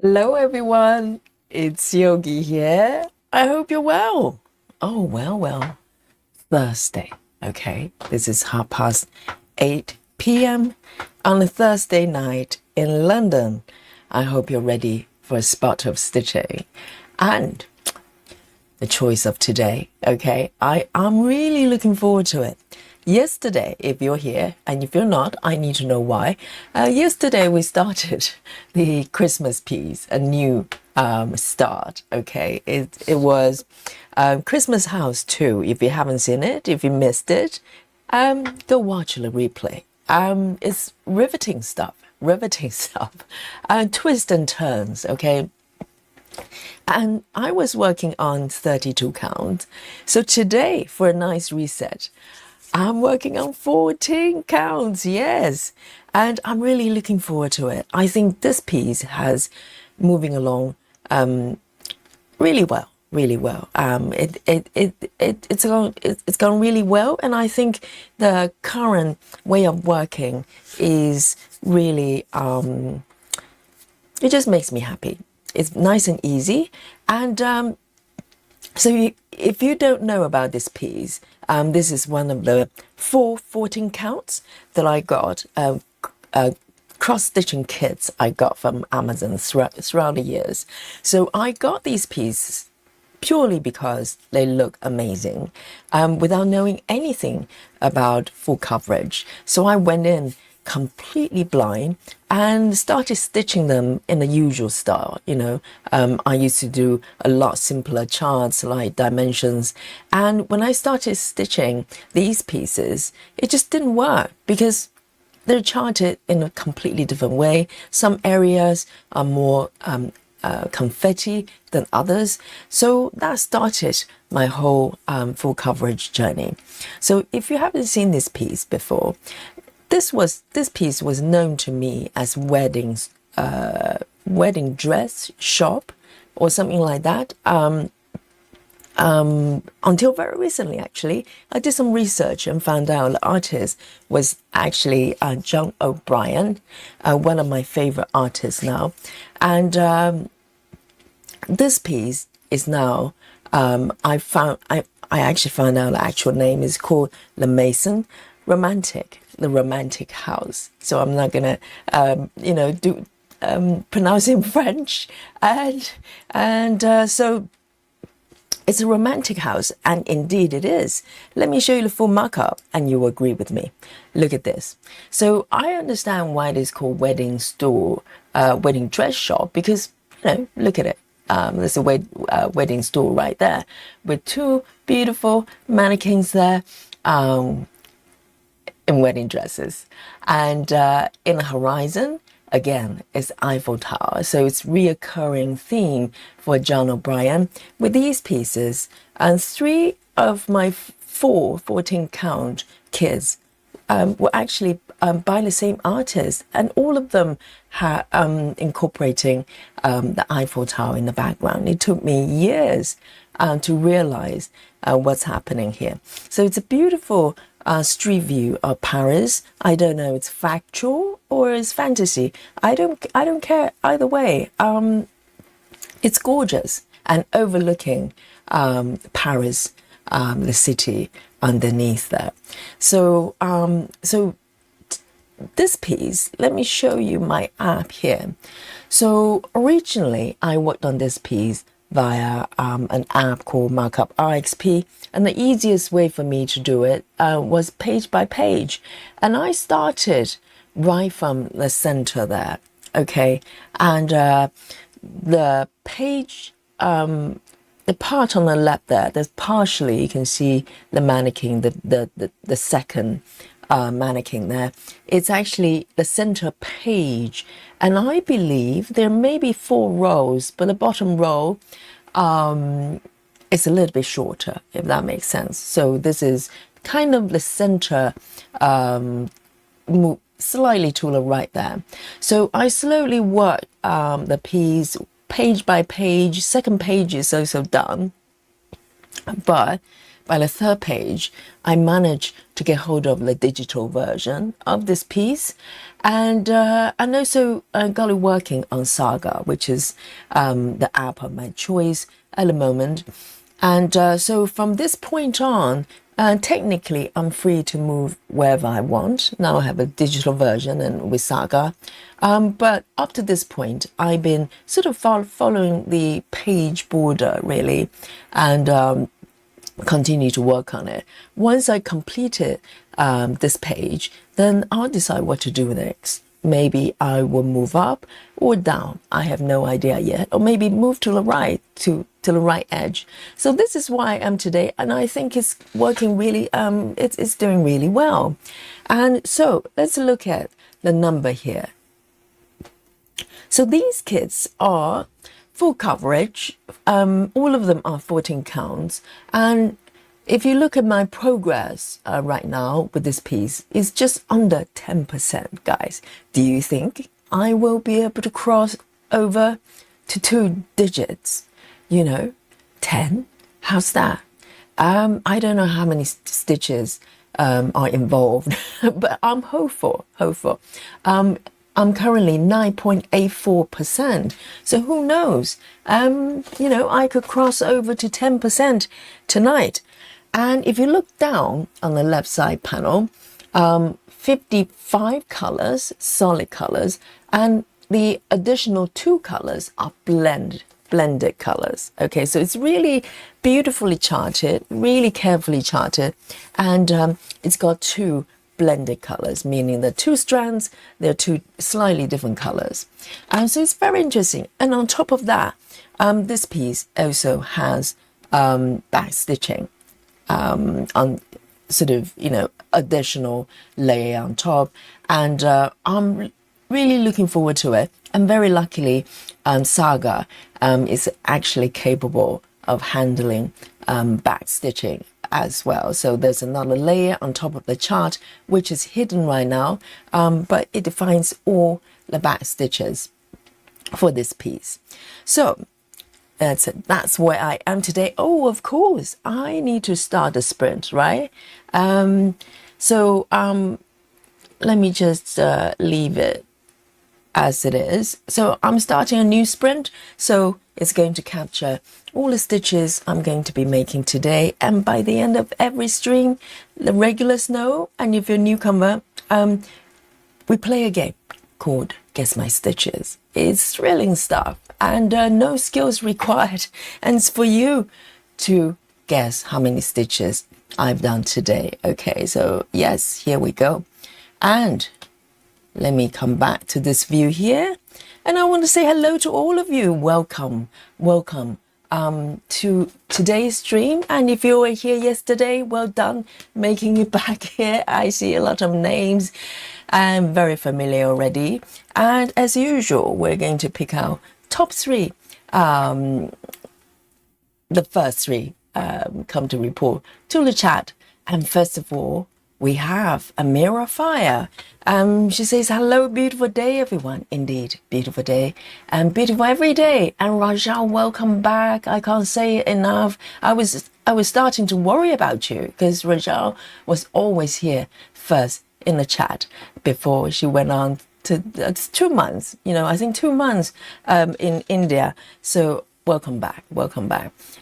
Hello, everyone. It's Yogi here. I hope you're well. Oh, well. Thursday. Okay, this is 8:30 p.m. on a Thursday night in London. I hope you're ready for a spot of stitching and the choice of today. Okay, I'm really looking forward to it. Yesterday, if you're here, and if you're not, I need to know why. Yesterday, we started the Christmas piece, a new start. Okay, it was Christmas House 2. If you haven't seen it, if you missed it, go watch the replay. It's riveting stuff, twists and turns. Okay, and I was working on 32 count. So today, for a nice reset, I'm working on 14 counts, yes. And I'm really looking forward to it. I think this piece has moving along really well, really well. It's gone really well. And I think the current way of working is really, it just makes me happy. It's nice and easy. And if you don't know about this piece, this is one of the 14 counts that I got, cross-stitching kits I got from Amazon throughout the years. So I got these pieces purely because they look amazing, without knowing anything about full coverage. So I went in completely blind and started stitching them in the usual style. I used to do a lot simpler charts like dimensions, and when I started stitching these pieces, it just didn't work because they're charted in a completely different way. Some areas are more confetti than others. So that started my whole full coverage journey. So if you haven't seen this piece before, this piece was known to me as wedding dress shop or something like that. Until very recently, actually, I did some research and found out the artist was actually John O'Brien, one of my favorite artists now. And this piece is now, I actually found out the actual name is called the Maison Romantique, the Romantic House. So I'm not gonna, do pronounce in French, and so it's a romantic house, and indeed it is. Let me show you the full markup, and you will agree with me. Look at this. So I understand why it is called wedding store, wedding dress shop, because look at it. There's a wedding store right there with two beautiful mannequins there. In wedding dresses, and in the horizon again is Eiffel Tower. So it's reoccurring theme for John O'Brien with these pieces. And three of my 14 count kids were actually by the same artist, and all of them incorporating the Eiffel Tower in the background. It took me years to realize what's happening here. So it's a beautiful street view of Paris. I don't know, it's factual or it's fantasy. I don't care either way. It's gorgeous and overlooking Paris, the city underneath there. So this piece, let me show you my app here. So originally I worked on this piece via an app called Markup RXP, and the easiest way for me to do it was page by page, and I started right from the center there. Okay, and the page, the part on the left there's partially you can see the mannequin, the second mannequin there. It's actually the center page, and I believe there may be 4 rows, but the bottom row is a little bit shorter, if that makes sense. So this is kind of the center, slightly to the right there. So I slowly work the piece page by page. Second page is also done, but by the third page, I managed to get hold of the digital version of this piece, and also got it working on Saga, which is the app of my choice at the moment. And so from this point on, technically, I'm free to move wherever I want. Now I have a digital version and with Saga. But up to this point, I've been sort of following the page border, really, and continue to work on it. Once I completed this page, then I'll decide what to do next. Maybe I will move up or down. I have no idea yet. Or maybe move to the right, to the right edge. So this is why I am today. And I think it's working really, it's doing really well. And so let's look at the number here. So these kits are full coverage. All of them are 14 counts. And if you look at my progress right now with this piece, it's just under 10%, guys. Do you think I will be able to cross over to 2 digits? 10? How's that? I don't know how many stitches are involved, but I'm hopeful. I'm currently 9.84%. So who knows? I could cross over to 10% tonight. And if you look down on the left side panel, 55 colors, solid colors, and the additional 2 colors are blended colors. Okay, so it's really beautifully charted, really carefully charted, and it's got 2 blended colors, meaning the 2 strands, they're 2 slightly different colors. And so it's very interesting. And on top of that, this piece also has back stitching on sort of, additional layer on top. And I'm really looking forward to it. And very luckily, Saga is actually capable of handling back stitching as well. So there's another layer on top of the chart, which is hidden right now, but it defines all the back stitches for this piece. So that's where I am today. Oh, of course, I need to start a sprint, right? So let me just leave it as it is. So I'm starting a new sprint. So it's going to capture all the stitches I'm going to be making today. And by the end of every stream, the regulars know. And if you're a newcomer, we play a game called Guess My Stitches. It's thrilling stuff and no skills required. And it's for you to guess how many stitches I've done today. Okay, so yes, here we go. And let me come back to this view here. And I want to say hello to all of you. Welcome to today's stream. And if you were here yesterday, well done making it back here. I see a lot of names. I'm very familiar already. And as usual, we're going to pick our top 3. The first 3 come to report to the chat. And first of all, we have Amira Fire. She says, hello, beautiful day, everyone. Indeed, beautiful day. And beautiful every day. And Rajal, welcome back. I can't say it enough. I was starting to worry about you because Rajal was always here first in the chat before she went on to 2 months. I think 2 months in India. So welcome back.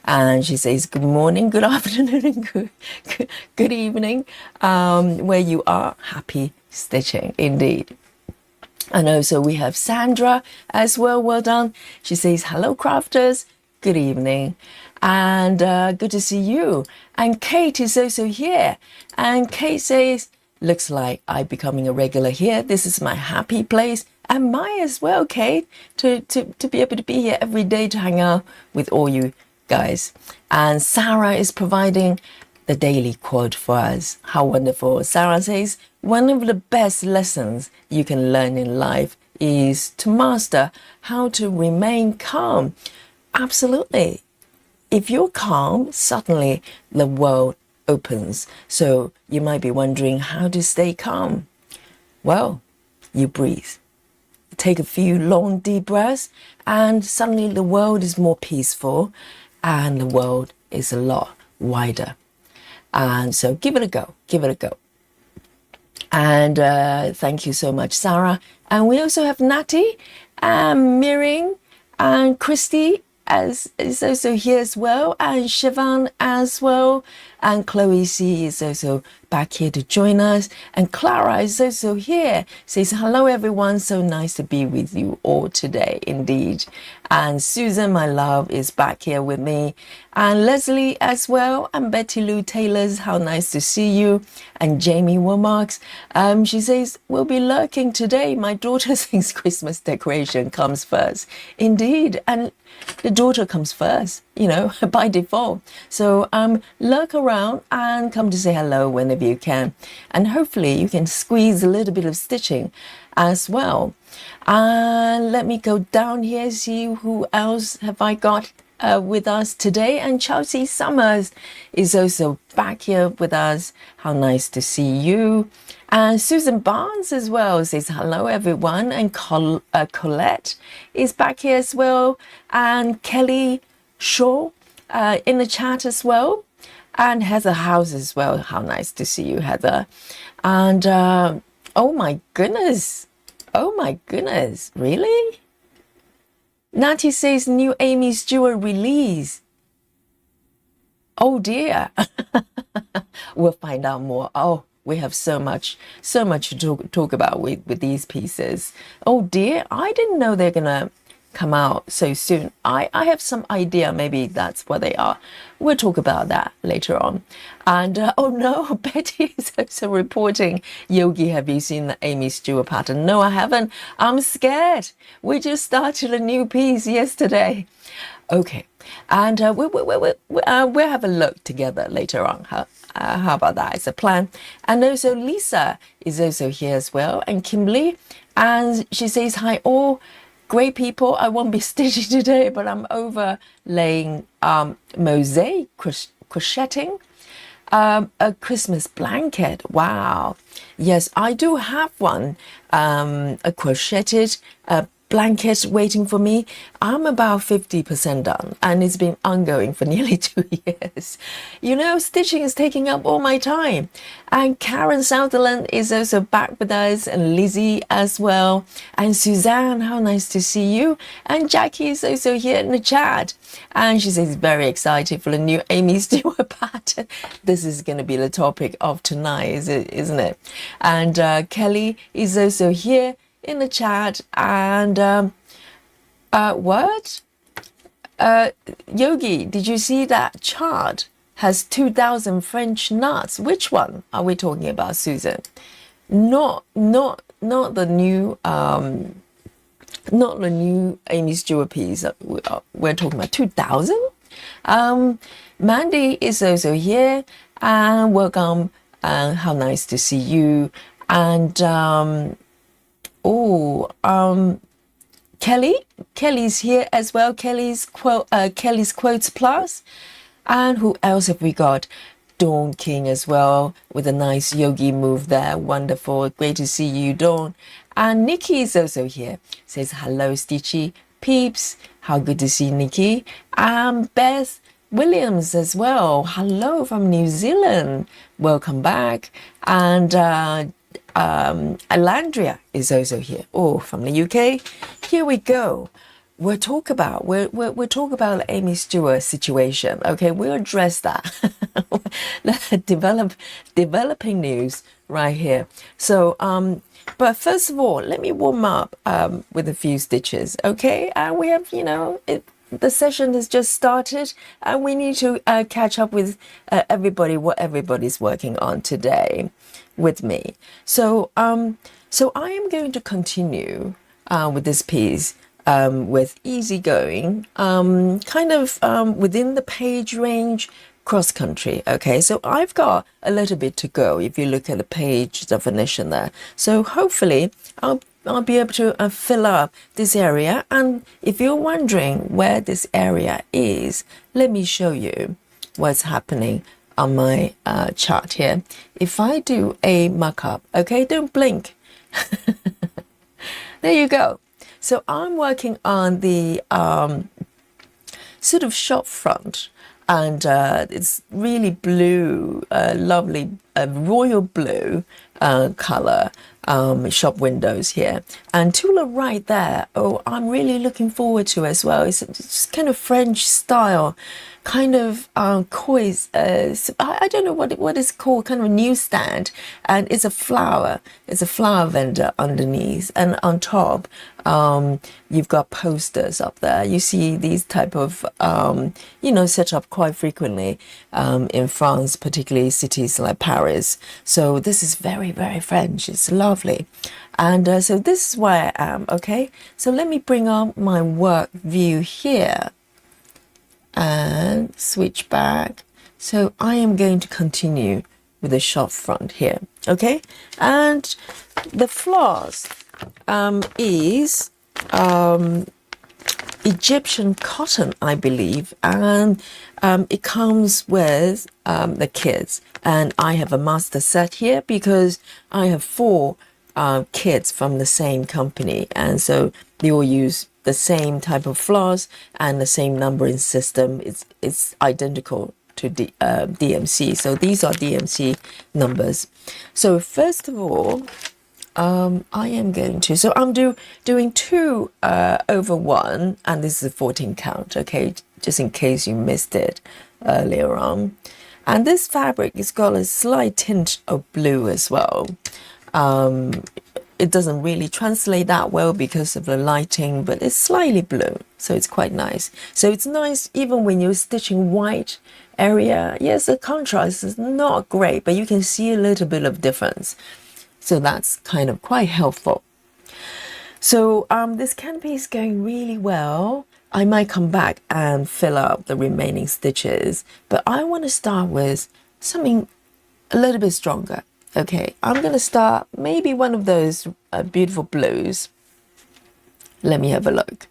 And she says, good morning, good afternoon, and good evening. Where you are, happy stitching, indeed. And also we have Sandra as well. Well done. She says, hello, crafters. Good evening. And good to see you. And Kate is also here. And Kate says, looks like I'm becoming a regular here. This is my happy place. And mine as well, Kate, to be able to be here every day to hang out with all you guys. And Sarah is providing the daily quote for us. How wonderful. Sarah says, one of the best lessons you can learn in life is to master how to remain calm. Absolutely. If you're calm, suddenly the world opens. So you might be wondering how to stay calm. Well, you breathe. Take a few long, deep breaths, and suddenly the world is more peaceful and the world is a lot wider. And so give it a go, give it a go. And thank you so much, Sarah. And we also have Natty and Miring and Christy is also here as well, and Siobhan as well, and Chloe C is also back here to join us, and Clara is also here, says hello everyone, so nice to be with you all today indeed. And Susan, my love, is back here with me, and Leslie as well, and Betty Lou Taylor's, how nice to see you, and Jamie Womarks, she says we'll be lurking today. My daughter thinks Christmas decoration comes first. Indeed, and the daughter comes first, you know, by default. So lurk around and come to say hello whenever you can. And hopefully you can squeeze a little bit of stitching as well. And let me go down here, see who else have I got with us today. And Chelsea Summers is also back here with us. How nice to see you. And Susan Barnes as well says hello everyone, and Colette is back here as well, and Kelly Shaw in the chat as well, and Heather House as well. How nice to see you, Heather. And oh my goodness, really? Natty says new Amy Stewart release. Oh dear. We'll find out more. Oh, we have so much to talk about with these pieces. Oh dear, I didn't know they're gonna come out so soon. I have some idea, maybe that's what they are. We'll talk about that later on. And oh no, Betty is also reporting, Yogi, have you seen the Amy Stewart pattern? No, I haven't. I'm scared. We just started a new piece yesterday. Okay, and we'll have a look together later on. How about that? It's a plan. And also Lisa is also here as well, and Kimberly, and she says hi all great people. I won't be stitching today, but I'm overlaying mosaic crocheting a Christmas blanket. Wow, yes, I do have one, a crocheted blanket waiting for me. I'm about 50% done, and it's been ongoing for nearly 2 years. You know, stitching is taking up all my time. And Karen Sutherland is also back with us, and Lizzie as well, and Suzanne, how nice to see you. And Jackie is also here in the chat, and she says very excited for the new Amy Stewart pattern. This is going to be the topic of tonight, isn't it? And Kelly is also here in the chat. And Yogi, did you see that chart has 2,000 French knots? Which one are we talking about, Susan? Not the new Amy Stewart piece. We're talking about 2,000. Mandy is also here, and welcome, and how nice to see you. And Kelly's here as well. Kelly's Quotes Plus. And who else have we got? Dawn King as well, with a nice yogi move there. Wonderful. Great to see you, Dawn. And Nikki is also here. Says hello, Stitchy peeps. How good to see Nikki. And Beth Williams as well. Hello from New Zealand. Welcome back. And Alandria is also here. Oh, from the UK. Here we go. We'll talk about the Amy Stewart situation. Okay, we'll address that. Developing news right here. So but first of all, let me warm up with a few stitches. Okay, and we have, the session has just started, and we need to catch up with what everybody's working on today with me. So I am going to continue with this piece with easygoing, within the page range, cross country. Okay, so I've got a little bit to go if you look at the page definition there. So hopefully I'll be able to fill up this area. And if you're wondering where this area is, let me show you what's happening on my chart here. If I do a mock-up, okay, don't blink. There you go. So I'm working on the sort of shop front and it's really blue, lovely royal blue color shop windows here. And to the right there, oh, I'm really looking forward to as well. It's kind of French style, kind of koi. I don't know what it's called, kind of a newsstand, and it's a flower. It's a flower vendor underneath, and on top, you've got posters up there. You see these type of set up quite frequently in France, particularly cities like Paris. So this is very, very French. It's lovely. And so this is where I am, okay? So let me bring up my work view here and switch back. So I am going to continue with the shop front here, okay? And the floss is Egyptian cotton, I believe, and it comes with the kits. And I have a master set here because I have 4 kits from the same company, and so they all use the same type of floss and the same numbering system. It's identical to DMC. So these are DMC numbers. So first of all, I am going to, so I'm doing 2 over 1, and this is a 14 count, okay, just in case you missed it earlier on. And this fabric has got a slight tint of blue as well. It doesn't really translate that well because of the lighting, but it's slightly blue, so it's quite nice. So it's nice even when you're stitching white area. Yes, the contrast is not great, but you can see a little bit of difference. So that's kind of quite helpful. So this canopy is going really well. I might come back and fill up the remaining stitches, but I want to start with something a little bit stronger. Okay, I'm going to start maybe one of those beautiful blues. Let me have a look.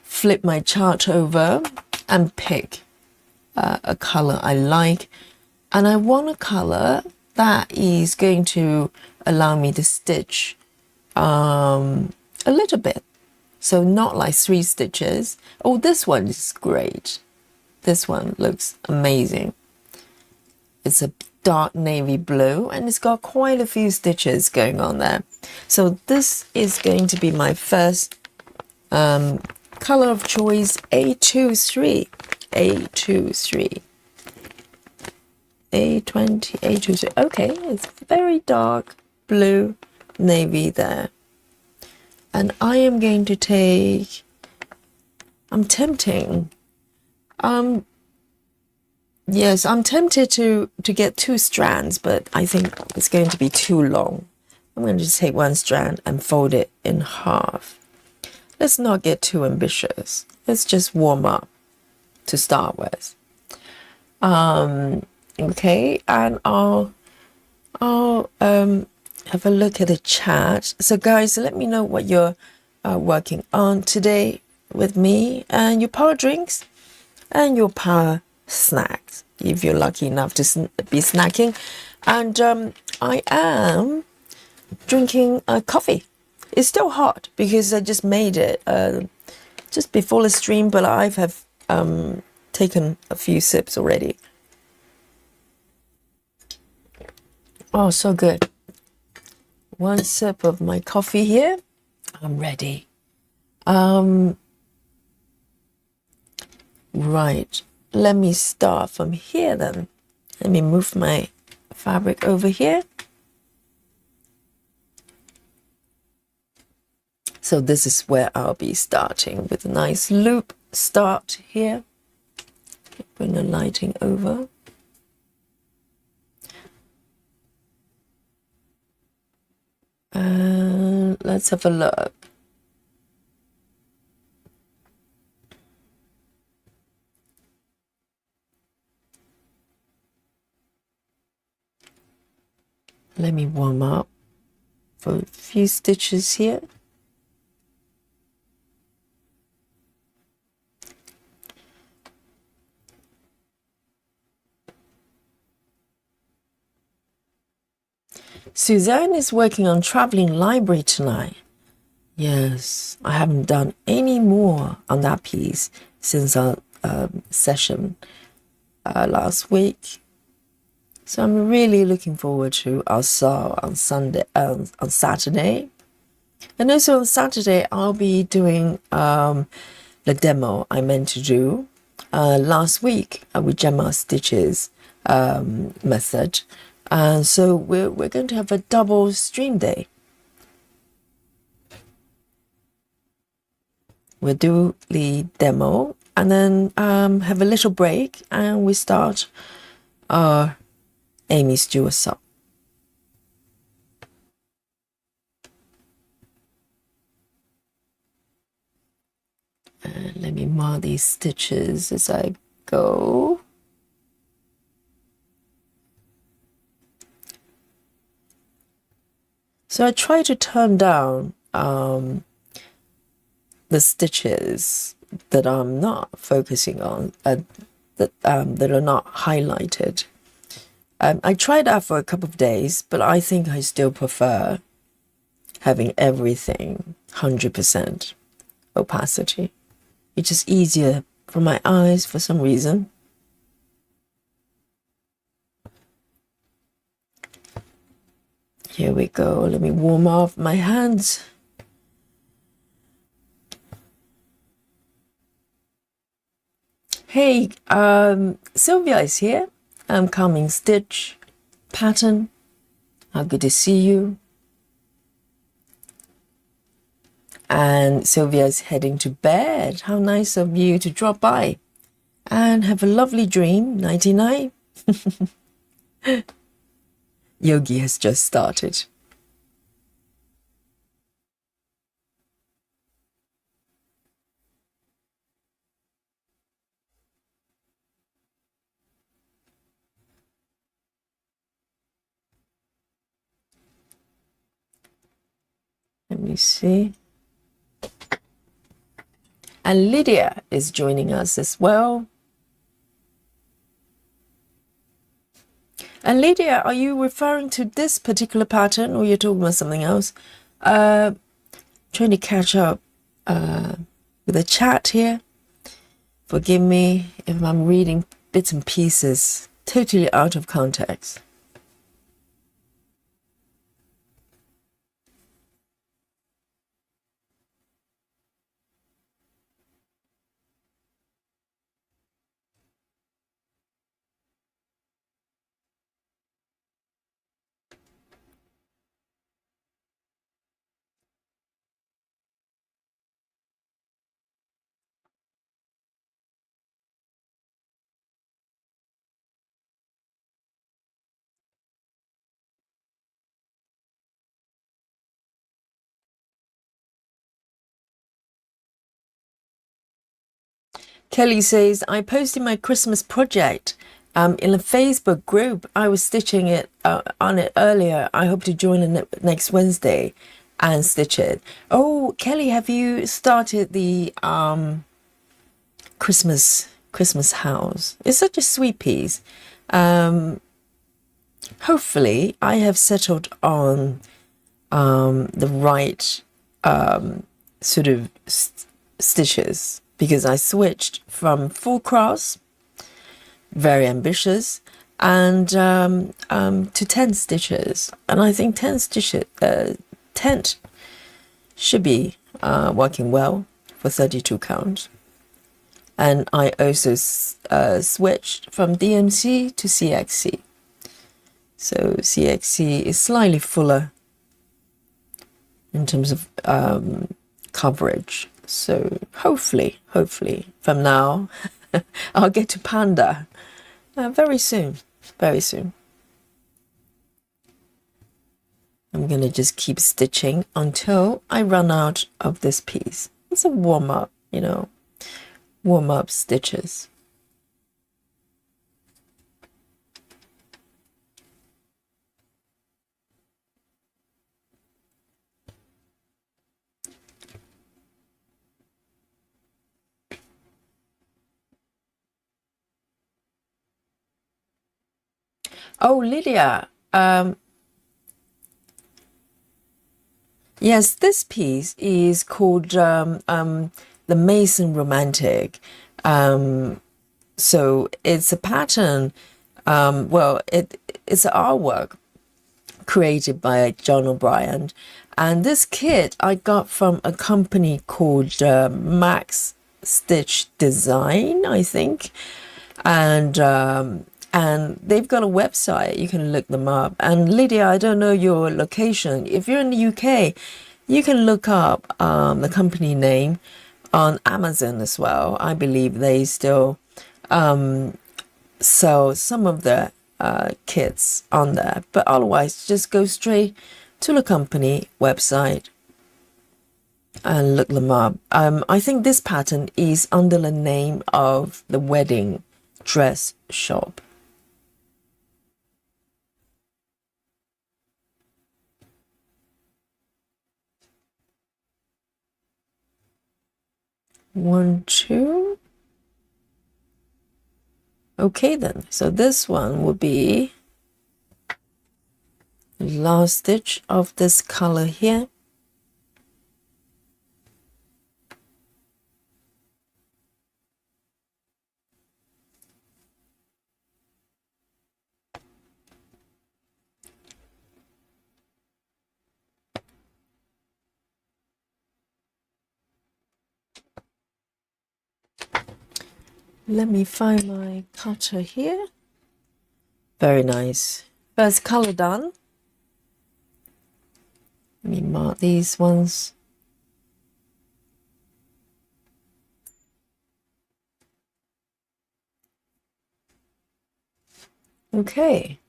Flip my chart over and pick a color I like. And I want a color that is going to allow me to stitch a little bit. So not like 3 stitches. Oh, this one is great. This one looks amazing. It's a dark navy blue, and it's got quite a few stitches going on there. So this is going to be my first color of choice, A23. A23. A20, A23. Okay, it's very dark blue navy there. And I am going to take, I'm tempted to get 2 strands, but I think it's going to be too long. I'm going to just take 1 strand and fold it in half. Let's not get too ambitious. Let's just warm up to start with. Okay, and I'll have a look at the chat. So guys, let me know what you're working on today with me, and your power drinks and your power snacks, if you're lucky enough to be snacking. And I am drinking coffee. It's still hot because I just made it just before the stream, but I have taken a few sips already. Oh, so good. 1 sip of my coffee here. I'm ready. Right. Let me start from here then. Let me move my fabric over here. So this is where I'll be starting with a nice loop start here. Bring the lighting over. And let's have a look. Let me warm up for a few stitches here. Suzanne is working on traveling library tonight. Yes, I haven't done any more on that piece since our session last week. So I'm really looking forward to our sale on Saturday. And also on Saturday, I'll be doing the demo I meant to do last week with Gemma Stitches method. And so we're going to have a double stream day. We'll do the demo and then have a little break, and we start our Amy Stewart song. And let me mark these stitches as I go. So I try to turn down the stitches that I'm not focusing on, that are not highlighted. I tried that for a couple of days, but I think I still prefer having everything 100% opacity. It's just easier for my eyes for some reason. Here we go. Let me warm off my hands. Hey, Sylvia is here. I'm Calming Stitch Pattern. How good to see you. And Sylvia's heading to bed. How nice of you to drop by. And have a lovely dream. 99. Yogi has just started. Let me see. And Lydia is joining us as well. And Lydia, are you referring to this particular pattern, or you're talking about something else? Trying to catch up with the chat here. Forgive me if I'm reading bits and pieces totally out of context. Kelly says, I posted my Christmas project in a Facebook group. I was stitching it on it earlier. I hope to join it next Wednesday and stitch it. Oh, Kelly, have you started the Christmas house? It's such a sweet piece. Hopefully, I have settled on the right sort of stitches, because I switched from full cross, very ambitious, and to 10 stitches. And I think 10 stitches, 10 should be working well for 32 count. And I also switched from DMC to CXC. So CXC is slightly fuller in terms of coverage. So hopefully from now I'll get to Panda very soon. I'm gonna just keep stitching until I run out of this piece. It's a warm-up, warm-up stitches. Oh, Lydia, yes, this piece is called the Maison Romantique. So it's a pattern. Well, it's an artwork created by John O'Brien, and this kit I got from a company called Max Stitch Design, I think, and they've got a website. You can look them up. And Lydia, I don't know your location. If you're in the UK, you can look up the company name on Amazon as well. I believe they still sell some of the kits on there, but otherwise just go straight to the company website and look them up. I think this pattern is under the name of the wedding dress shop. One, two. Okay then, so this one will be last stitch of this color here. Let me find my cutter here. Very nice. First color done. Let me mark these ones. Okay.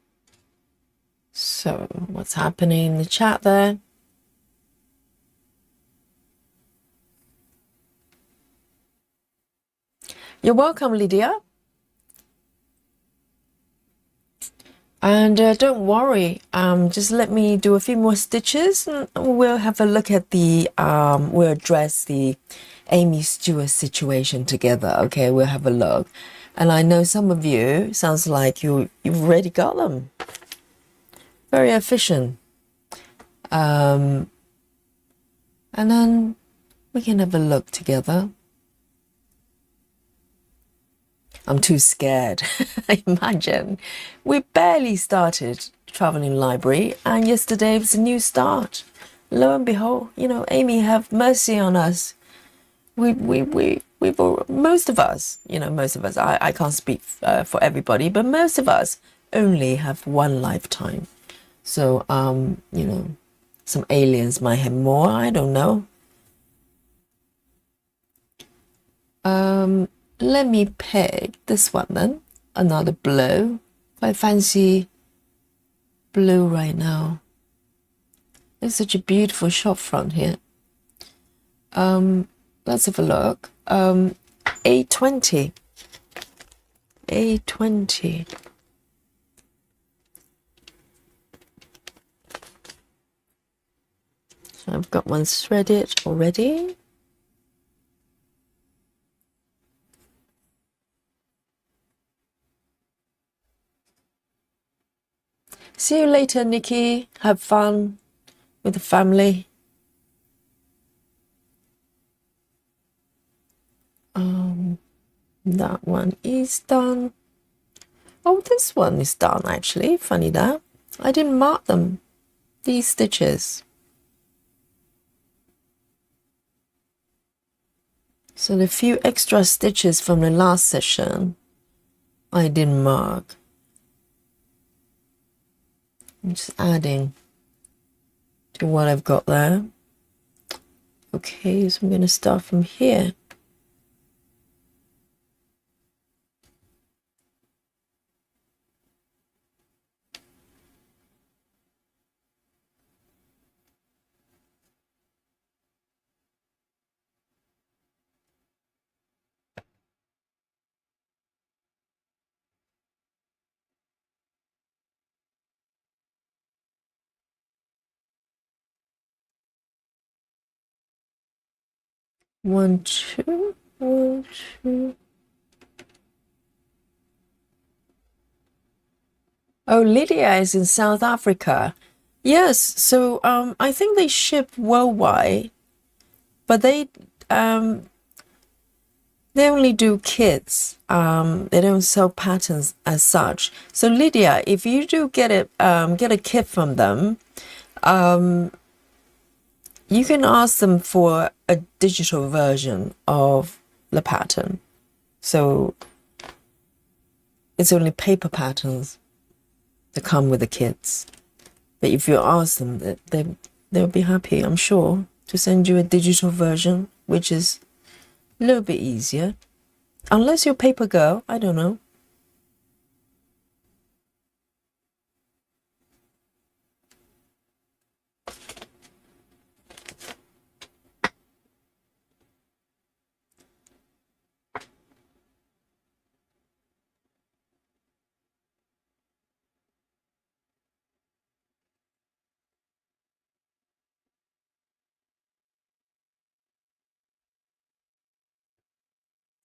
So what's happening in the chat there? You're welcome, Lydia. And don't worry, just let me do a few more stitches and we'll have a look at the, we'll address the Amy Stewart situation together, okay? We'll have a look. And I know some of you, sounds like you've already got them. Very efficient. And then we can have a look together. I'm too scared. Imagine. We barely started Traveling Library, and yesterday was a new start. Lo and behold, you know, Amy, have mercy on us. We've most of us, you know, most of us, I can't speak for everybody, but most of us only have one lifetime. So, you know, some aliens might have more, I don't know. Let me pick this one then, another blue. I fancy blue right now. It's such a beautiful shop front here. Let's have a look. A20. A20. So I've got one threaded already. See you later, Nikki. Have fun with the family. That one is done. Oh, this one is done actually. Funny that. I didn't mark them. These stitches. So the few extra stitches from the last session, I didn't mark. I'm just adding to what I've got there. Okay, so I'm going to start from here. One, two, one, two. Oh, Lydia is in South Africa. Yes, so I think they ship worldwide, but they They only do kits. They don't sell patterns as such. So Lydia, if you do get a kit from them, you can ask them for a digital version of the pattern. So it's only paper patterns that come with the kits. But if you ask them, they'll be happy, I'm sure, to send you a digital version, which is a little bit easier. Unless you're a paper girl, I don't know.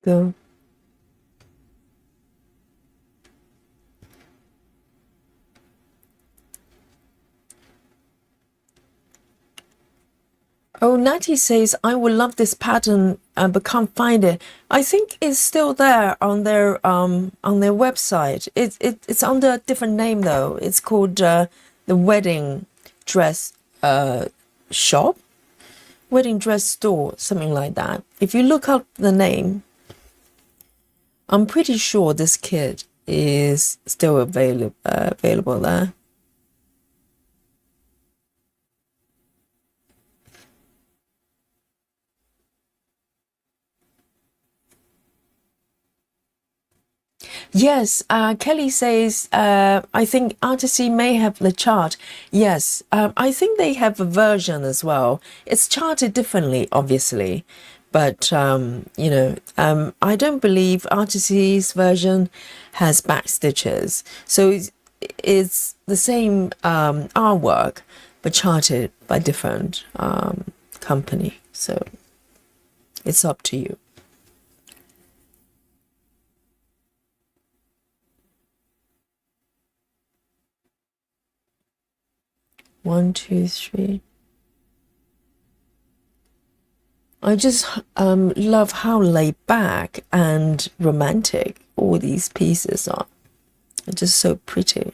Go. Oh, Natty says, I would love this pattern, but can't find it. I think it's still there on their website. It's under a different name though. It's called the Wedding Dress Shop, Wedding Dress Store, something like that. If you look up the name, I'm pretty sure this kit is still available there. Yes, Kelly says, I think Artisy may have the chart. Yes, I think they have a version as well. It's charted differently, obviously, but I don't believe Artisy's version has back stitches. So it's the same artwork, but charted by different company. So it's up to you. 1, 2, 3. I just love how laid back and romantic all these pieces are. They're just so pretty.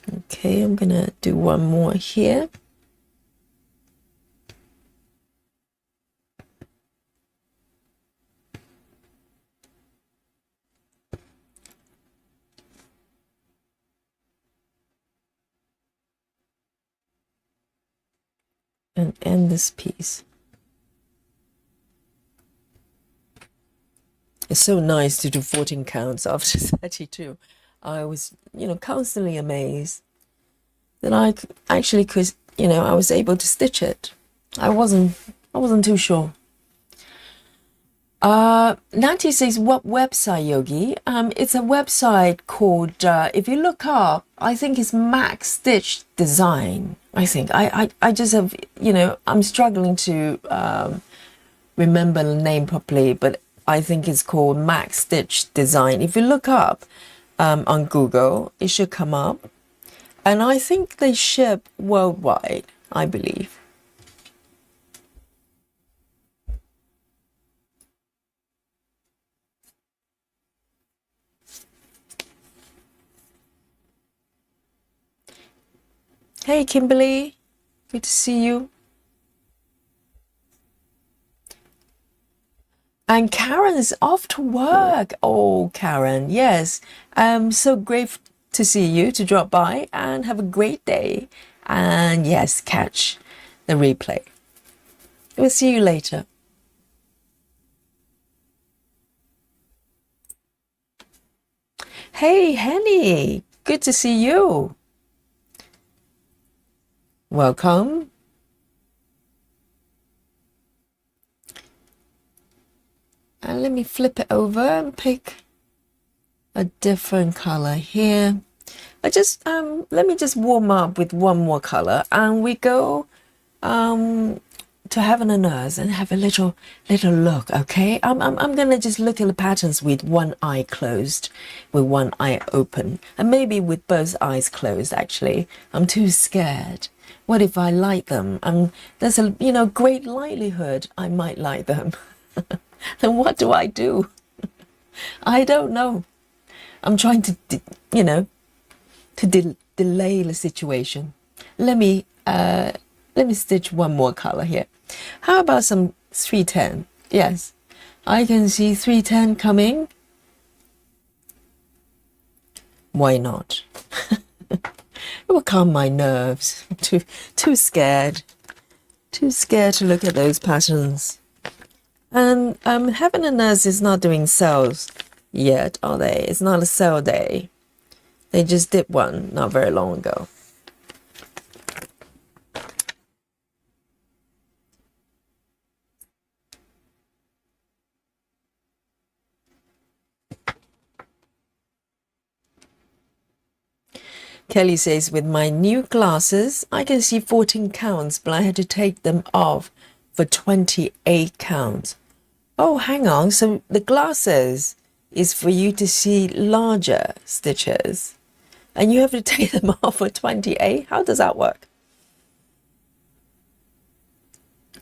Okay, I'm gonna do one more here. And end this piece. It's so nice to do 14 counts after 32. I was, constantly amazed that I actually could, I was able to stitch it. I wasn't too sure. Nanti says, what website, Yogi? It's a website called, if you look up, I think it's Max Stitch Design. I think I just have, I'm struggling to remember the name properly, but I think it's called Max Stitch Design. If you look up on Google, it should come up. And I think they ship worldwide, I believe. Hey, Kimberly. Good to see you. And Karen is off to work. Oh, Karen, yes. So great to see you, to drop by, and have a great day. And yes, catch the replay. We'll see you later. Hey, Henny. Good to see you. Welcome. And let me flip it over and pick a different color here. Let me just warm up with one more color, and we go to Heaven and Earth and have a little look. Okay, I'm gonna just look at the patterns with one eye closed, with one eye open, and maybe with both eyes closed. Actually, I'm too scared What if I like them? And there's a, great likelihood I might like them. Then what do I do? I don't know. I'm trying to, delay the situation. Let me stitch one more color here. How about some 310? Yes, I can see 310 coming. Why not? It will calm my nerves. Too scared. Too scared to look at those patterns. And Heaven and Earth is not doing sales yet, are they? It's not a sale day. They just did one not very long ago. Kelly says, with my new glasses, I can see 14 counts, but I had to take them off for 28 counts. Oh, hang on. So the glasses is for you to see larger stitches, and you have to take them off for 28? How does that work?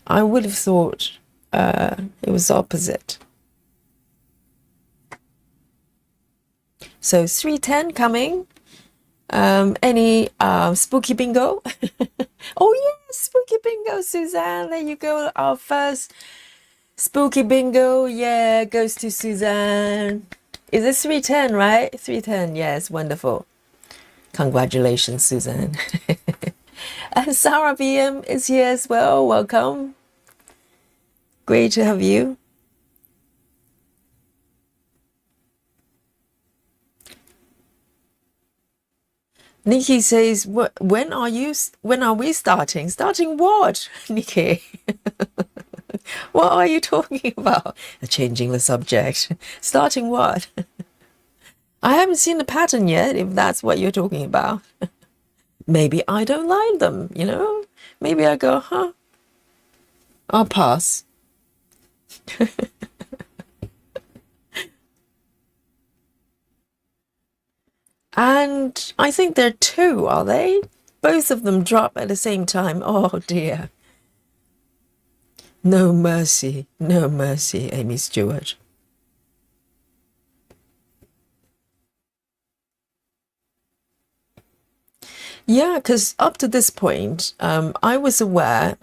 I would have thought it was opposite. So 310 coming. Any spooky bingo? Oh yes, spooky bingo, Suzanne. There you go. Our first spooky bingo. Yeah, goes to Suzanne. Is it 310, right? 310. Yes, wonderful. Congratulations, Suzanne. And Sarah BM is here as well. Welcome. Great to have you. Nikki says, when are we starting? Starting what, Nikki? What are you talking about? Changing the subject. Starting what? I haven't seen the pattern yet, if that's what you're talking about. Maybe I don't like them, Maybe I go, I'll pass. And I think there are two, are they? Both of them drop at the same time. Oh dear. No mercy, Amy Stewart. Yeah, because up to this point, I was aware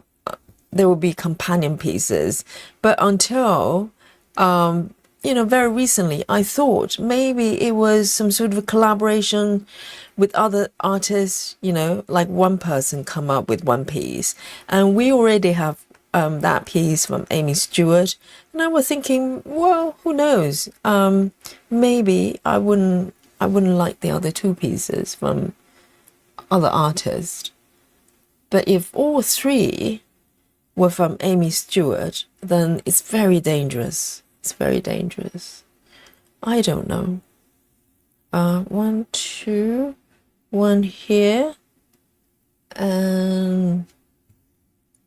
there would be companion pieces, but until very recently, I thought maybe it was some sort of a collaboration with other artists, like one person come up with one piece. And we already have that piece from Amy Stewart. And I was thinking, well, who knows? Maybe I wouldn't like the other two pieces from other artists. But if all three were from Amy Stewart, then it's very dangerous. It's very dangerous. I don't know. 1, 2, 1 here, and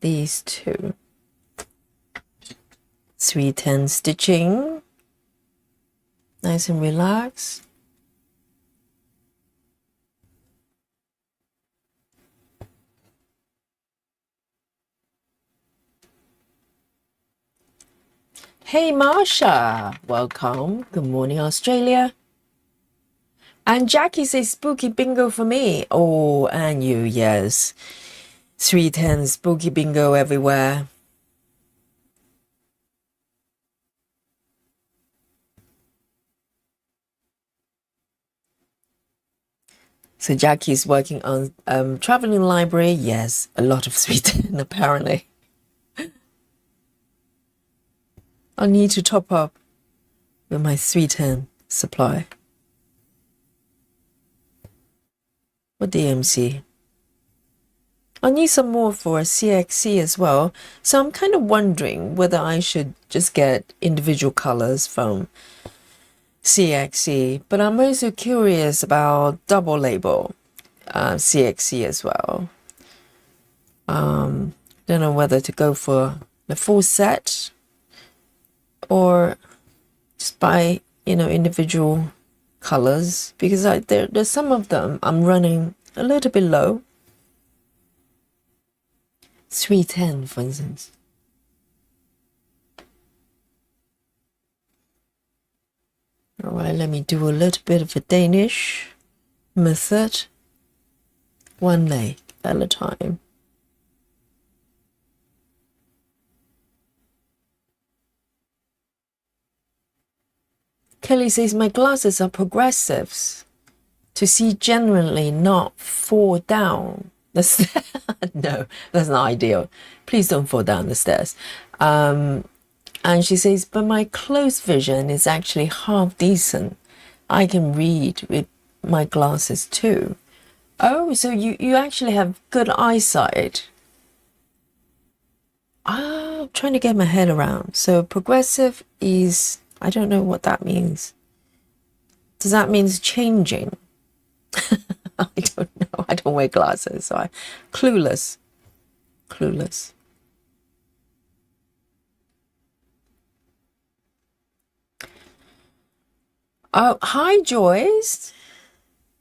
these two. 310 stitching. Nice and relaxed. Hey Marsha, welcome. Good morning, Australia. And Jackie says spooky bingo for me. Oh, and you, yes. 310 spooky bingo everywhere. So Jackie's working on traveling library. Yes, a lot of 310 apparently. I need to top up with my 310 supply. What DMC? I need some more for CXC as well. So I'm kind of wondering whether I should just get individual colors from CXC. But I'm also curious about double label CXC as well. Don't know whether to go for the full set or just buy, individual colors, because there's some of them I'm running a little bit low. 310, for instance. All right, let me do a little bit of a Danish method. One leg at a time. Kelly says, my glasses are progressives to see genuinely, not fall down the stairs. No, that's not ideal. Please don't fall down the stairs. And she says, but my close vision is actually half decent. I can read with my glasses too. Oh, so you actually have good eyesight. I'm trying to get my head around. So progressive is, I don't know what that means. Does that mean it's changing? I don't know. I don't wear glasses, so I'm clueless. Clueless. Oh, hi, Joyce.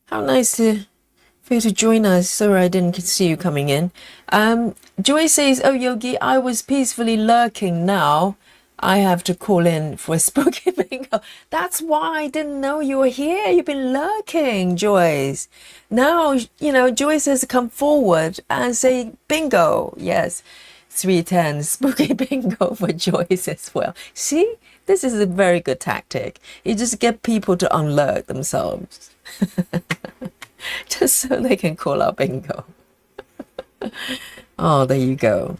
How nice for you to join us. Sorry, I didn't see you coming in. Joyce says, oh, Yogi, I was peacefully lurking. Now I have to call in for a spooky bingo. That's why I didn't know you were here. You've been lurking, Joyce. Now, Joyce has to come forward and say bingo. Yes, 310 spooky bingo for Joyce as well. See, this is a very good tactic. You just get people to unlurk themselves. Just so they can call out bingo. Oh, there you go.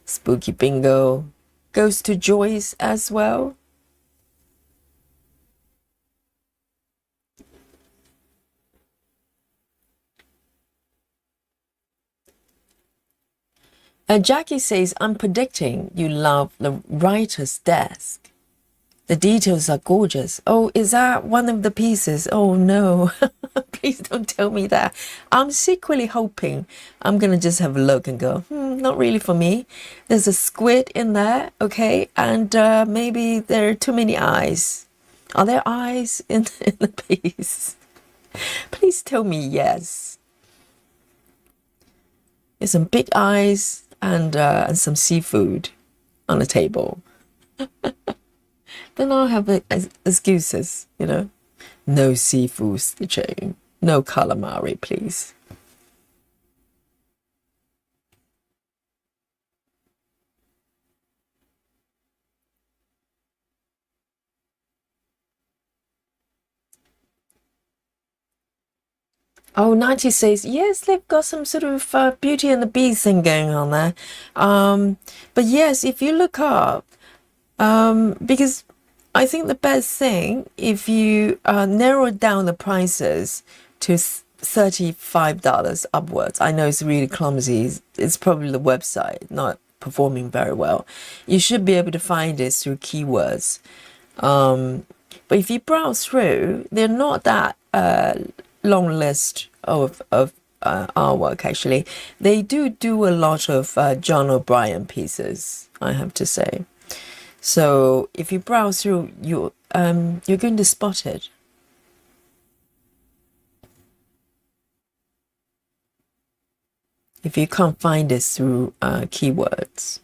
Spooky bingo goes to Joyce as well. Jackie says, I'm predicting you love the writer's desk. The details are gorgeous. Oh, is that one of the pieces? Oh, no. Please don't tell me that. I'm secretly hoping I'm going to just have a look and go, not really for me. There's a squid in there, okay? And maybe there are too many eyes. Are there eyes in the piece? Please tell me yes. There's some big eyes and some seafood on the table. Then I'll have excuses, No seafood stitching. No calamari, please. Oh, 90 says, yes, they've got some sort of Beauty and the Beast thing going on there. But yes, if you look up, because I think the best thing, if you narrow down the prices to $35 upwards, I know it's really clumsy. It's probably the website not performing very well. You should be able to find it through keywords. But if you browse through, they're not that long list of artwork, actually. They do a lot of John O'Brien pieces, I have to say. So if you browse through, you're going to spot it. If you can't find it through keywords.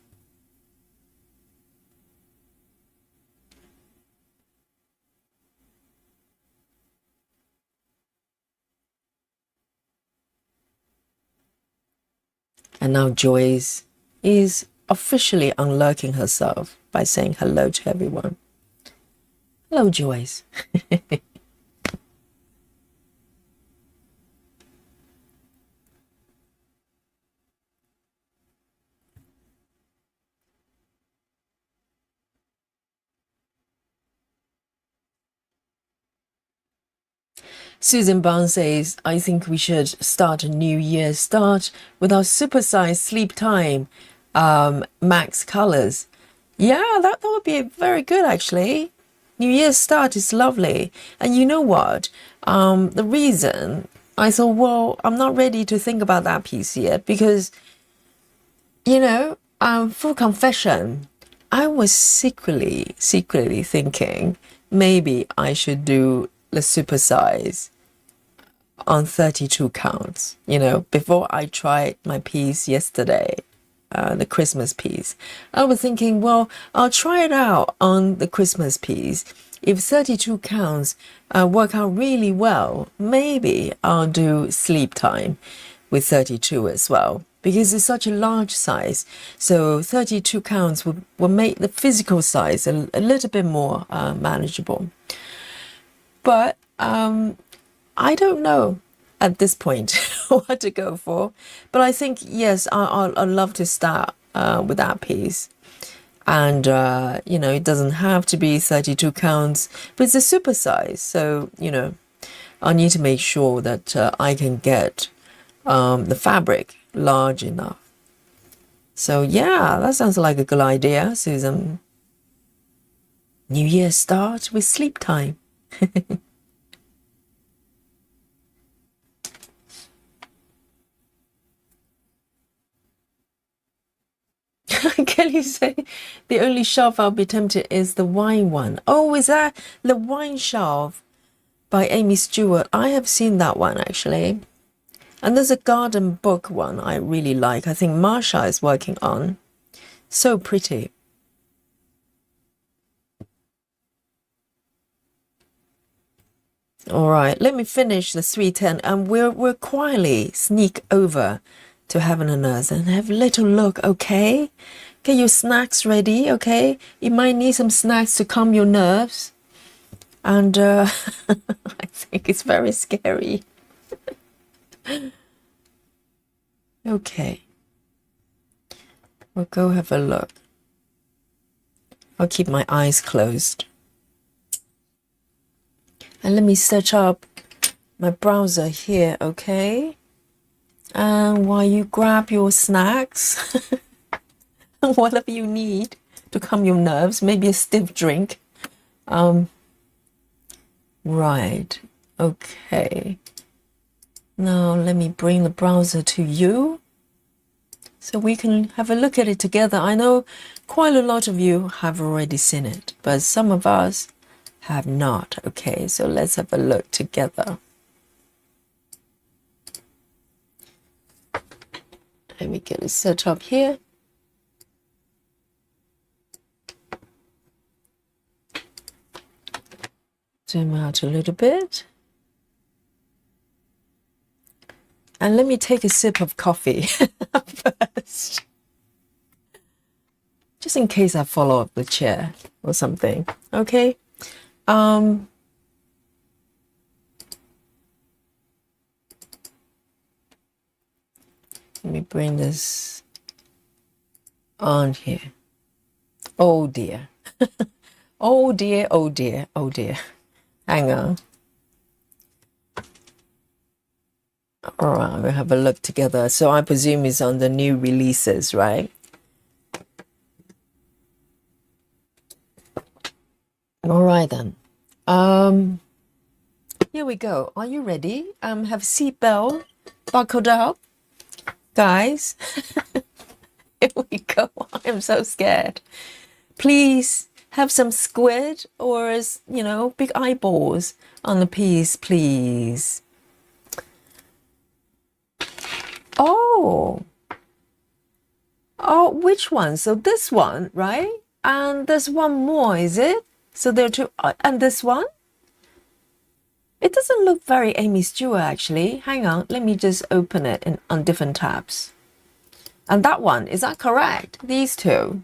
And now Joyce is officially unlurking herself by saying hello to everyone. Hello, Joyce. Susan Barnes says, I think we should start a new year start with our supersized sleep time, max colors. Yeah, that would be very good, actually. New Year's start is lovely. And you know what? The reason I thought, well, I'm not ready to think about that piece yet because, full confession, I was secretly thinking maybe I should do the supersize on 32 counts, before I tried my piece yesterday. the Christmas piece. I was thinking, well, I'll try it out on the Christmas piece. If 32 counts work out really well, maybe I'll do sleep time with 32 as well, because it's such a large size. So 32 counts will make the physical size a little bit more manageable. But I don't know at this point what to go for. But I think, yes, I'd love to start with that piece. And, you know, it doesn't have to be 32 counts, but it's a super size. So, you know, I need to make sure that I can get the fabric large enough. So, yeah, that sounds like a good idea, Susan. New Year start with sleep time. Can you say the only shelf I'll be tempted is the wine one? Oh, is that the wine shelf by Amy Stewart? I have seen that one actually. And there's a garden book one I really like. I think Marsha is working on. So pretty. All right, let me finish the 310 and we'll quietly sneak over to Heaven and Earth and have a little look, okay? Get your snacks ready, okay? You might need some snacks to calm your nerves. And I think it's very scary. Okay. We'll go have a look. I'll keep my eyes closed. And let me search up my browser here, okay? And while you grab your snacks, whatever you need to calm your nerves, maybe a stiff drink. Right, okay. Now let me bring the browser to you so we can have a look at it together. I know quite a lot of you have already seen it, but some of us have not. Okay, so let's have a look together. Let me get it set up here. Zoom out a little bit. And let me take a sip of coffee first. Just in case I fall off the chair or something. Okay. Let me bring this on here. Oh dear. Oh dear, oh dear, oh dear. Hang on. All right, we'll have a look together. So I presume it's on the new releases, right? All right then. Here we go. Are you ready? Have seatbelt buckled up. Guys, here we go. I am so scared. Please have some squid or, you know, big eyeballs on the piece, please. Oh, which one? So this one, right? And there's one more, is it? So there are two, and this one? It doesn't look very Amy Stewart, actually. Hang on, let me just open it on different tabs. And that one, is that correct? These two?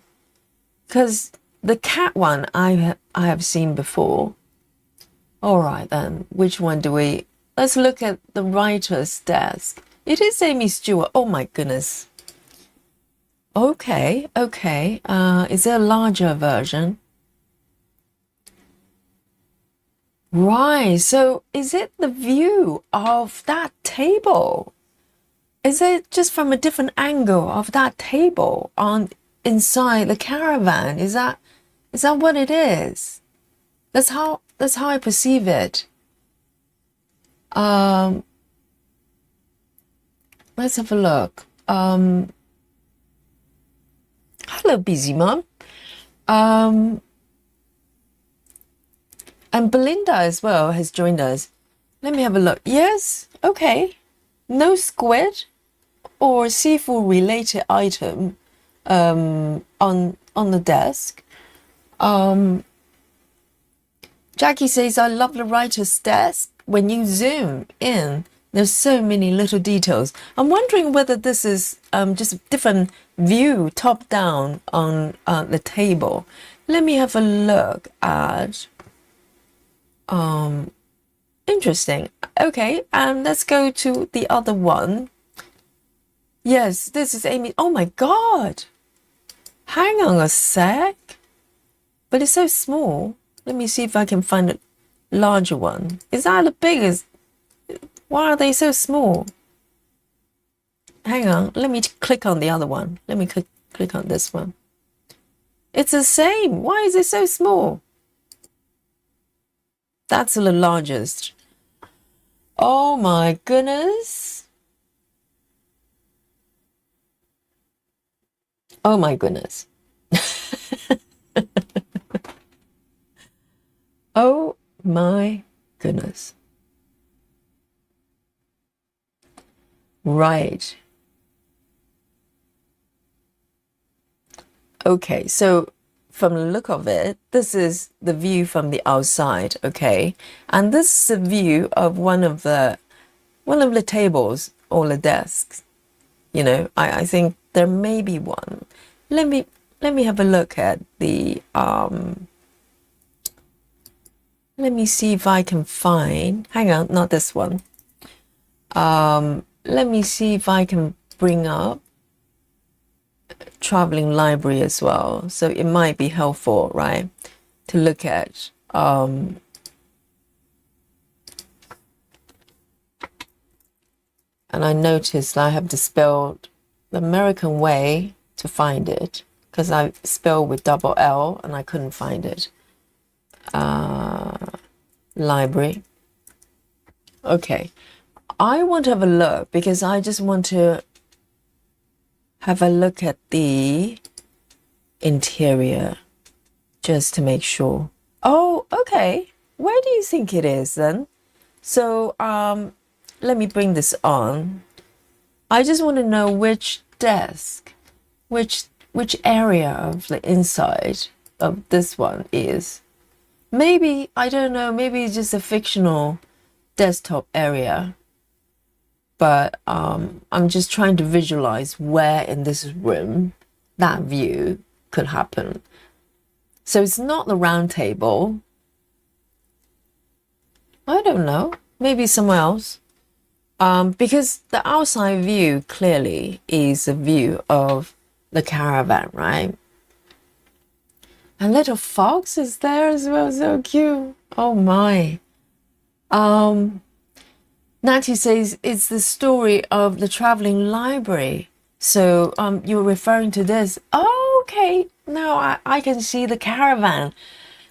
Because the cat one I have seen before. All right, then. Which one do we... Let's look at the writer's desk. It is Amy Stewart. Oh, my goodness. Okay, okay. Is there a larger version? Right, so is it the view of that table? Is it just from a different angle of that table on inside the caravan? Is that what it is? That's how I perceive it. Let's have a look. Hello, Busy Mum. And Belinda as well has joined us. Let me have a look. Yes, okay. No squid or seafood related item on the desk. Jackie says, I love the writer's desk. When you zoom in, there's so many little details. I'm wondering whether this is just a different view, top down on the table. Let me have a look at... interesting. Okay, and let's go to the other one. Yes, this is Amy. Oh my God. Hang on a sec. But it's so small. Let me see if I can find a larger one. Is that the biggest? Why are they so small? Hang on. Let me click on the other one. Let me click on this one. It's the same. Why is it so small? That's the largest. Oh my goodness. Oh my goodness. Oh my goodness. Right. Okay, so from the look of it, this is the view from the outside, okay? And this is a view of one of the tables or the desks. You know, I think there may be one. Let me have a look at the let me see if I can find, hang on, not this one. Let me see if I can bring up traveling library as well. So it might be helpful, right, to look at. And I noticed I have to spell the American way to find it because I spelled with double L and I couldn't find it. Library. Okay, I want to have a look because I just want to have a look at the interior just to make sure. Oh, okay. Where do you think it is then? So let me bring this on. I just want to know which desk, which area of the inside of this one is. Maybe, I don't know, maybe it's just a fictional desktop area. But I'm just trying to visualize where in this room that view could happen. So it's not the round table. I don't know, maybe somewhere else. Because the outside view clearly is a view of the caravan, right? And little fox is there as well, so cute. Oh my. Natty says it's the story of the traveling library. So you're referring to this. Oh, okay. Now I can see the caravan,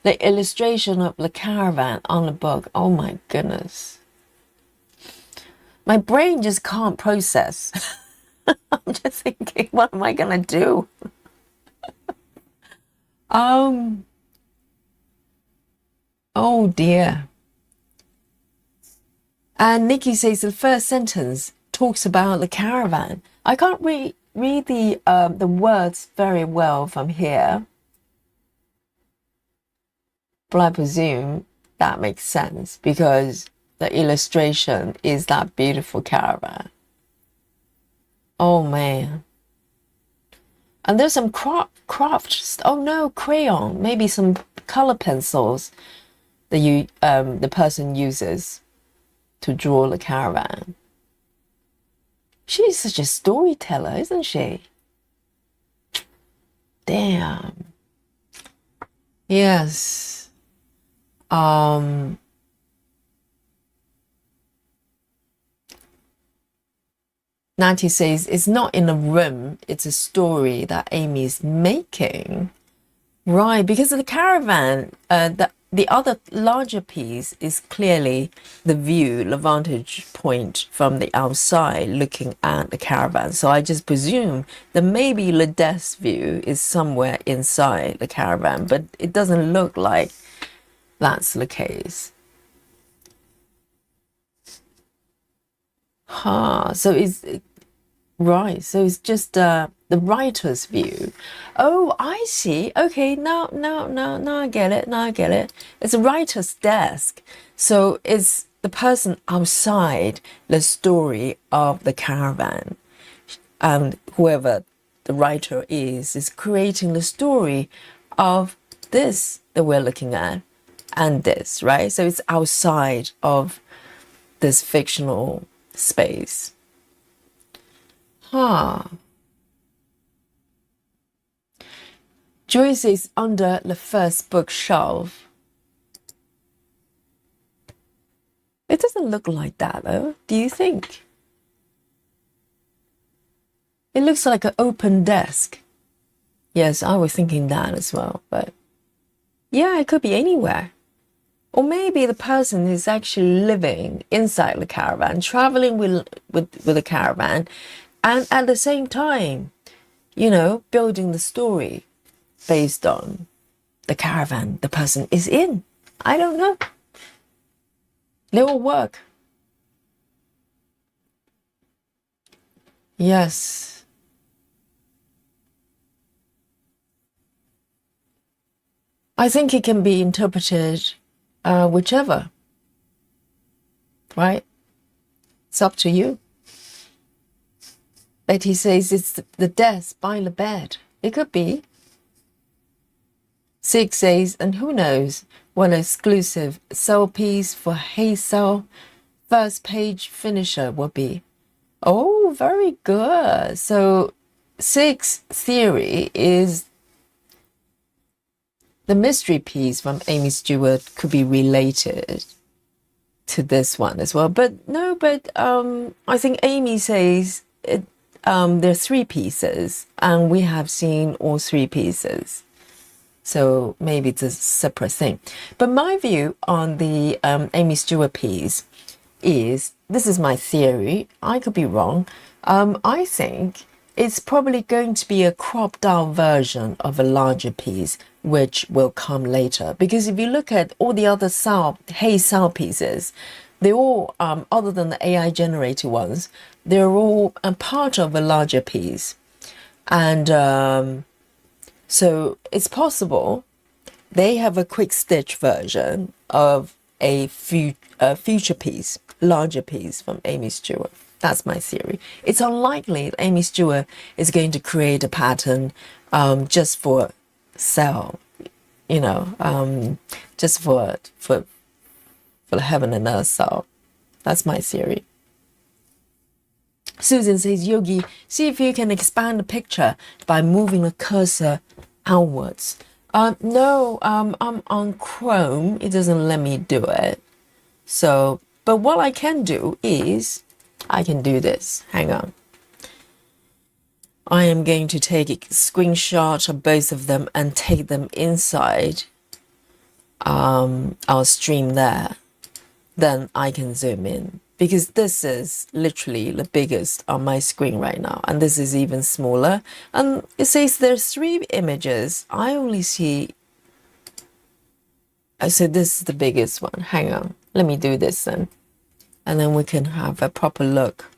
the illustration of the caravan on the book. Oh my goodness. My brain just can't process. I'm just thinking, what am I gonna do? Oh dear. And Nikki says the first sentence talks about the caravan. I can't read the words very well from here, but I presume that makes sense because the illustration is that beautiful caravan. Oh man. And there's some craft. Oh no, crayon. Maybe some color pencils that the person uses to draw the caravan. She's such a storyteller, isn't she? Damn. Yes. Nancy says it's not in a room, it's a story that Amy is making. Right, because of the caravan, the other larger piece is clearly the view, the vantage point from the outside looking at the caravan. So I just presume that maybe the desk view is somewhere inside the caravan, but it doesn't look like that's the case. So it's right. So it's just the writer's view. Oh, I see. Okay, now I get it. Now I get it. It's a writer's desk. So it's the person outside the story of the caravan. And whoever the writer is creating the story of this that we're looking at and this, right? So it's outside of this fictional space. Huh. Joyce is under the first bookshelf. It doesn't look like that though, do you think? It looks like an open desk. Yes, I was thinking that as well, but yeah, it could be anywhere. Or maybe the person is actually living inside the caravan, traveling with the caravan, and at the same time, you know, building the story based on the caravan the person is in. I don't know. They will work. Yes. I think it can be interpreted whichever, right? It's up to you. Betty says it's the desk by the bed. It could be. 6 says, and who knows what an exclusive sell piece for Hazel first page finisher will be. Oh, very good. So 6 theory is the mystery piece from Amy Stewart could be related to this one as well. But no, I think Amy says it, there are 3 pieces and we have seen all 3 pieces. So maybe it's a separate thing. But my view on the Amy Stewart piece is, this is my theory, I could be wrong. I think it's probably going to be a cropped down version of a larger piece, which will come later. Because if you look at all the other Hay Sao pieces, they all, other than the AI generated ones, they're all a part of a larger piece. And so it's possible they have a quick stitch version of a future piece, larger piece from Amy Stewart. That's my theory. It's unlikely that Amy Stewart is going to create a pattern just for sale, you know, just for the heaven and earth sale. That's my theory. Susan says, Yogi, see if you can expand the picture by moving the cursor outwards. No, I'm on Chrome. It doesn't let me do it. So, but what I can do is, I can do this. Hang on. I am going to take a screenshot of both of them and take them inside our stream there. Then I can zoom in. Because this is literally the biggest on my screen right now. And this is even smaller. And it says there's 3 images. I only see... So this is the biggest one. Hang on. Let me do this then. And then we can have a proper look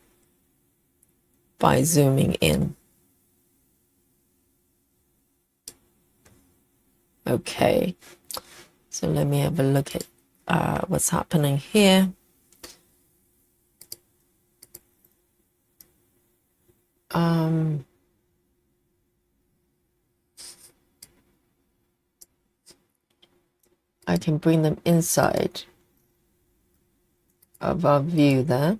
by zooming in. Okay. So let me have a look at what's happening here. I can bring them inside of our view there.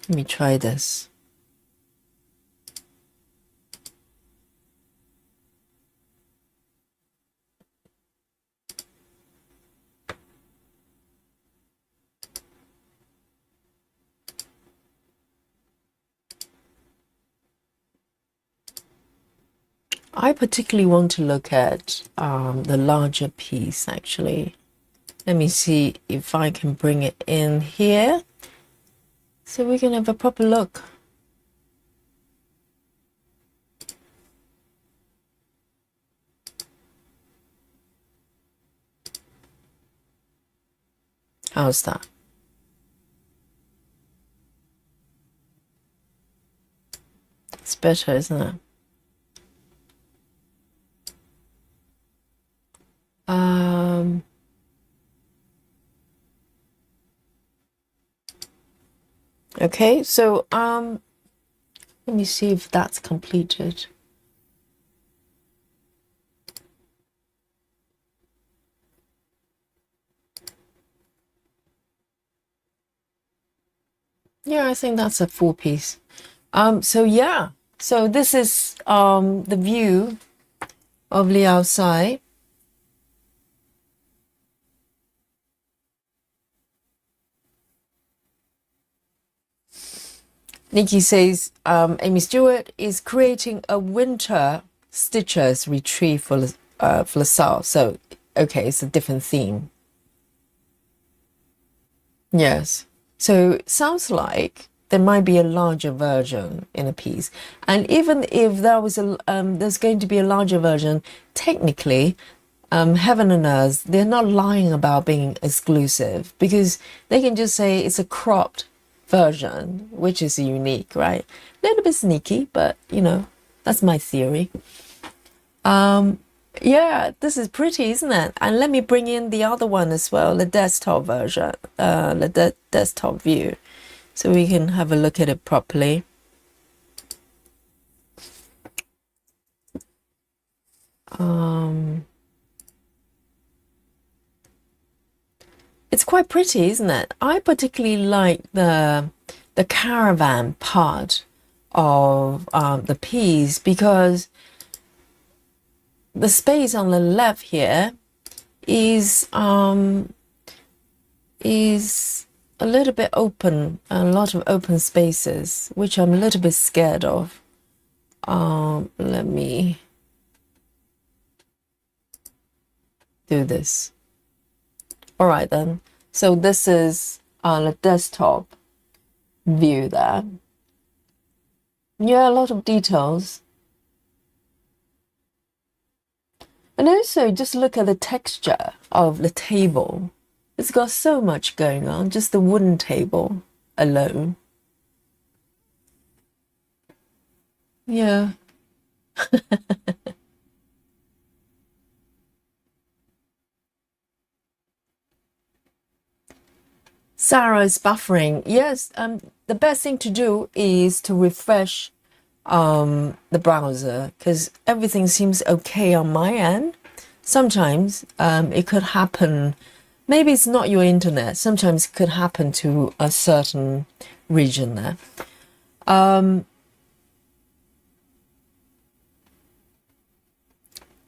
Let me try this. I particularly want to look at the larger piece, actually. Let me see if I can bring it in here so we can have a proper look. How's that? better, isn't it? Okay, so let me see if that's completed. Yeah, I think that's a full piece. So yeah, so this is the view of the outside. Nikki says Amy Stewart is creating a winter stitchers retreat for LaSalle. So okay, it's a different theme. Yes. So it sounds like there might be a larger version in a piece, and even if there was there's going to be a larger version, technically, Heaven and Earth, they're not lying about being exclusive because they can just say it's a cropped version, which is unique, right? A little bit sneaky, but you know, that's my theory. Yeah, this is pretty, isn't it? And let me bring in the other one as well, the desktop version, the desktop view, so we can have a look at it properly. It's quite pretty, isn't it? I particularly like the caravan part of the piece because the space on the left here is a little bit open, a lot of open spaces, which I'm a little bit scared of. Let me do this. All right then. So this is on a desktop view there. Yeah, a lot of details. And also just look at the texture of the table. It's got so much going on, just the wooden table alone. Yeah. Sarah is buffering. Yes, the best thing to do is to refresh the browser because everything seems okay on my end. Sometimes it could happen, maybe it's not your internet, sometimes it could happen to a certain region there.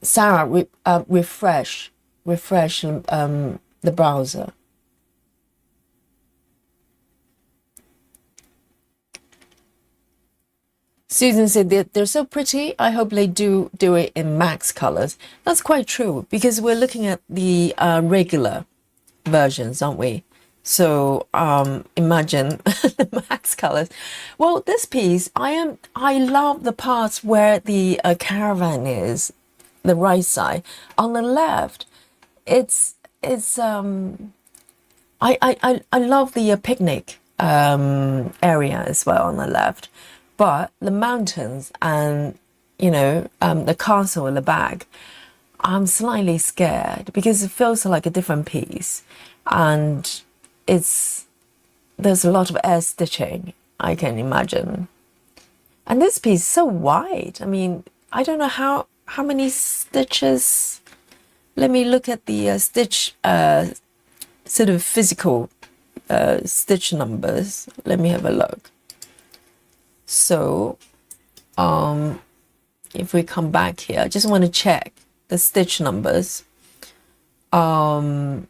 Sarah, refresh the browser. Susan said they're so pretty. I hope they do it in max colors. That's quite true because we're looking at the regular versions, aren't we? So imagine the max colors. Well, this piece, I love the parts where the caravan is, the right side. On the left, it's I love the picnic area as well on the left, but the mountains and you know the castle in the back, I'm slightly scared because it feels like a different piece, and there's a lot of air stitching, I can imagine. And this piece is so wide. I mean, I don't know how many stitches. Let me look at the stitch sort of physical stitch numbers. Let me have a look. So if we come back here, I just want to check the stitch numbers. So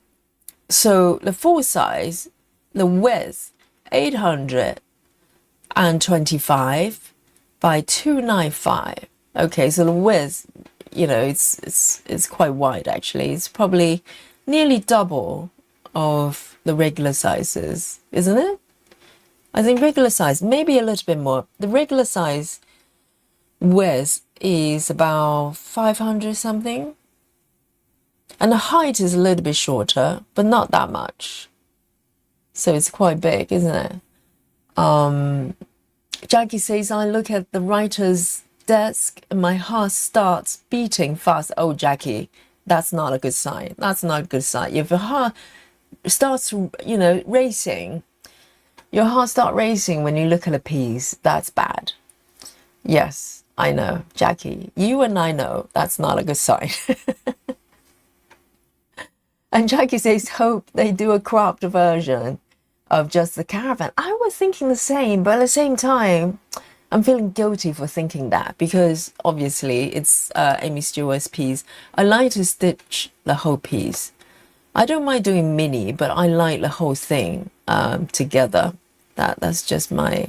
the full size, the width 825 by 295. Okay, so the width, you know, it's quite wide actually. It's probably nearly double of the regular sizes, isn't it? I think regular size, maybe a little bit more. The regular size width is about 500 something. And the height is a little bit shorter, but not that much. So it's quite big, isn't it? Jackie says, I look at the writer's desk and my heart starts beating fast. Oh, Jackie, that's not a good sign. That's not a good sign. If your heart starts, racing, your heart starts racing when you look at a piece, that's bad. Yes, I know, Jackie, you and I know that's not a good sign. And Jackie says, hope they do a cropped version of just the caravan. I was thinking the same, but at the same time, I'm feeling guilty for thinking that because obviously it's Amy Stewart's piece. I like to stitch the whole piece. I don't mind doing mini, but I like the whole thing together. That's just my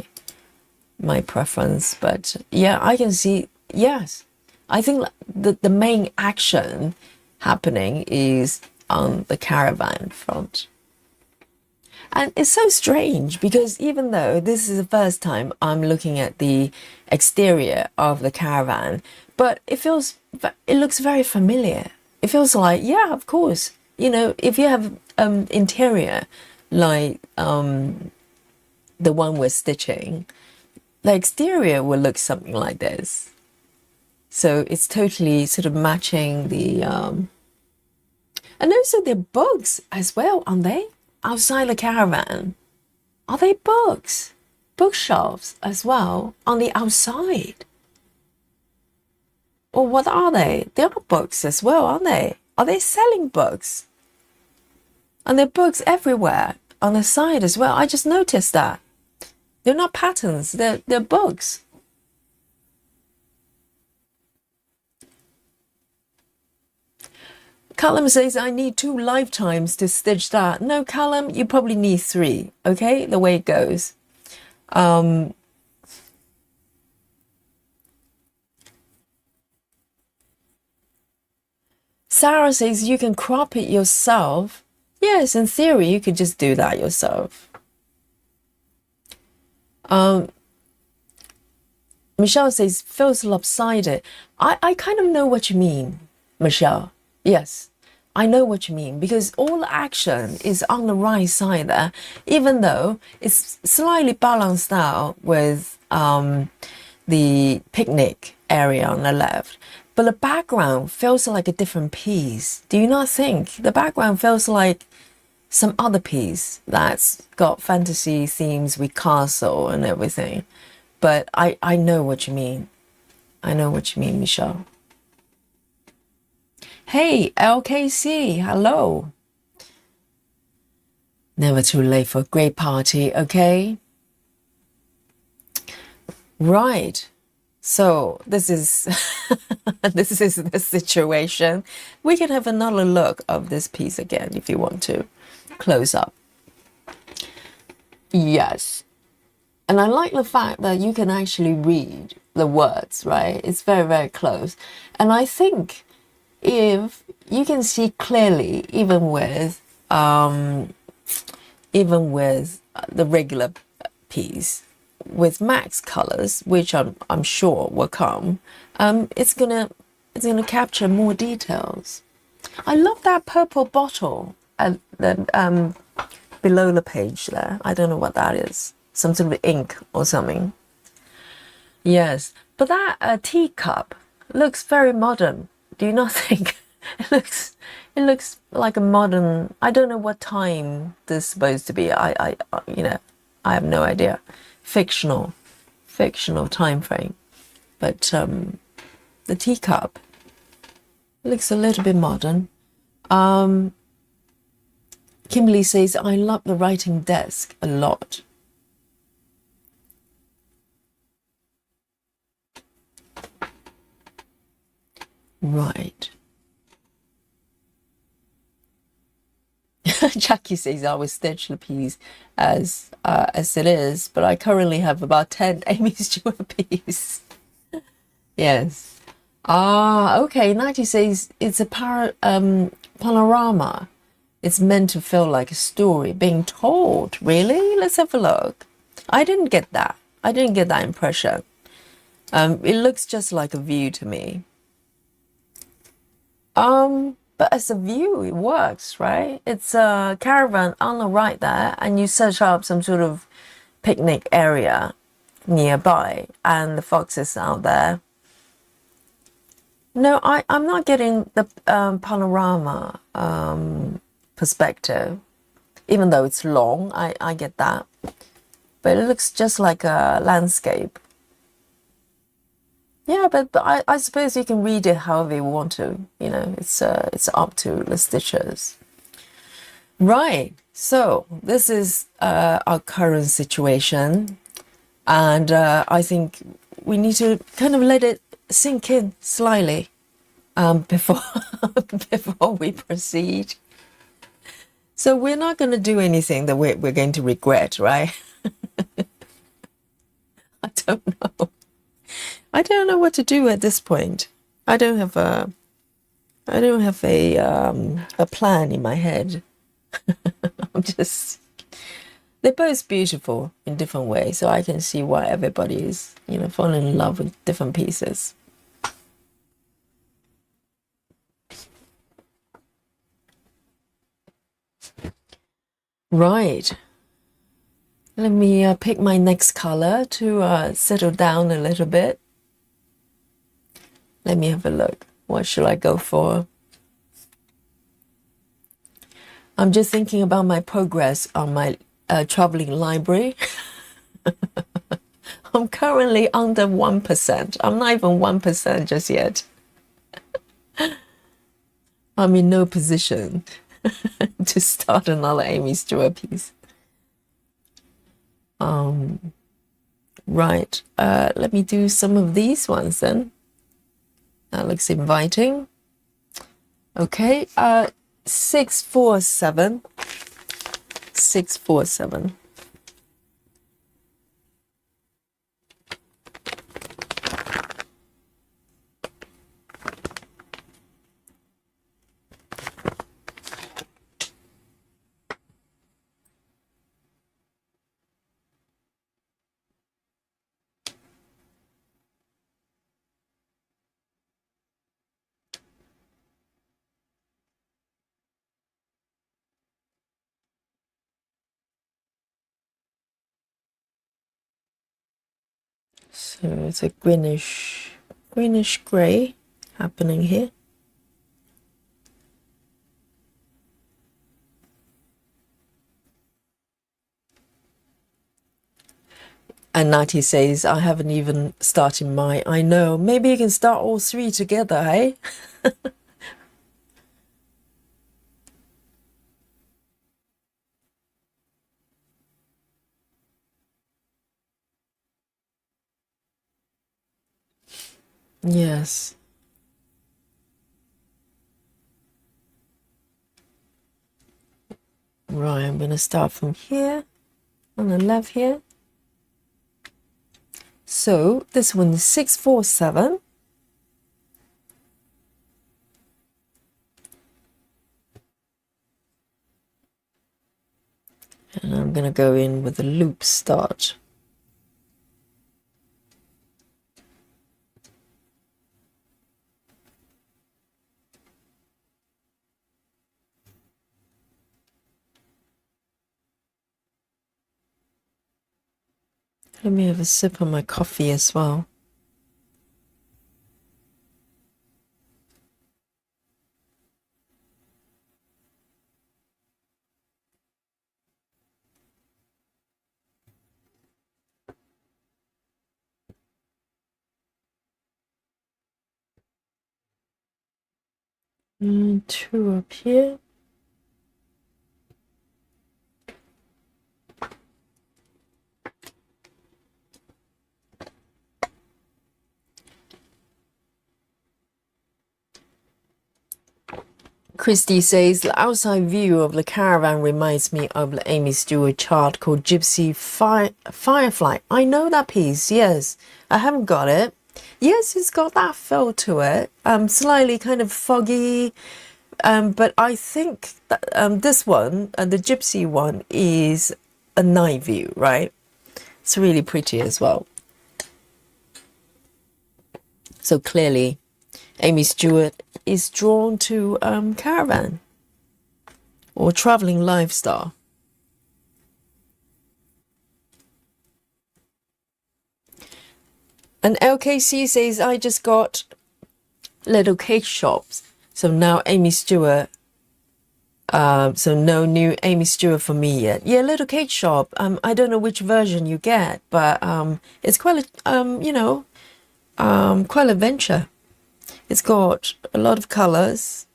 preference. But yeah, I can see, yes. I think the main action happening is on the caravan front. And it's so strange because even though this is the first time I'm looking at the exterior of the caravan, but it looks very familiar. It feels like, yeah, of course, if you have interior like the one we're stitching, the exterior will look something like this. So it's totally sort of matching the and also they're books as well, aren't they? Outside the caravan. Are they books? Bookshelves as well on the outside. Or what are they? They are books as well, aren't they? Are they selling books? And there are books everywhere on the side as well. I just noticed that. They're not patterns, they're books. Callum says, I need 2 lifetimes to stitch that. No, Callum, you probably need 3, okay? The way it goes. Sarah says, you can crop it yourself. Yes, in theory, you could just do that yourself. Michelle says, feels lopsided. I kind of know what you mean, Michelle. Yes, I know what you mean because all the action is on the right side there, even though it's slightly balanced out with the picnic area on the left. But the background feels like a different piece. Do you not think? The background feels like some other piece that's got fantasy themes with castle and everything. But I know what you mean. I know what you mean, Michelle. Hey, LKC, hello. Never too late for a great party, okay? Right. So this is this is the situation. We can have another look of this piece again if you want to. Close up. Yes. And I like the fact that you can actually read the words, right? It's very, very close. And I think if you can see clearly, even with the regular piece, with max colors, which I'm sure will come, it's gonna capture more details. I love that purple bottle at the below the page there. I don't know what that is. Some sort of ink or something. Yes, but that teacup looks very modern. Do you not think? It looks like a modern. I don't know what time this is supposed to be. I have no idea. Fictional time frame. But the teacup looks a little bit modern. Kimberly says, I love the writing desk a lot. Right. Jackie says I will stitch the piece as it is, but I currently have about 10 Amy Stewart pieces. Yes. Okay. 90 says it's a panorama. It's meant to feel like a story being told. Really? Let's have a look. I didn't get that. I didn't get that impression. It looks just like a view to me. But as a view, it works, right? It's a caravan on the right there, and you search up some sort of picnic area nearby and the foxes out there. No, I'm not getting the panorama perspective, even though it's long. I get that, but it looks just like a landscape. Yeah, but I suppose you can read it however you want to. You know, it's up to the stitchers. Right. So this is our current situation, and I think we need to kind of let it sink in slightly before before we proceed. So we're not going to do anything that we're going to regret, right? I don't know. I don't know what to do at this point. I don't have a plan in my head. I'm just, they're both beautiful in different ways, so I can see why everybody is, you know, falling in love with different pieces. Right. Let me pick my next color to settle down a little bit. Let me have a look. What should I go for? I'm just thinking about my progress on my traveling library. I'm currently under 1%. I'm not even 1% just yet. I'm in no position to start another Amy Stewart piece. Right. Let me do some of these ones then. That looks inviting. Okay. 647. 647. So it's a greenish gray happening here. And Natty says, I haven't even started my, I know. Maybe you can start all three together, hey? Yes. Right, I'm going to start from here, on the left here. So this one is 647. And I'm going to go in with a loop start. Let me have a sip of my coffee as well. And two up here. Christy says, the outside view of the caravan reminds me of the Amy Stewart chart called Gypsy Firefly. I know that piece, yes. I haven't got it. Yes, it's got that feel to it. Slightly kind of foggy. But I think that, this one, the Gypsy one, is a night view, right? It's really pretty as well. So clearly, Amy Stewart is drawn to caravan or traveling lifestyle. And LKC says, I just got little cake shops. So now Amy Stewart, so no new Amy Stewart for me yet. Yeah, little cake shop. I don't know which version you get, but it's quite a, quite a venture. It's got a lot of colors,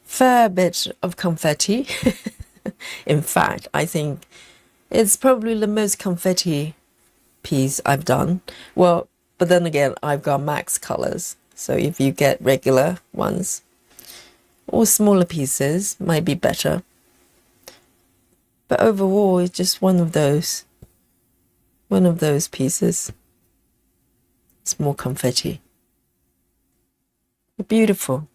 fair bit of confetti. In fact, I think it's probably the most confetti piece I've done. Well, but then again, I've got max colors. So if you get regular ones or smaller pieces, might be better. But overall, it's just one of those pieces. It's more confetti. Beautiful.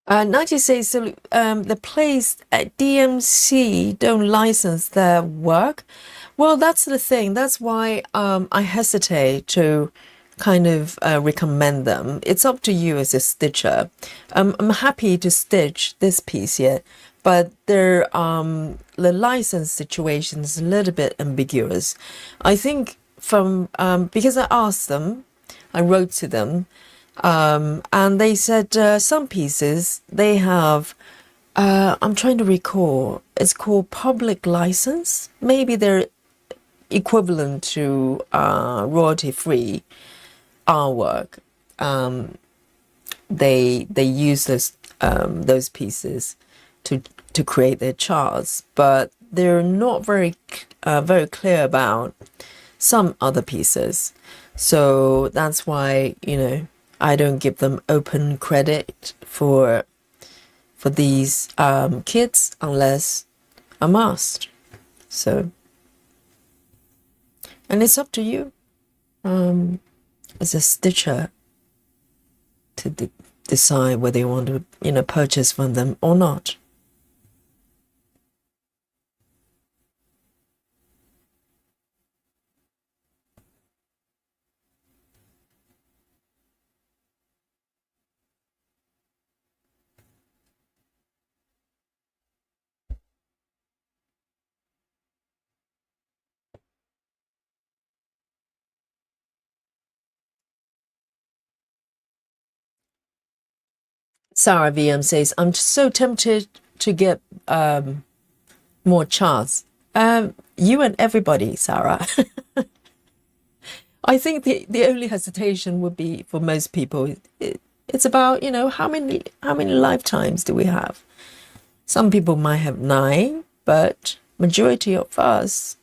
Nigel says, so, the place at DMC don't license their work. Well, that's the thing. That's why I hesitate to kind of recommend them. It's up to you as a stitcher. I'm happy to stitch this piece here, but the license situation is a little bit ambiguous. I think from because I asked them, I wrote to them, and they said some pieces they have. I'm trying to recall. It's called public license. Maybe they're equivalent to royalty-free artwork. They use those pieces to create their charts, but they're not very clear about some other pieces. So that's why, I don't give them open credit for these kits unless I'm asked. So, and it's up to you as a stitcher to decide whether you want to, purchase from them or not. Sarah VM says, I'm so tempted to get more charts. You and everybody, Sarah. I think the only hesitation would be for most people. It's about, how many lifetimes do we have? Some people might have 9, but majority of us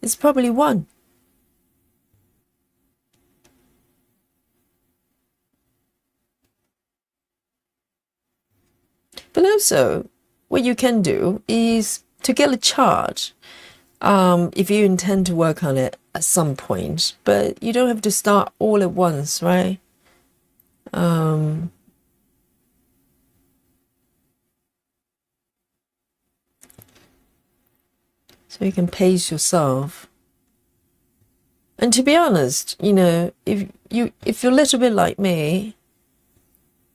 is probably 1. But also, what you can do is to get a chart. If you intend to work on it at some point, but you don't have to start all at once, right? So you can pace yourself. And to be honest, if you're a little bit like me,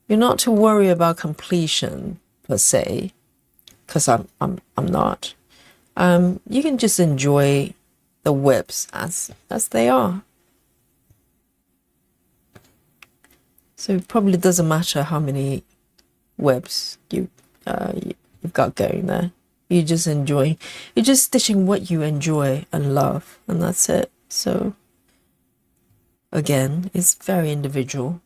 you're not to worry about completion per se, because I'm not. You can just enjoy the WIPs as they are. So it probably doesn't matter how many WIPs you've got going there. You're just stitching what you enjoy and love, and that's it. So again, it's very individual.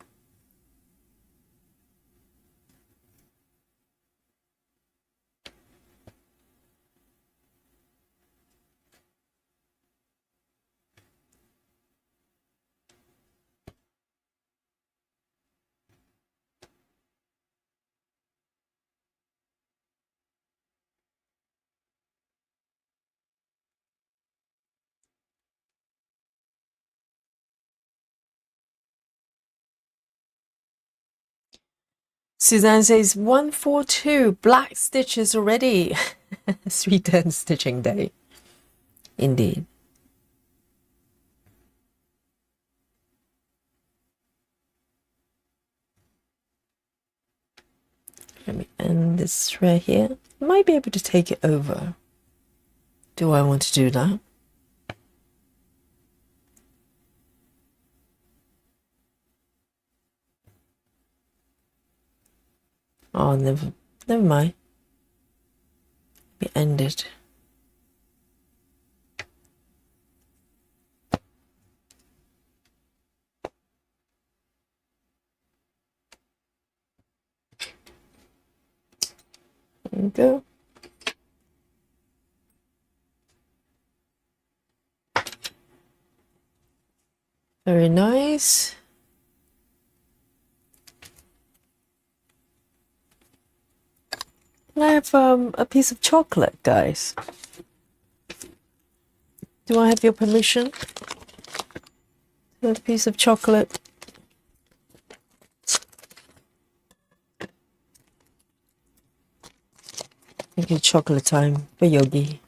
Suzanne says 142 black stitches already. 310 stitching day. Indeed. Let me end this thread here. I might be able to take it over. Do I want to do that? Oh, never mind. Let me end it. There we go. Very nice. I have a piece of chocolate, guys. Do I have your permission? A piece of chocolate. Thank you, chocolate time for Yogi.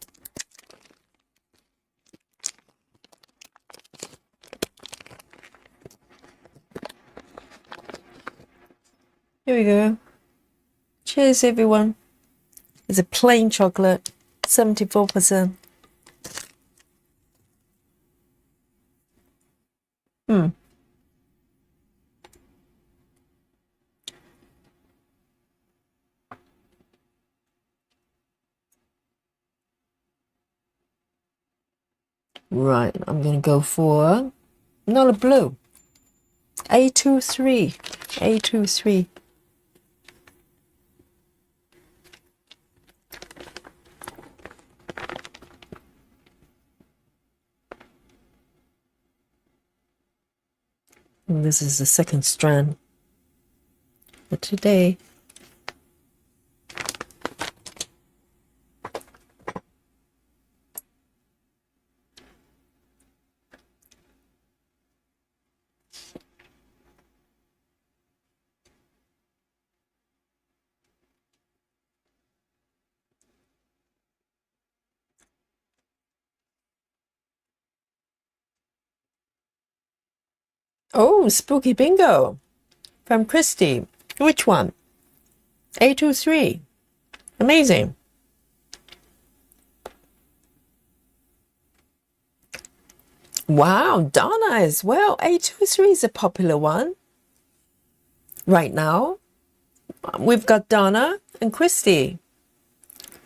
Here we go. Cheers, everyone. It's a plain chocolate, 74%. Right, I'm going to go for another blue. A23. A23. And this is the second strand for today. Oh, spooky bingo from Christy. Which one? A23. Amazing. Wow, Donna as well. A23 is a popular one right now. We've got Donna and Christy.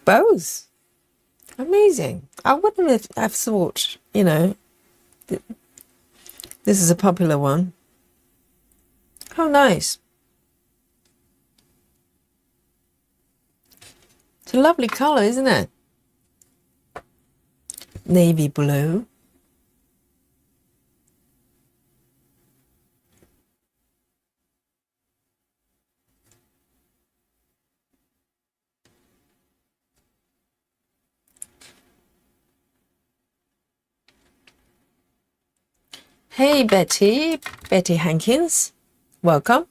Both. Amazing. I wouldn't have thought, this is a popular one. How nice. It's a lovely color, isn't it? Navy blue. Hey, Betty Hankins. Welcome.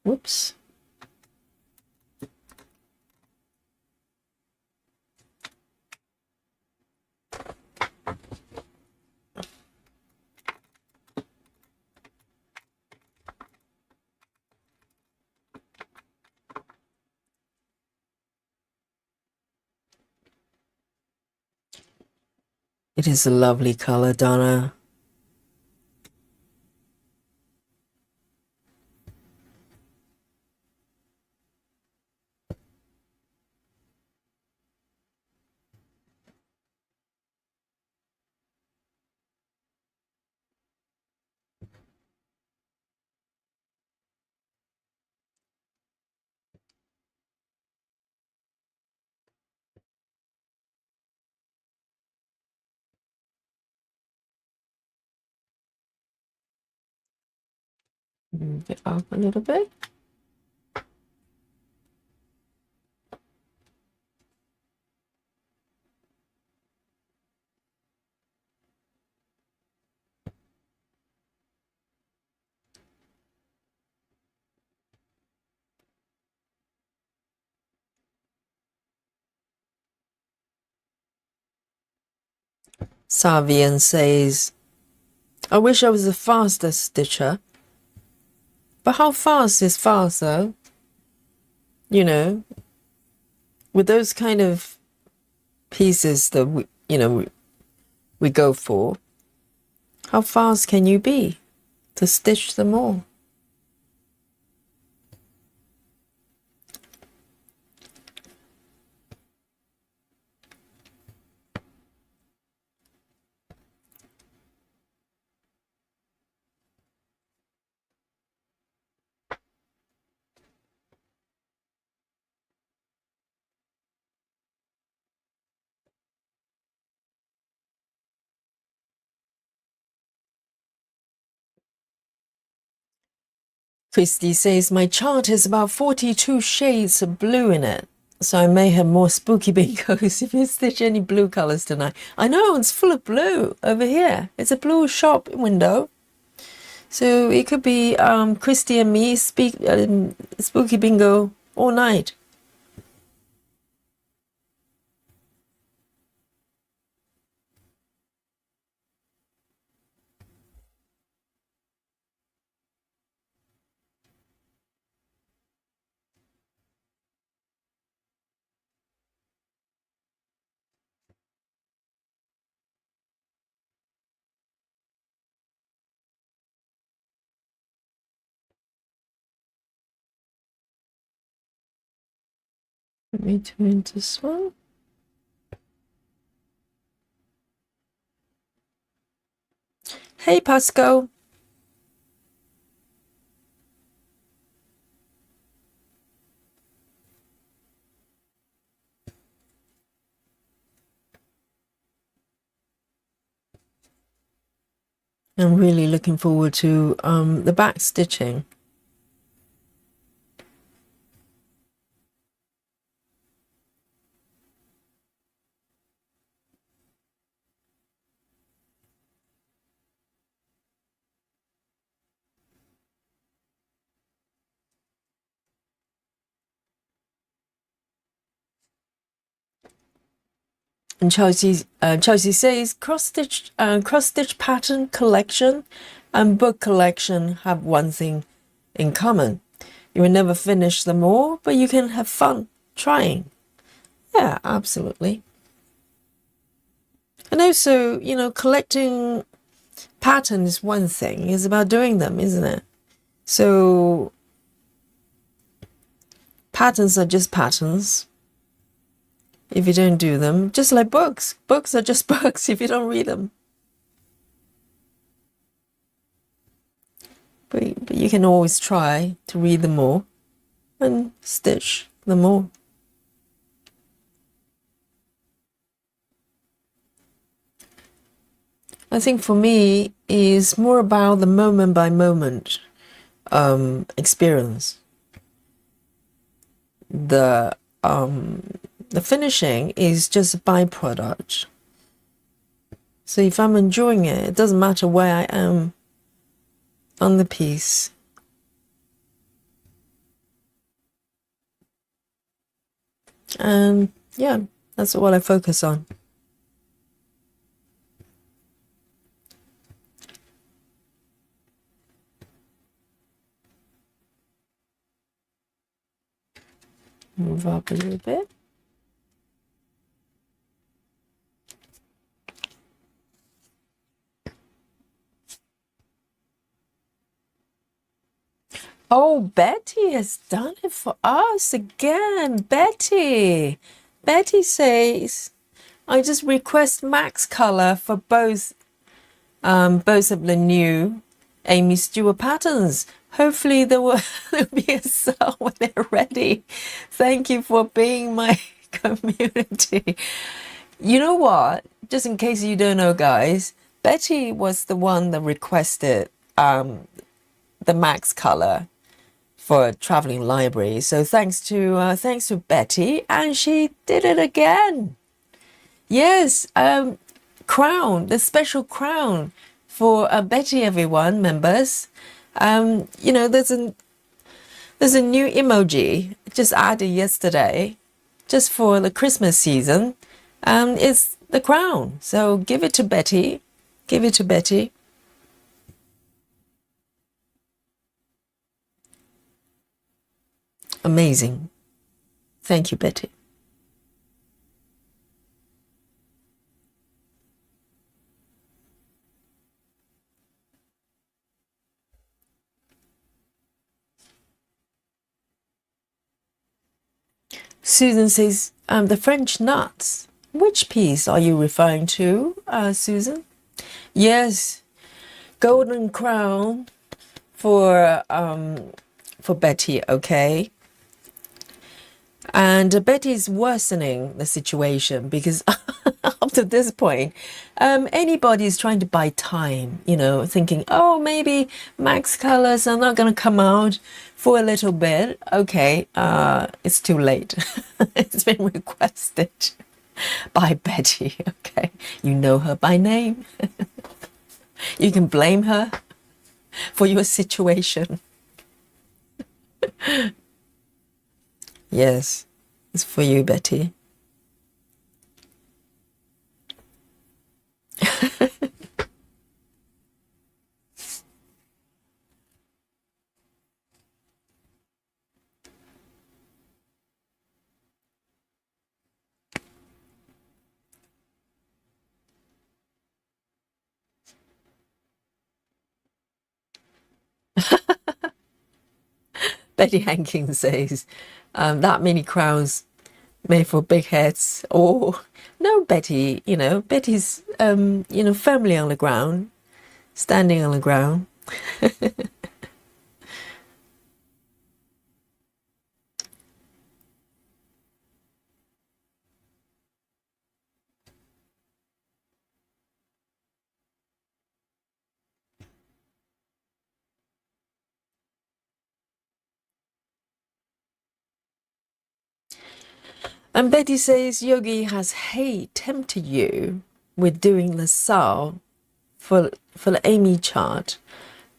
Whoops. It is a lovely color, Donna. Move it up a little bit. Savian says, I wish I was a faster stitcher. But how fast is fast though? You know, with those kind of pieces that we go for, how fast can you be to stitch them all? Christy says, my chart has about 42 shades of blue in it, so I may have more spooky bingos if you stitch any blue colors tonight. I know, it's full of blue over here. It's a blue shop window. So it could be Christy and me spooky bingo all night. Let me turn this one. Hey, Pascal. I'm really looking forward to the back stitching. And Chelsea says cross stitch pattern collection and book collection have one thing in common. You will never finish them all, but you can have fun trying. Yeah, absolutely. And also, collecting patterns is one thing. It's about doing them, isn't it? So patterns are just patterns. If you don't do them, just like books. Books are just books if you don't read them. But you can always try to read them all and stitch them all. I think for me is more about the moment by moment experience. The finishing is just a byproduct. So if I'm enjoying it, it doesn't matter where I am on the piece. And yeah, that's what I focus on. Move up a little bit. Oh, Betty has done it for us again. Betty says, I just request max color for both of the new Amy Stewart patterns. Hopefully there'll be a sale when they're ready. Thank you for being my community. You know what? Just in case you don't know, guys, Betty was the one that requested the max color for traveling library. So thanks to Betty, and she did it again. Yes, crown, the special crown for Betty, everyone, members. There's a new emoji just added yesterday, just for the Christmas season. It's the crown. So give it to Betty. Give it to Betty. Amazing. Thank you, Betty. Susan says, the French nuts. Which piece are you referring to, Susan? Yes, golden crown for Betty, okay? And Betty's worsening the situation because up to this point, anybody's trying to buy time, you know, thinking, oh, maybe Max colors are not going to come out for a little bit. Okay, it's too late. It's been requested by Betty. Okay, you know her by name. You can blame her for your situation. Yes, it's for you, Betty. Betty Hankins says, that many crowns made for big heads. Or, no, Betty, you know, Betty's, you know, firmly on the ground, standing on the ground. And Betty says, Yogi, has hate tempted you with doing the SAL for the Amy chart?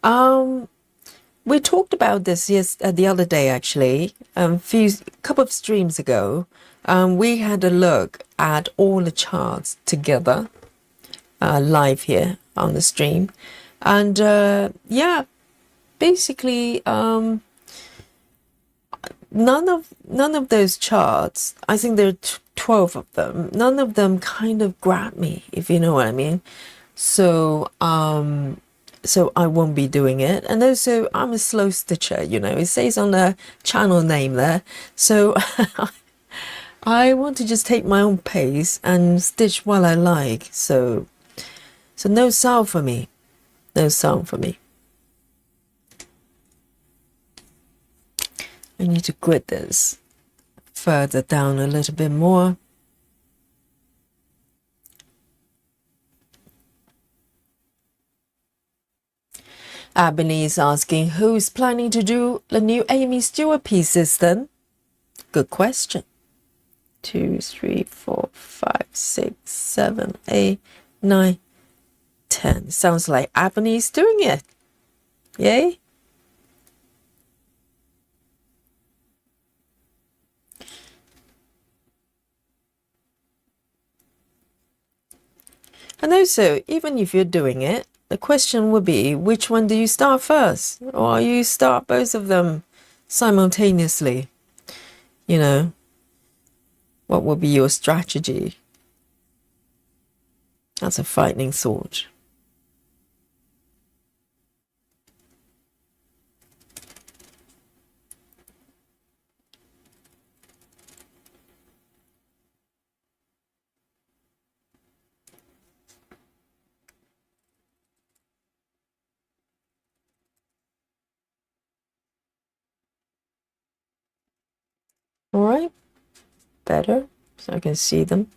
We talked about this the other day, actually, couple of streams ago. We had a look at all the charts together, live here on the stream, and yeah, basically, none of those charts. I think there are 12 of them. None of them kind of grab me, if you know what I mean. So so I won't be doing it. And also, I'm a slow stitcher, you know, it says on the channel name there. So I want to just take my own pace and stitch while I like. So no sound for me. No sound for me. I need to grid this further down a little bit more. Abney is asking, who's planning to do the new Amy Stewart pieces then? Good question. 2, 3, 4, 5, 6, 7, 8, 9, 10. Sounds like Abney's doing it. Yay? And also, even if you're doing it, the question would be, which one do you start first? Or you start both of them simultaneously? You know, what would be your strategy? That's a frightening thought. All right, better, so I can see them.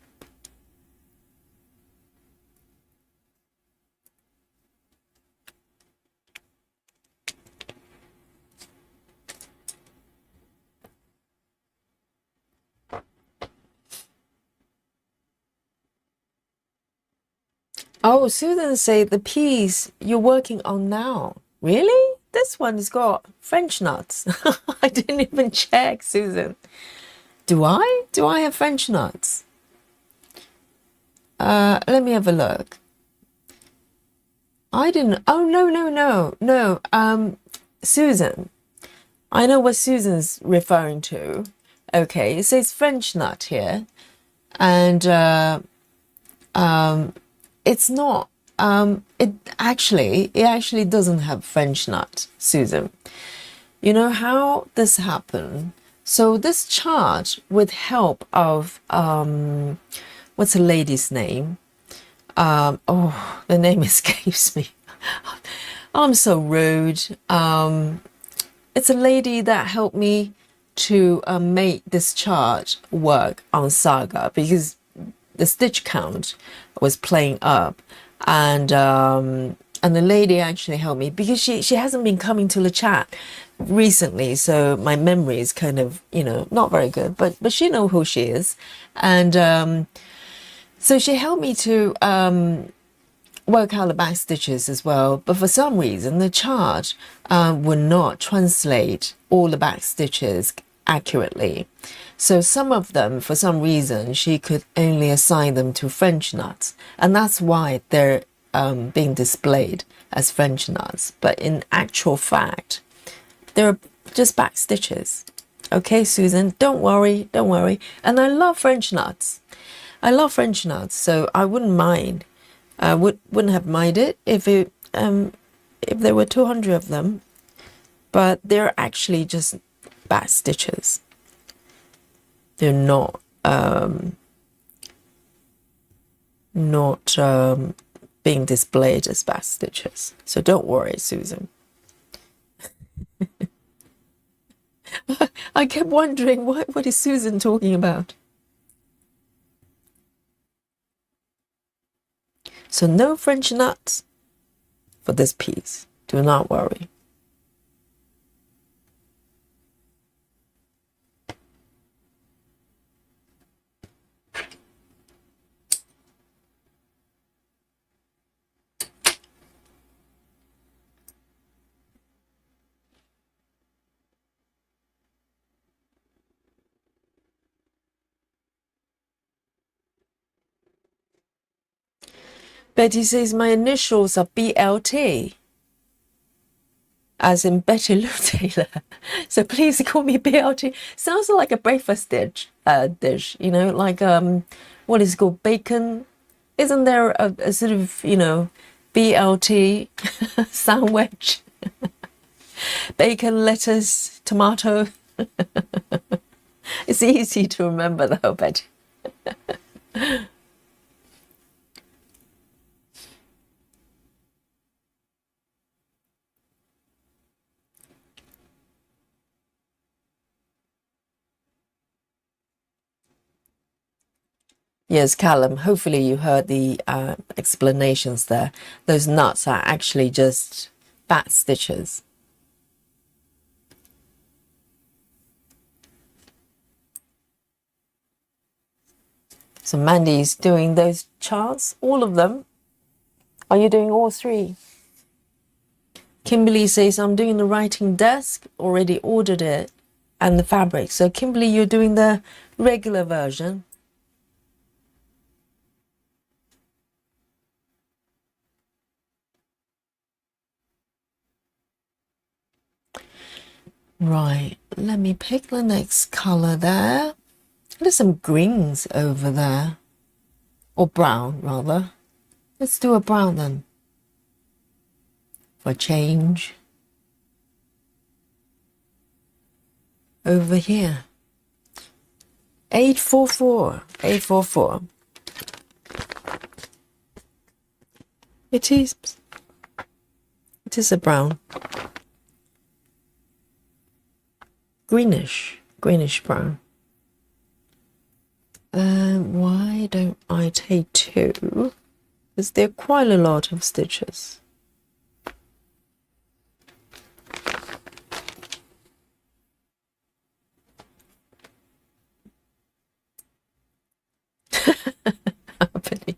Oh, Susan say the piece you're working on now. Really? This one's got French nuts. I didn't even check, Susan. Do I? Do I have French nuts? let me have a look. I didn't. Oh, no, no, no, no. Susan. I know what Susan's referring to. Okay, it says French nut here, and it's not. It actually doesn't have French nut, Susan. You know how this happened? So this chart, with help of what's a lady's name? Oh, the name escapes me. I'm so rude. It's a lady that helped me to make this chart work on Saga, because the stitch count was playing up, and the lady actually helped me, because she hasn't been coming to the chat recently, so my memory is kind of, not very good, but she know who she is, and so she helped me to work out the back stitches as well, but for some reason the chart would not translate all the back stitches accurately. So some of them, for some reason, she could only assign them to French nuts, and that's why they're being displayed as French nuts. But in actual fact, they're just back stitches. Okay, Susan, don't worry, don't worry. And I love French nuts. I love French nuts, so I wouldn't mind. I wouldn't have minded if there were 200 of them, but they're actually just back stitches. They're not being displayed as back stitches. So don't worry, Susan. I kept wondering what is Susan talking about. So no French nuts for this piece. Do not worry. Betty says my initials are BLT, as in Betty Lou Taylor. So please call me BLT. Sounds like a breakfast dish, like what is it called, bacon? Isn't there a sort of, BLT sandwich? Bacon, lettuce, tomato. It's easy to remember though, Betty. Yes, Callum, hopefully you heard the explanations there. Those nuts are actually just back stitches. So Mandy's doing those charts, all of them. Are you doing all three? Kimberly says, I'm doing the writing desk, already ordered it, and the fabric. So Kimberly, you're doing the regular version. Right, let me pick the next color there. There's some greens over there, or brown rather. Let's do a brown then, for a change. Over here, 844, 844. It is a brown. Greenish brown. Why don't I take two? Because there are quite a lot of stitches. Happening.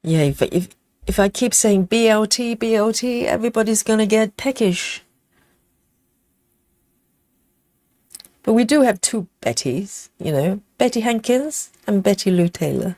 Yeah, if If I keep saying BLT, BLT, everybody's gonna get peckish. But we do have two Bettys, you know, Betty Hankins and Betty Lou Taylor.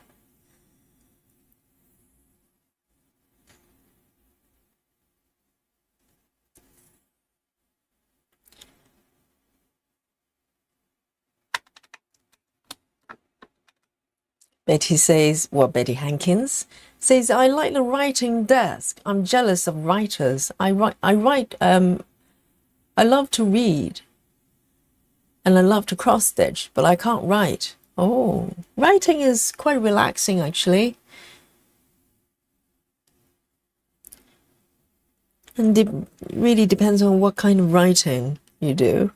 Betty says, well, Betty Hankins says, I like the writing desk. I'm jealous of writers. I love to read and I love to cross stitch, but I can't write. Oh, writing is quite relaxing actually. And it really depends on what kind of writing you do.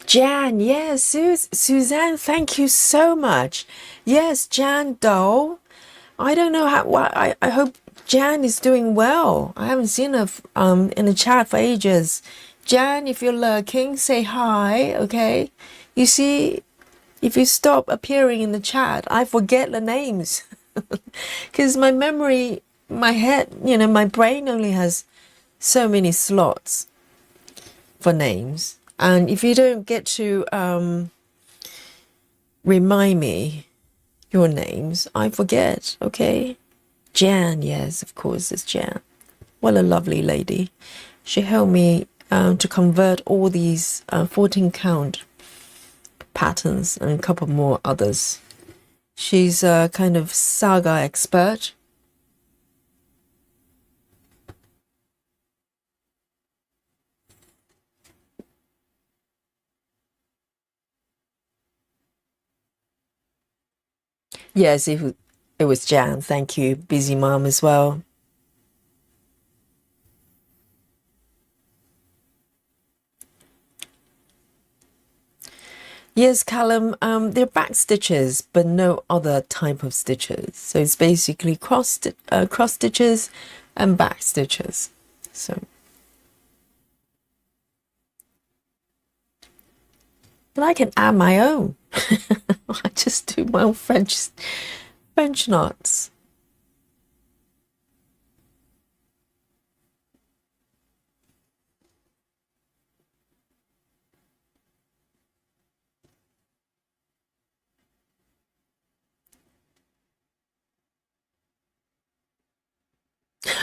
Jan, yes, Suzanne, thank you so much. Yes, Jan Doe. I don't know how. I hope Jan is doing well. I haven't seen her in the chat for ages. Jan, if you're lurking, say hi. Okay. You see, if you stop appearing in the chat, I forget the names because my memory, my head, you know, my brain only has so many slots for names. And if you don't get to remind me your names, I forget, okay? Jan, yes, of course, it's Jan. What a lovely lady. She helped me to convert all these 14 count patterns and a couple more others. She's a kind of saga expert. Yes, it was Jan. Thank you. Busy mom as well. Yes, Callum, they're back stitches, but no other type of stitches. So it's basically cross stitches and back stitches. So, but I can add my own. I just do my own French knots.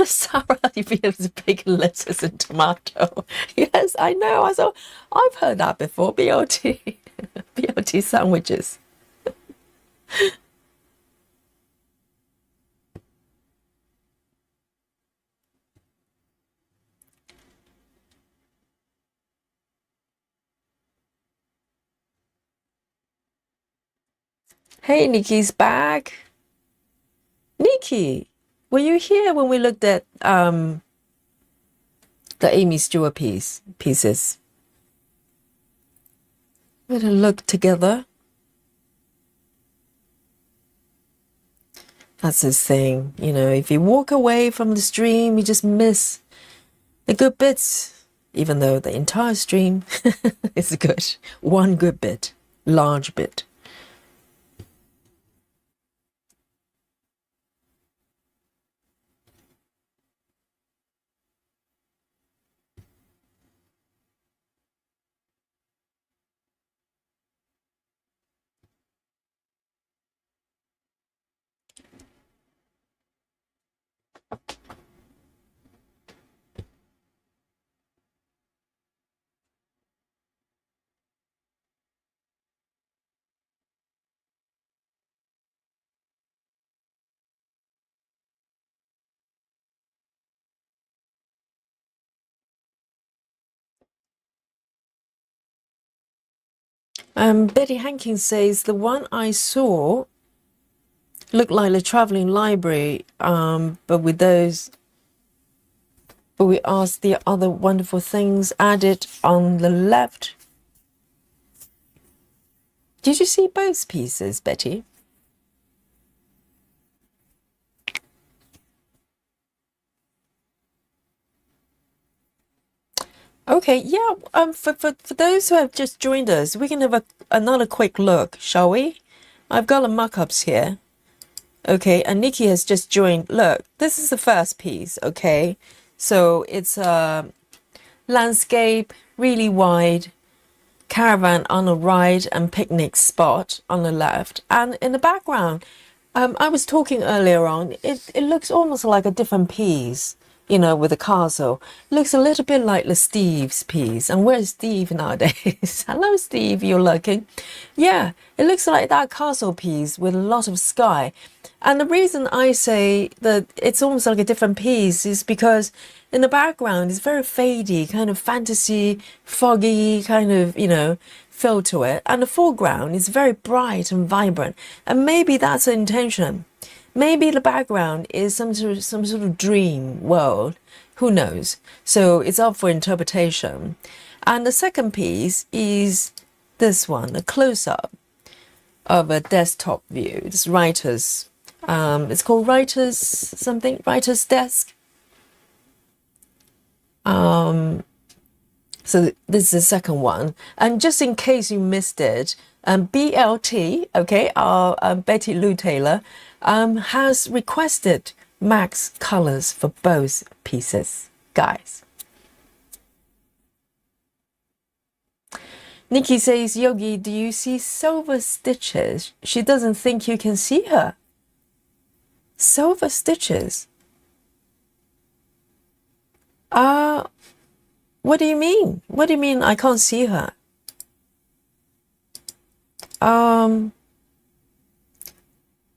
Sarah, you feel it's bacon, lettuce, and tomato. Yes, I know. I've heard that before. BOT, BOT sandwiches. Hey, Nikki's back. Nikki, were you here when we looked at the Amy Stewart pieces? We had a look together. That's his thing, you know. If you walk away from the stream, you just miss the good bits, even though the entire stream is good. One good bit, large bit. Betty Hankins says the one I saw looked like a traveling library, but with those, but we asked the other wonderful things added on the left. Did you see both pieces, Betty? Okay, yeah. For those who have just joined us, we can have another quick look, shall we? I've got the mock-ups here. Okay, and Nikki has just joined. Look, this is the first piece, okay? So it's a landscape, really wide, caravan on the right and picnic spot on the left. And in the background, I was talking earlier on, it looks almost like a different piece, you know, with the castle. Looks a little bit like the Steve's piece. And where's Steve nowadays? Hello, Steve, you're looking. Yeah, it looks like that castle piece with a lot of sky. And the reason I say that it's almost like a different piece is because in the background it's very fadey, kind of fantasy, foggy, kind of, you know, feel to it. And the foreground is very bright and vibrant. And maybe that's the intention. Maybe the background is some sort of dream world. Who knows? So it's up for interpretation. And the second piece is this one, a close-up of a desktop view. This writer's, it's called writer's something, writer's desk. So this is the second one. And just in case you missed it, BLT, okay, our Betty Lou Taylor, has requested max colors for both pieces, guys. Nikki says, Yogi, do you see silver stitches? She doesn't think you can see her. Silver stitches? What do you mean? What do you mean I can't see her?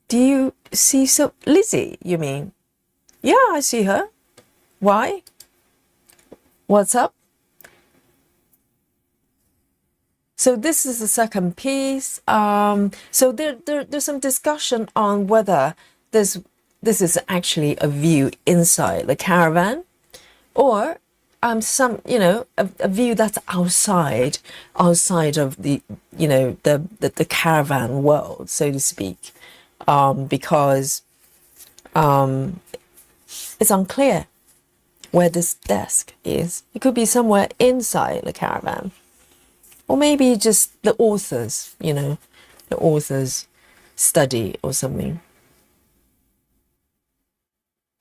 Do you see Lizzie, you mean? Yeah, I see her. Why? What's up? So this is the second piece. So there's some discussion on whether this is actually a view inside the caravan, or some, you know, a view that's outside of the, you know, the caravan world, so to speak, because it's unclear where this desk is. It could be somewhere inside the caravan, or maybe just the author's, you know, the author's study or something.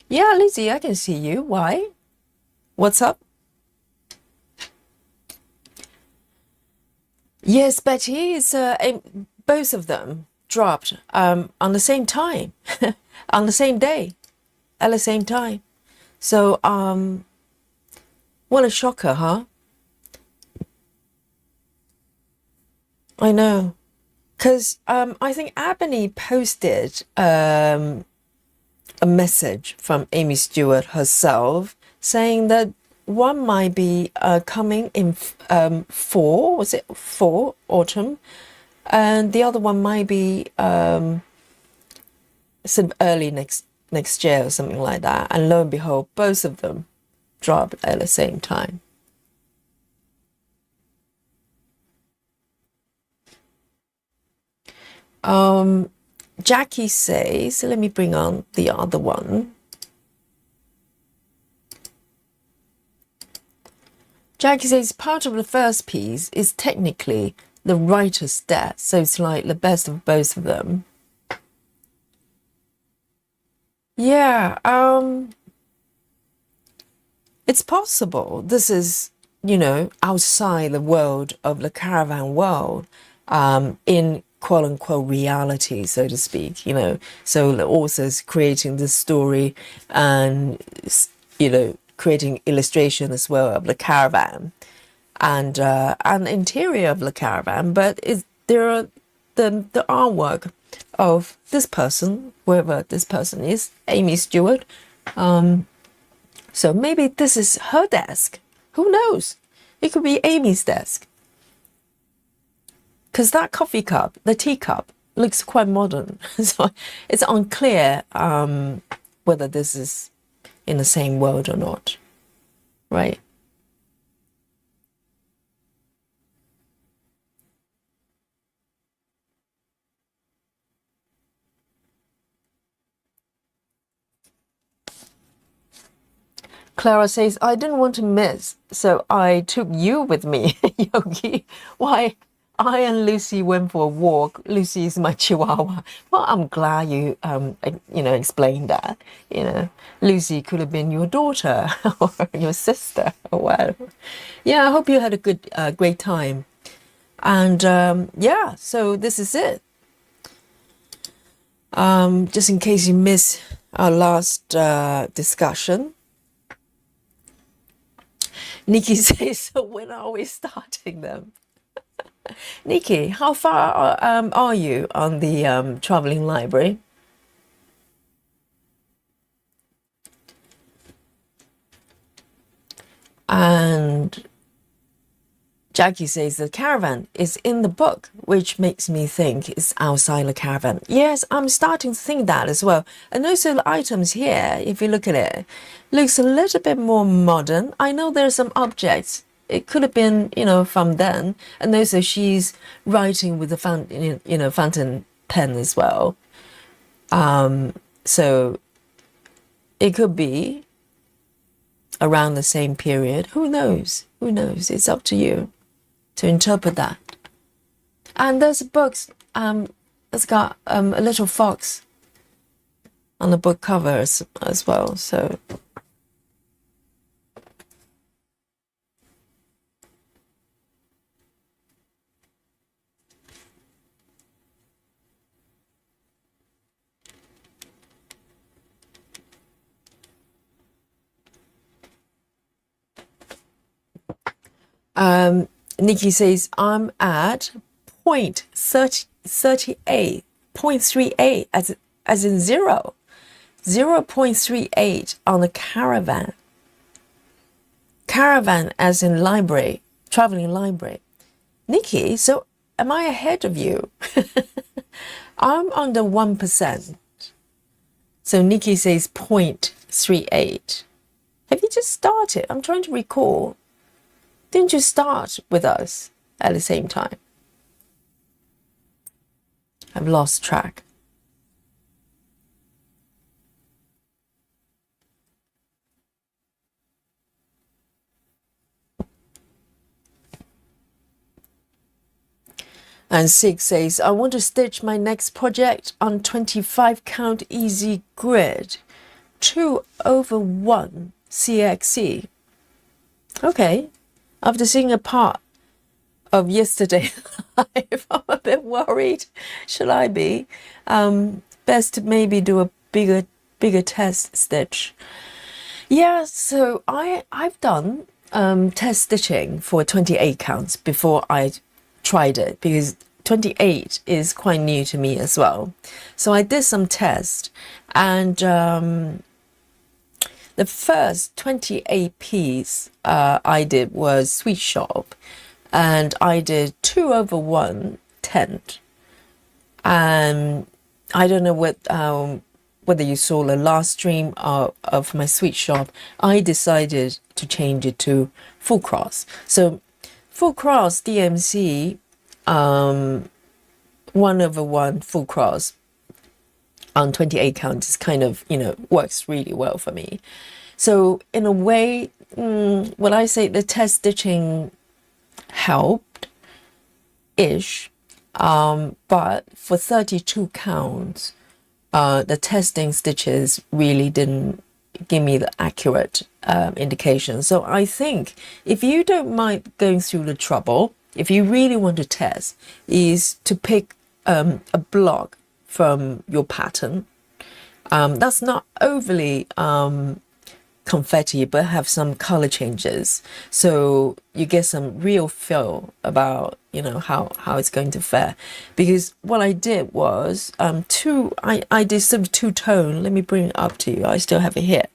Yeah, Lizzie, I can see you. Why? What's up? Yes, Betty, it's both of them dropped on the same time, on the same day, at the same time. So, what a shocker, huh? I know, because I think Ebony posted a message from Amy Stewart herself saying that one might be coming in was it fall, autumn, and the other one might be sort of early next year or something like that. And lo and behold, both of them dropped at the same time. Jackie says, let me bring on the other one. Jackie says part of the first piece is technically the writer's death, so it's like the best of both of them. Yeah, it's possible. This is, you know, outside the world of the caravan world, in quote unquote reality, so to speak, you know. So the author's creating this story and, you know, creating illustration as well of the caravan and interior of the caravan, but there are the artwork of this person, whoever this person is, Amy Stewart. So maybe this is her desk. Who knows? It could be Amy's desk. because that coffee cup, the teacup, looks quite modern. So it's unclear whether this is in the same world or not, right? Clara says, I didn't want to miss, so I took you with me, Yogi. Why? I and Lucy went for a walk. Lucy is my chihuahua. Well, I'm glad you, explained that. Lucy could have been your daughter or your sister or whatever. Yeah, I hope you had a great time. And yeah, so this is it. Just in case you missed our last discussion. Nikki says, so when are we starting them? Nikki, how far are you on the traveling library? And Jackie says the caravan is in the book, which makes me think it's outside the caravan. Yes, I'm starting to think that as well. And also the items here, if you look at it, looks a little bit more modern. I know there's some objects. It could have been, from then. And also she's writing with the fountain pen as well. So it could be around the same period. Who knows? Who knows? It's up to you to interpret that. And there's books that's got a little fox on the book cover as well. So Nikki says, I'm at 0.38, 0.38 as in 0.38 on the caravan. Caravan as in library, traveling library. Nikki, so am I ahead of you? I'm under 1%. So Nikki says 0.38. Have you just started? I'm trying to recall. Didn't you start with us at the same time? I've lost track. And 6 says, I want to stitch my next project on 25 count easy grid, 2/1 CXE. Okay. After seeing a part of yesterday live, I'm a bit worried. Should I be? Best to maybe do a bigger test stitch. Yeah, so I've done test stitching for 28 counts before I tried it, because 28 is quite new to me as well. So I did some tests, and the first 28 piece I did was Sweet Shop, and I did 2/1 tent. And I don't know whether you saw the last stream of my Sweet Shop. I decided to change it to full cross. So full cross DMC, 1/1 full cross on 28 count is kind of, works really well for me. So in a way, would I say the test stitching helped-ish, but for 32 counts, the testing stitches really didn't give me the accurate indication. So I think if you don't mind going through the trouble, if you really want to test, is to pick a block from your pattern that's not overly confetti, but have some color changes, so you get some real feel about how it's going to fare. Because what I did was I did some two-tone. Let me bring it up to you. I still have it here.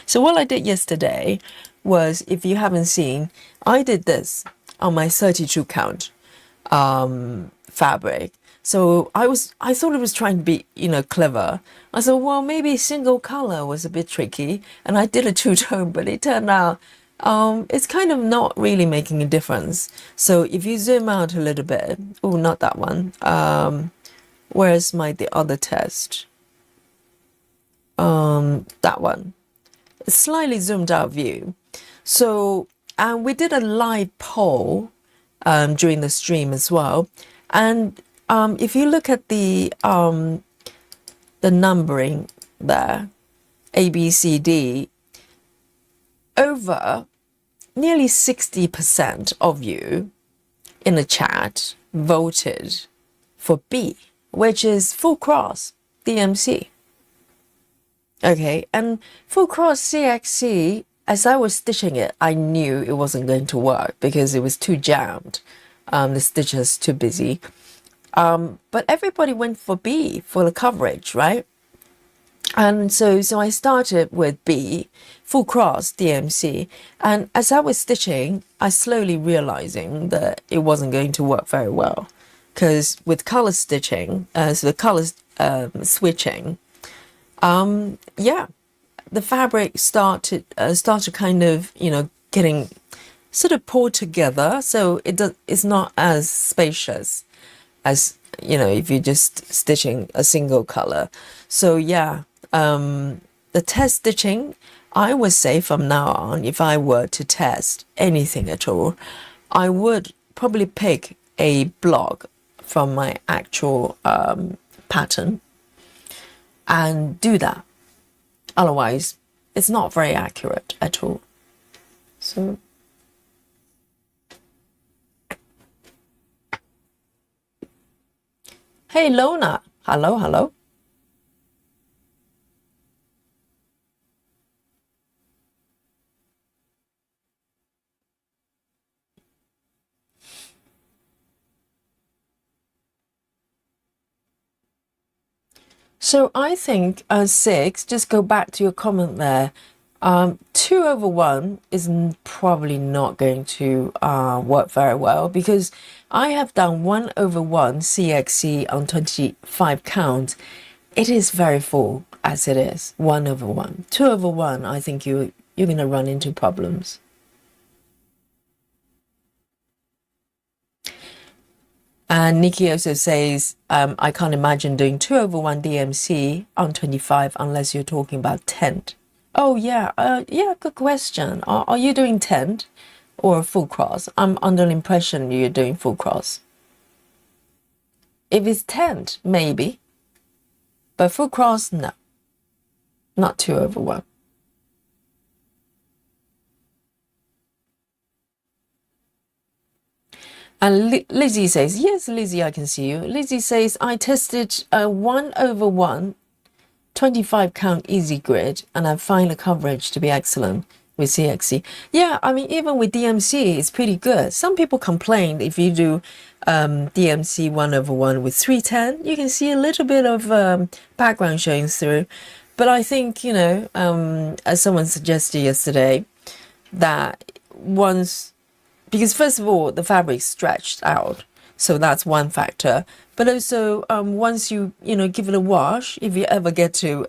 So what I did yesterday was, if you haven't seen, I did this on my 32 count fabric. So I thought it was trying to be, clever. I thought, well, maybe single color was a bit tricky, and I did a two-tone, but it turned out it's kind of not really making a difference. So if you zoom out a little bit, oh, not that one. Where's the other test? That one. A slightly zoomed out view. So, and we did a live poll during the stream as well. And if you look at the numbering there, A, B, C, D, over nearly 60% of you in the chat voted for B, which is full cross DMC. Okay, and full cross CXC, as I was stitching it, I knew it wasn't going to work because it was too jammed. The stitches too busy. But everybody went for B for the coverage, right? And so I started with B, full cross DMC. And as I was stitching, I slowly realizing that it wasn't going to work very well. Because with color stitching, so the colors switching, yeah, the fabric started kind of, getting sort of pulled together. So it's not as spacious as, if you're just stitching a single color. So yeah, the test stitching, I would say from now on, if I were to test anything at all, I would probably pick a block from my actual pattern and do that. Otherwise, it's not very accurate at all. So hey, Lona. Hello, hello. So I think 6, just go back to your comment there, 2/1 is probably not going to work very well because I have done 1/1 CXC on 25 count. It is very full as it is, 1/1. 2/1, I think you're going to run into problems. And Nikki also says, I can't imagine doing 2/1 DMC on 25 unless you're talking about tent. Oh, yeah. Yeah, good question. Are you doing tent or full cross? I'm under the impression you're doing full cross. If it's tent, maybe. But full cross, no. Not 2/1. And Lizzie says, yes, Lizzie, I can see you. Lizzie says, I tested a 1/1 25 count easy grid and I find the coverage to be excellent with CXC. Yeah, I mean, even with DMC, it's pretty good. Some people complain if you do DMC 1/1 with 310, you can see a little bit of background showing through. But I think, as someone suggested yesterday, that because first of all, the fabric stretched out. So that's one factor. But also, once you give it a wash, if you ever get to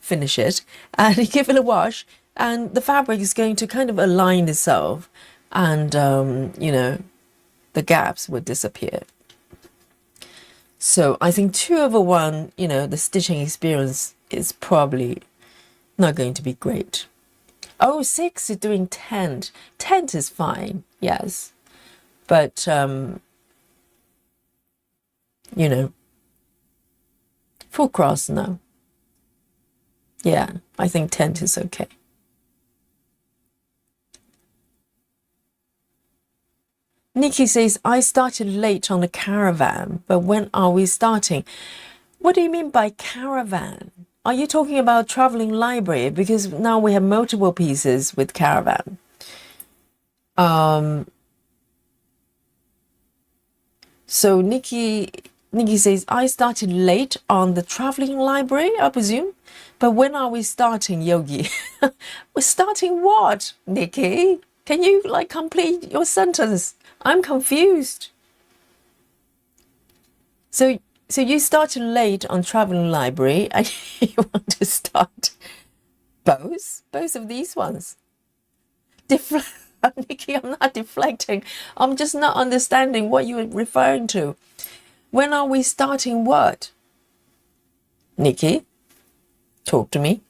finish it, and you give it a wash, and the fabric is going to kind of align itself, and the gaps would disappear. So I think 2/1, the stitching experience is probably not going to be great. Oh, 6 is doing tent. Tent is fine, yes. But, full cross, no. Yeah, I think tent is okay. Nikki says, I started late on the caravan, but when are we starting? What do you mean by caravan? Are you talking about traveling library? Because now we have multiple pieces with caravan. So Nikki says, I started late on the traveling library, I presume. But when are we starting, Yogi? We're starting what, Nikki? Can you complete your sentence? I'm confused. So, so you started late on traveling library, and you want to start both of these ones. Deflect, Nikki, I'm not deflecting. I'm just not understanding what you're referring to. When are we starting what? Nikki, talk to me.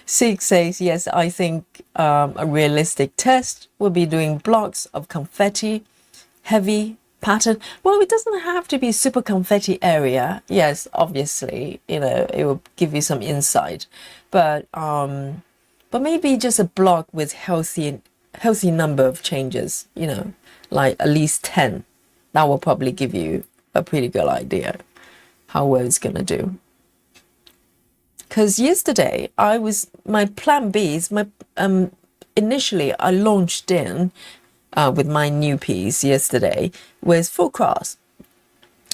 Six says, yes, I think a realistic test will be doing blocks of confetti, heavy pattern. Well, it doesn't have to be super confetti area. Yes, obviously, you know, it will give you some insight, but maybe just a block with healthy number of changes, you know, like at least 10. That will probably give you a pretty good idea how well it's gonna do. Because yesterday my plan B is initially I launched in with my new piece yesterday with full cross.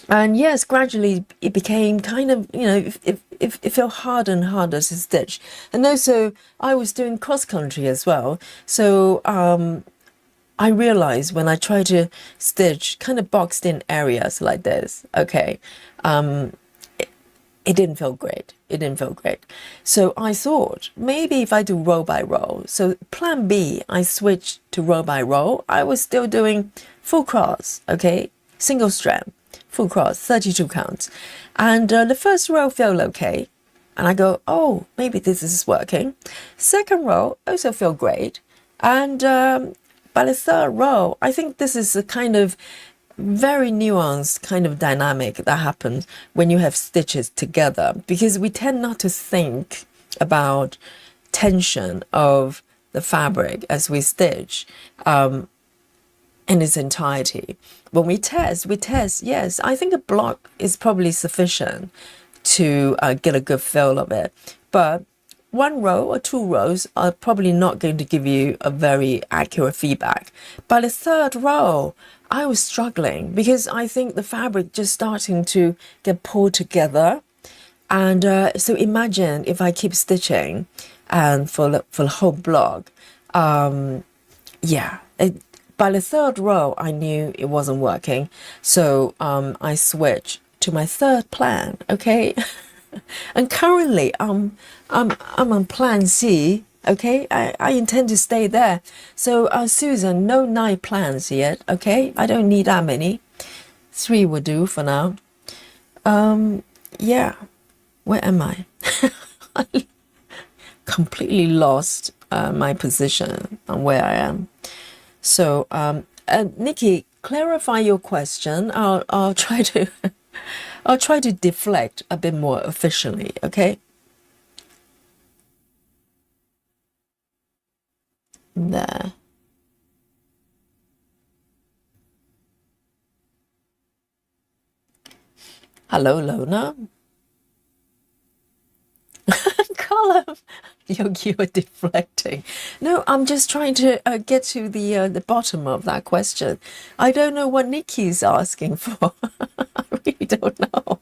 And yes, gradually it became kind of, you know, it felt harder and harder to stitch. And also I was doing cross country as well. So I realized when I try to stitch kind of boxed in areas like this, okay, it didn't feel great. It didn't feel great. So I thought maybe if I do row by row, so plan B, I switched to row by row. I was still doing full cross, okay, single strand, full cross, 32 counts. And the first row felt okay. And I go, oh, maybe this is working. Second row also felt great. And by the third row, I think this is a kind of very nuanced kind of dynamic that happens when you have stitches together, because we tend not to think about tension of the fabric as we stitch in its entirety. When we test, yes, I think a block is probably sufficient to get a good feel of it, but one row or two rows are probably not going to give you a very accurate feedback. By the third row, I was struggling because I think the fabric just starting to get pulled together. And so imagine if I keep stitching and for the whole block, yeah, by the third row, I knew it wasn't working. So I switched to my third plan, okay? And currently, I'm on plan C. Okay, I intend to stay there. So, Susan, no 9 plans yet. Okay, I don't need that many. 3 will do for now. Yeah, where am I? I completely lost my position on where I am. So, Nikki, clarify your question. I'll try to. I'll try to deflect a bit more efficiently, okay? There. Hello, Lona. Column. You're deflecting. No, I'm just trying to get to the bottom of that question. I don't know what Nikki's asking for. I really don't know.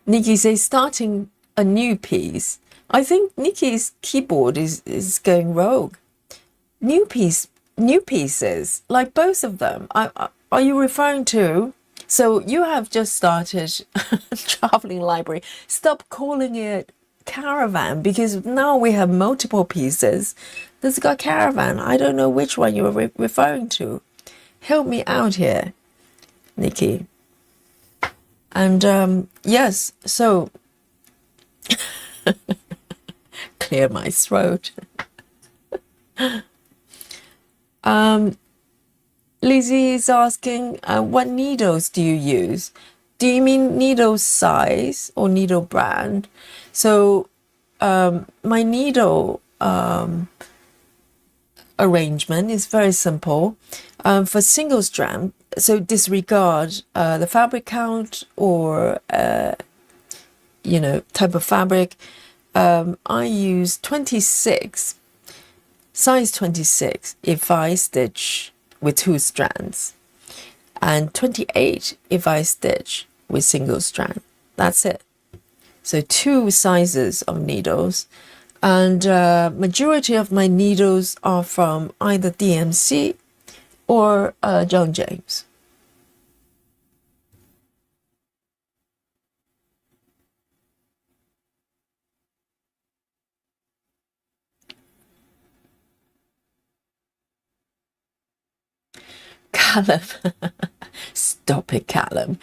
Nikki says starting a new piece. I think Nikki's keyboard is going rogue. New pieces, like both of them. Are you referring to? So you have just started traveling library. Stop calling it caravan, because now we have multiple pieces. This got caravan. I don't know which one you're referring to. Help me out here, Nikki. And yes, so clear my throat. Lizzie is asking, what needles do you use? Do you mean needle size or needle brand? So my needle arrangement is very simple. For single strand, so disregard the fabric count or you know, type of fabric. I use 26, size 26 if I stitch with 2 strands, and 28 if I stitch with single strand. That's it. So 2 sizes of needles. And majority of my needles are from either DMC or John James. Callum, stop it, Callum.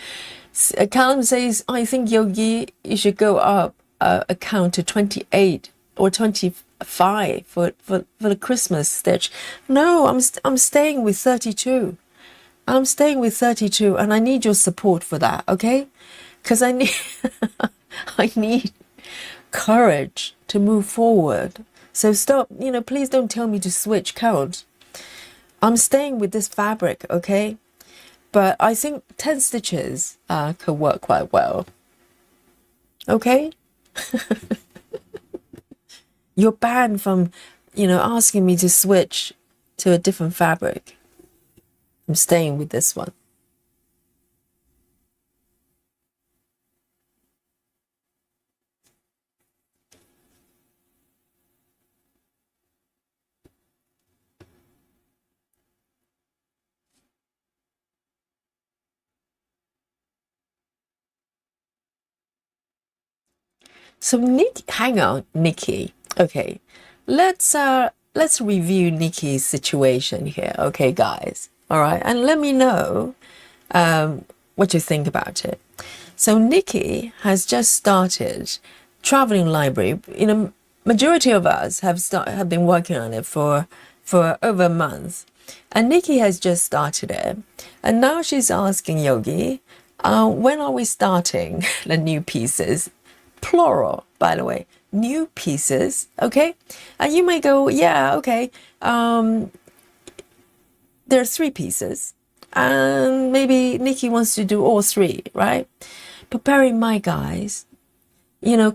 Callum says, I think Yogi, you should go up a count to 28 or 25 for the Christmas stitch. No, I'm staying with 32. I'm staying with 32, and I need your support for that, okay? Because I need I need courage to move forward. So stop, please don't tell me to switch count. I'm staying with this fabric, okay? But I think 10 stitches could work quite well. Okay? You're banned from, asking me to switch to a different fabric. I'm staying with this one. So hang on, Nikki. Okay, let's review Nikki's situation here. Okay, guys. All right, and let me know what you think about it. So Nikki has just started traveling library. Majority of us have been working on it for over a month, and Nikki has just started it, and now she's asking Yogi, when are we starting the new pieces? Plural, by the way, new pieces. Okay, and you may go, yeah, okay. There are 3 pieces, and maybe Nikki wants to do all 3, right? But bear in mind, guys,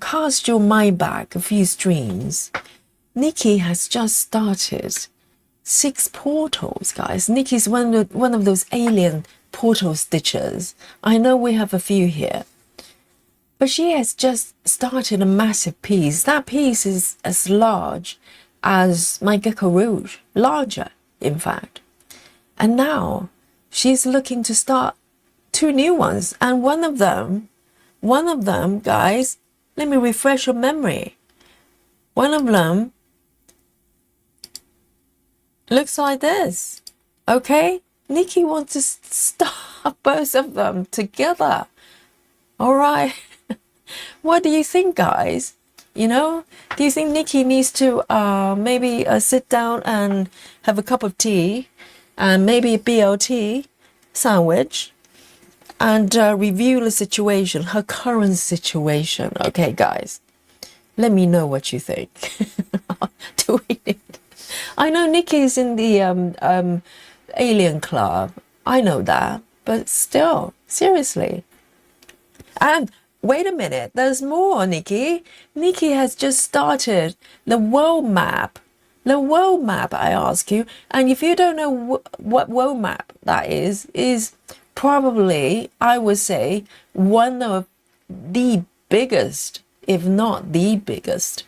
cast your mind back a few streams. Nikki has just started 6 portals, guys. Nikki's one of those alien portal stitchers. I know we have a few here. But she has just started a massive piece. That piece is as large as my Gecko Rouge, larger, in fact. And now she's looking to start 2 new ones. And one of them, guys, let me refresh your memory. One of them looks like this. Okay? Nikki wants to start both of them together. All right. What do you think, guys? Do you think Nikki needs to maybe sit down and have a cup of tea and maybe a BLT sandwich and review the situation, her current situation? Okay, guys, let me know what you think. Do we need... I know Nikki's in the Alien Club. I know that, but still, seriously. And wait a minute, there's more, Nikki. Nikki has just started the world map. The world map, I ask you. And if you don't know what world map that is probably, I would say, one of the biggest, if not the biggest,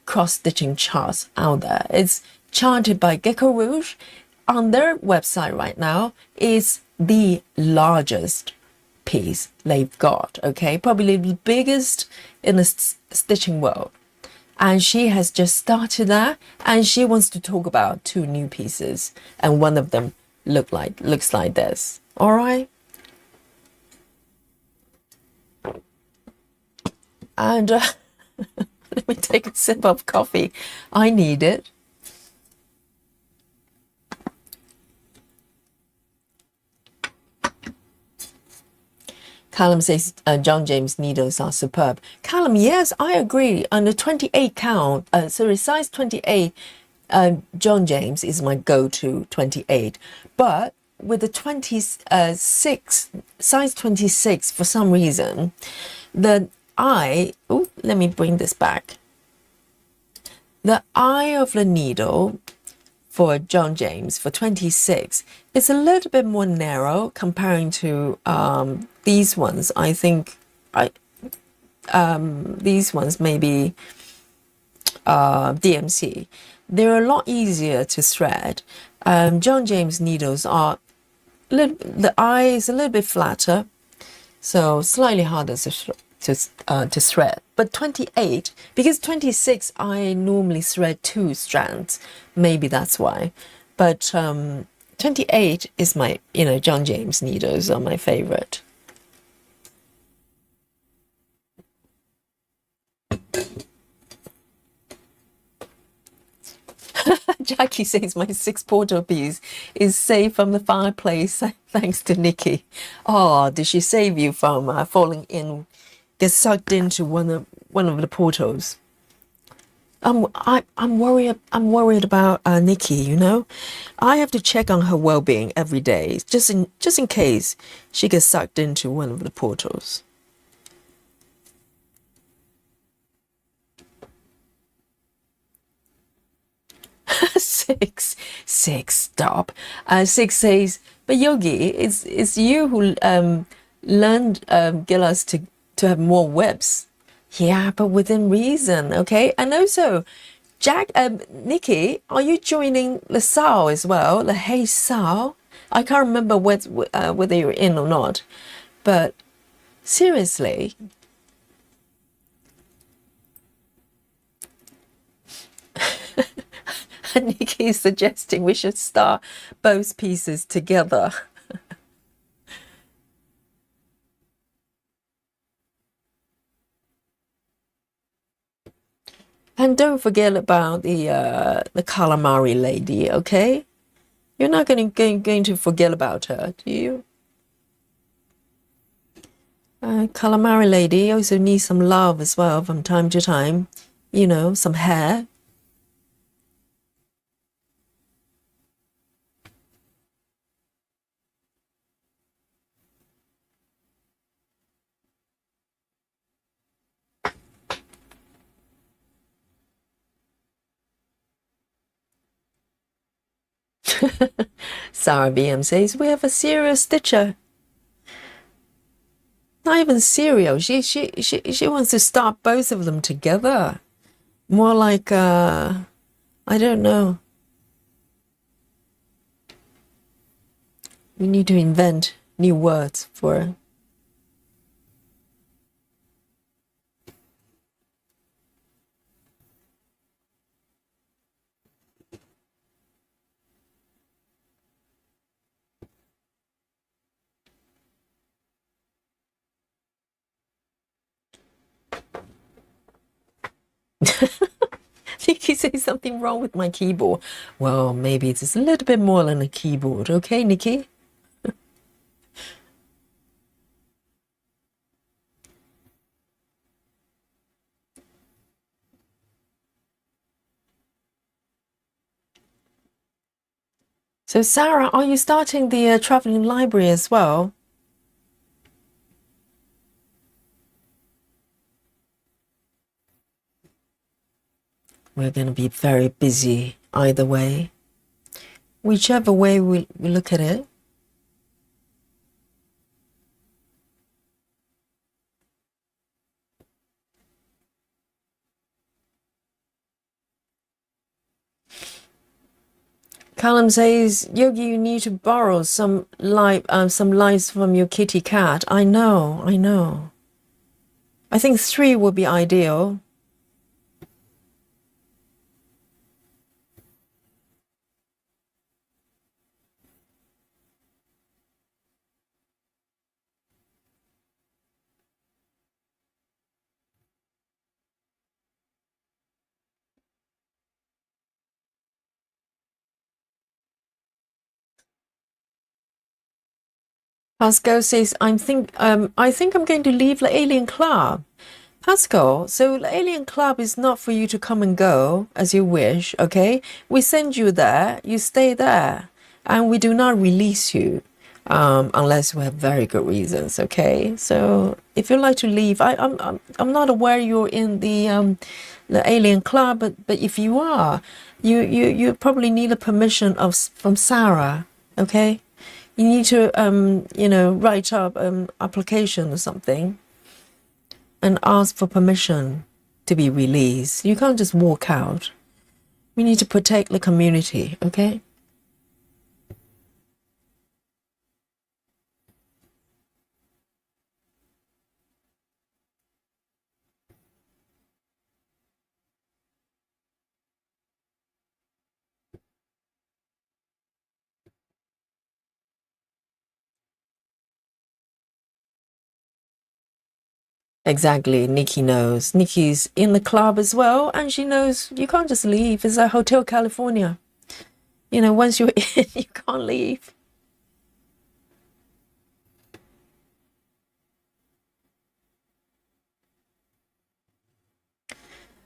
cross-stitching charts out there. It's charted by Gecko Rouge. On their website right now, it's the largest piece they've got, okay, probably the biggest in the stitching world, and she has just started that, and she wants to talk about 2 new pieces, and one of them looks like this. All right, and let me take a sip of coffee. I need it. Callum says John James needles are superb. Callum, yes, I agree. On the 28 count, size 28, John James is my go-to 28. But with the 26, size 26, for some reason, let me bring this back. The eye of the needle for John James for 26 is a little bit more narrow comparing to these ones. I think these ones maybe DMC. They're a lot easier to thread. John James needles are the eye is a little bit flatter, so slightly harder to thread. But 28, because 26 I normally thread 2 strands, maybe that's why. But 28 is my, John James needles are my favorite. Jackie says my 6 portal piece is safe from the fireplace thanks to Nikki. Oh, did she save you from falling in, get sucked into one of the portals? I'm worried. I'm worried about Nikki. I have to check on her well-being every day, just in case she gets sucked into one of the portals. Six, stop. Six says, but Yogi, it's you who learned get us to have more WIPs. Yeah, but within reason, okay? And also, Nikki, are you joining the SAO as well? The Hey SAO? I can't remember whether you're in or not, but seriously. Nikki is suggesting we should start both pieces together. And don't forget about the calamari lady, okay? You're not going to forget about her, do you? Calamari lady also needs some love as well from time to time. Some hair. Sarah BM says we have a serial stitcher. Not even serial. She wants to start both of them together. More like I don't know. We need to invent new words for it. Nikki says something wrong with my keyboard. Well, maybe it's a little bit more than a keyboard, okay, Nikki? So, Sarah, are you starting the traveling library as well? We're going to be very busy either way. Whichever way we look at it. Callum says, Yogi, you need to borrow some lights from your kitty cat. I know. I think 3 would be ideal. Pascal says, I think I'm going to leave the Alien Club. Pascal, so the Alien Club is not for you to come and go as you wish, okay? We send you there, you stay there, and we do not release you unless we have very good reasons, okay? So if you'd like to leave, I'm not aware you're in the Alien Club, but if you are, you probably need a permission from Sarah, okay? You need to write up application or something and ask for permission to be released. You can't just walk out. We need to protect the community, okay? Exactly. Nikki knows. Nikki's in the club as well, and she knows you can't just leave. It's a Hotel California. You know, once you're in, you can't leave.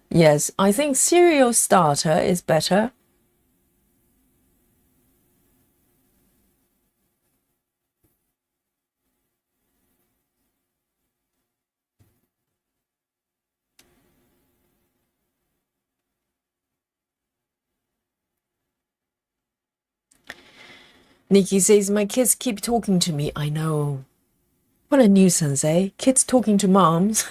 Yes, I think cereal starter is better. Nikki says, my kids keep talking to me. I know. What a nuisance, eh? Kids talking to moms.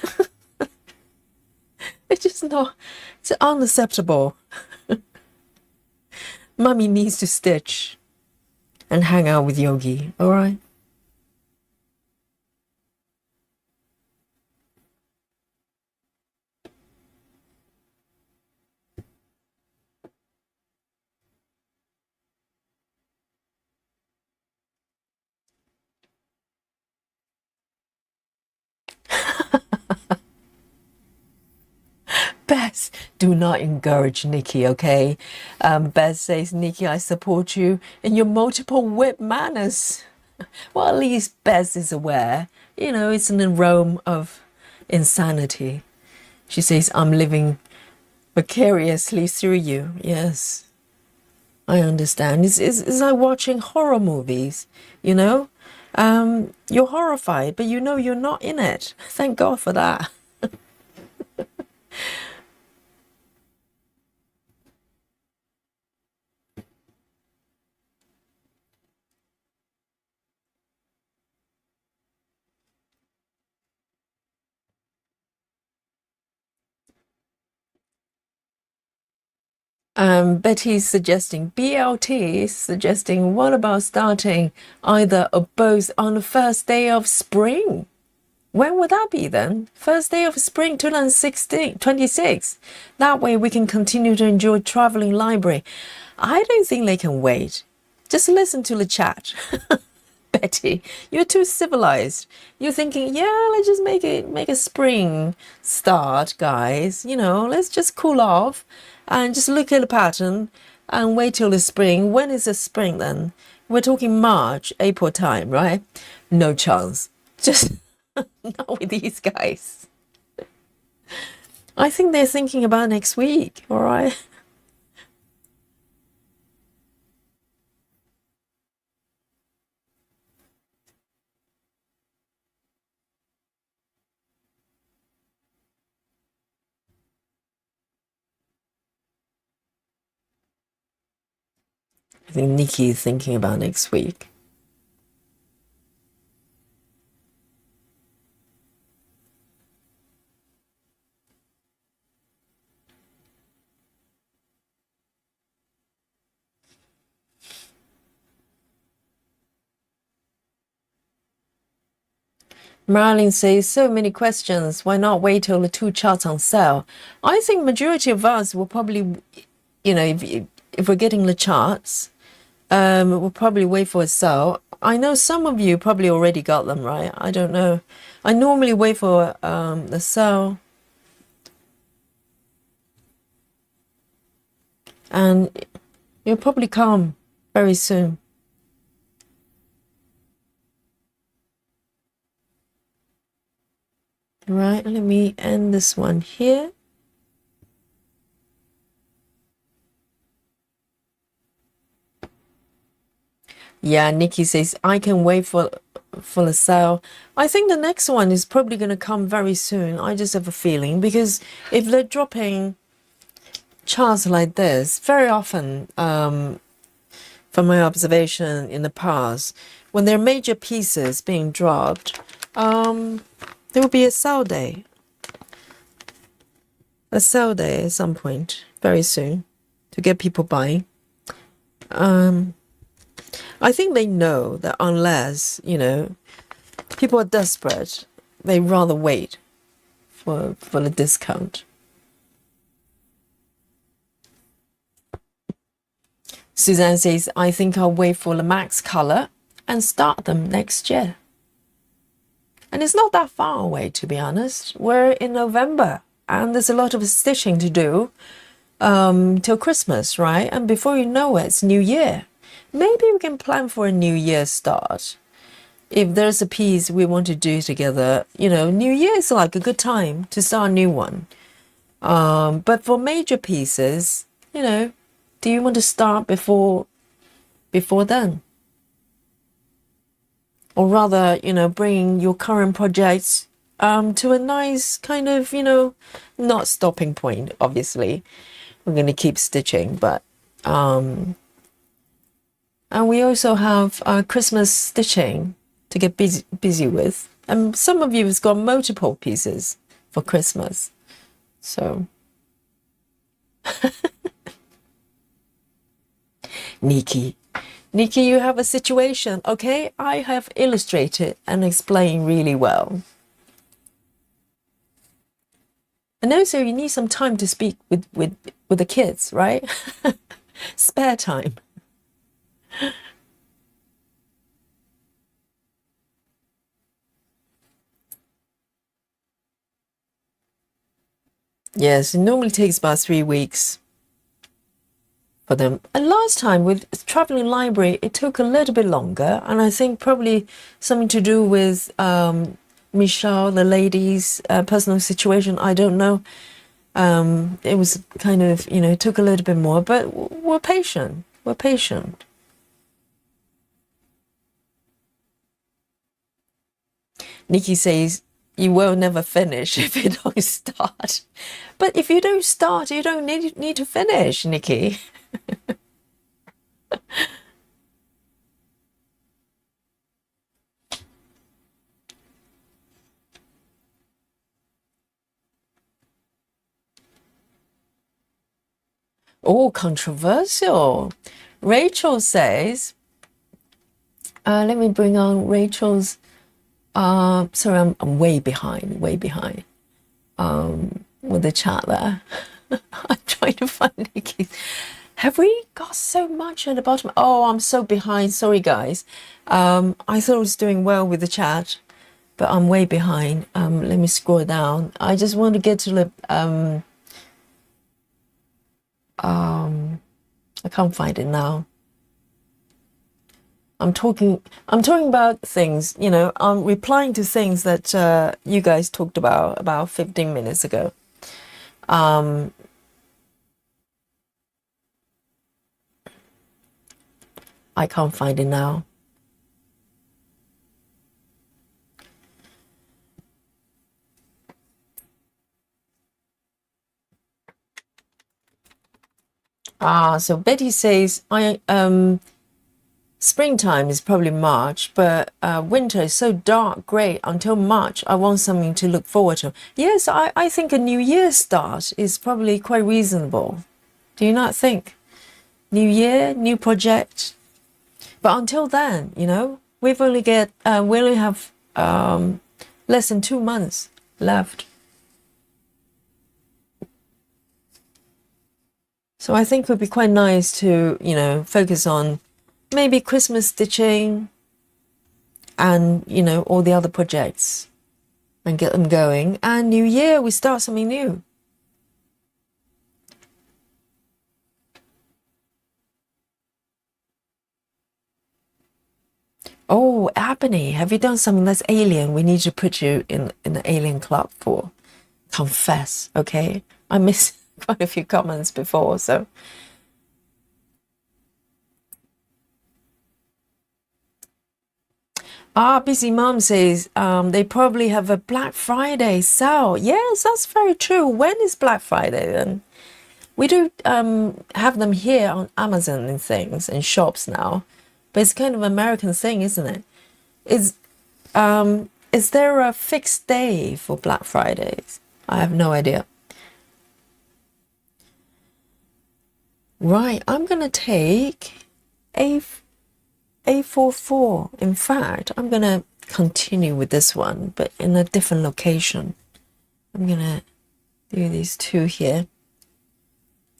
It's just not, it's unacceptable. Mummy needs to stitch and hang out with Yogi, all right? Bess, do not encourage Nikki, okay? Bess says, Nikki, I support you in your multiple whip manners. Well, at least Bess is aware. You know, it's in the realm of insanity. She says, I'm living vicariously through you. Yes, I understand. It's like watching horror movies, you know? You're horrified, but you know you're not in it. Thank God for that. Betty's suggesting, BLT is suggesting, what about starting either or both on the first day of spring? When would that be then? First day of spring 2016, 26. That way we can continue to enjoy traveling library. I don't think they can wait. Just listen to the chat. Betty, you're too civilized. You're thinking, yeah, let's just make a spring start, guys. You know, let's just cool off and just look at the pattern and wait till the spring. When is the spring then? We're talking March, April time, right? No chance. Just not with these guys. I think they're thinking about next week, all right? I think Nikki is thinking about next week. Marilyn says, so many questions. Why not wait till the two charts on sale? I think majority of us will probably, you know, if we're getting the charts, we'll probably wait for a sale. I know some of you probably already got them, right? I don't know. I normally wait for the sale. And you'll probably come very soon. Right, let me end this one here. Yeah, Nikki says, I can wait for the sale. I think the next one is probably going to come very soon. I just have a feeling because if they're dropping charts like this, very often, from my observation in the past, when there are major pieces being dropped, there will be a sale day. a sale day at some point very soon to get people buying. I think they know that unless, people are desperate, they rather wait for the discount. Suzanne says, I think I'll wait for the Max color and start them next year. And it's not that far away, to be honest. We're in November and there's a lot of stitching to do till Christmas, right? And before you know it, it's New Year. Maybe we can plan for a New Year start. If there's a piece we want to do together, New Year is like a good time to start a new one. But for major pieces, do you want to start before then? Or rather, bringing your current projects to a nice kind of, not stopping point, obviously. We're going to keep stitching, but... and we also have Christmas stitching to get busy with. And some of you have got multiple pieces for Christmas. So... Nikki, you have a situation, okay? I have illustrated and explained really well. And also you need some time to speak with the kids, right? Spare time. Yes, it normally takes about 3 weeks for them. And last time with traveling library, it took a little bit longer, and I think probably something to do with Michelle, the lady's personal situation. I don't know. It was kind of, it took a little bit more, but we're patient. We're patient. Nikki says, you will never finish if you don't start. But if you don't start, you don't need to finish, Nikki. Oh, controversial. Rachel says, let me bring on Rachel's, sorry, I'm way behind with the chat there. I'm trying to find Nikki. Have we got so much at the bottom? Oh, I'm so behind. Sorry, guys. I thought I was doing well with the chat, but I'm way behind. Let me scroll down. I just want to get to the... I can't find it now. I'm talking about things, I'm replying to things that you guys talked about 15 minutes ago. I can't find it now. So Betty says, springtime is probably March, but winter is so dark grey until March. I want something to look forward to. Yes, I think a New Year start is probably quite reasonable. Do you not think? New Year, new project. But until then, we only have less than 2 months left. So I think it would be quite nice to, focus on maybe Christmas stitching and, all the other projects and get them going. And New Year, we start something new. Oh, Ebony, have you done something that's alien? We need to put you in the alien club for. Confess, okay? I missed quite a few comments before, so... Busy Mom says they probably have a Black Friday sale. Yes, that's very true. When is Black Friday then? We do have them here on Amazon and things and shops now, but it's kind of an American thing, isn't it? Is there a fixed day for Black Fridays? I have no idea. Right, I'm gonna take A A44. In fact, I'm gonna continue with this one, but in a different location. I'm gonna do these two here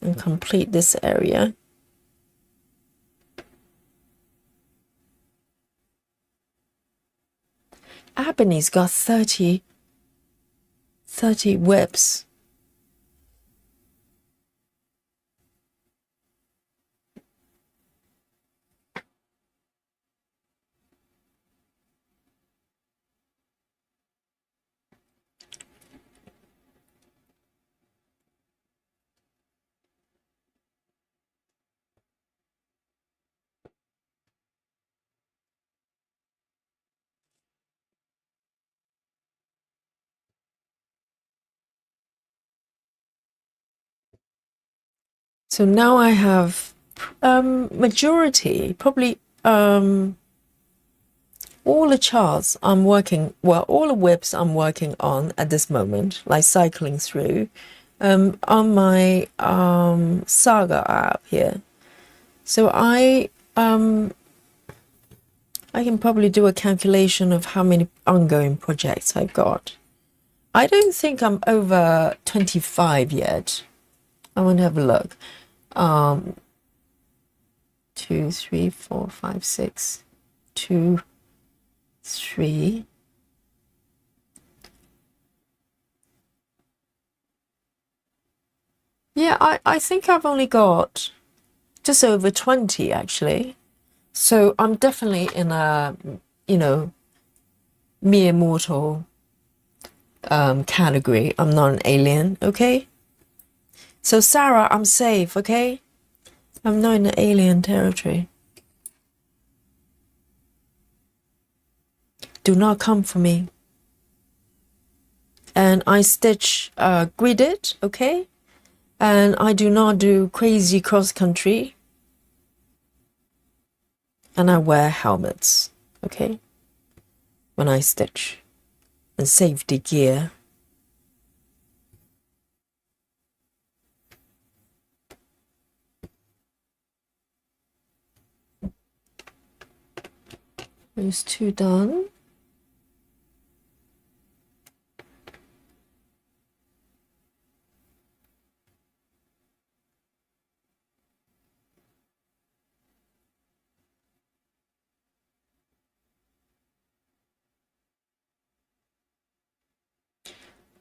and complete this area. Ebony's got 30 WIPs. So now I have majority, probably all the charts I'm working, well, all the WIPs I'm working on at this moment, like cycling through, on my Saga app here. So I can probably do a calculation of how many ongoing projects I've got. I don't think I'm over 25 yet. I want to have a look. 2, 3, 4, 5, 6, 2, 3. Yeah, I think I've only got just over 20 actually. So I'm definitely in a, you know, mere mortal category. I'm not an alien, okay? So Sarah, I'm safe, okay? I'm not in the alien territory. Do not come for me. And I stitch gridded, okay? And I do not do crazy cross country. And I wear helmets, okay? When I stitch. And safety gear. Those two done.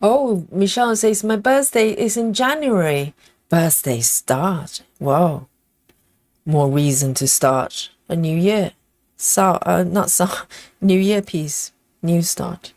Oh, Michelle says my birthday is in January. Birthday start. Wow. More reason to start a new year. Not New Year piece. New start.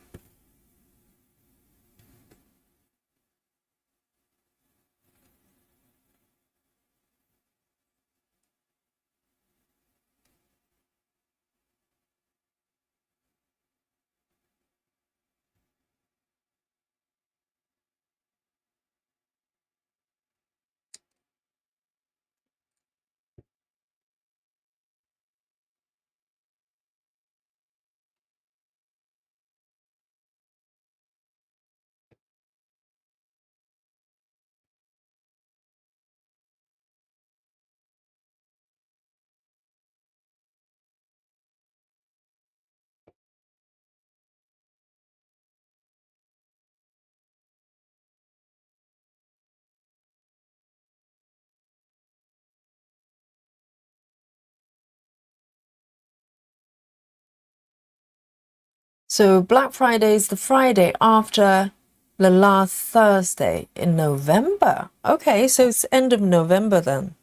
So Black Friday is the Friday after the last Thursday in November. Okay, so it's end of November then.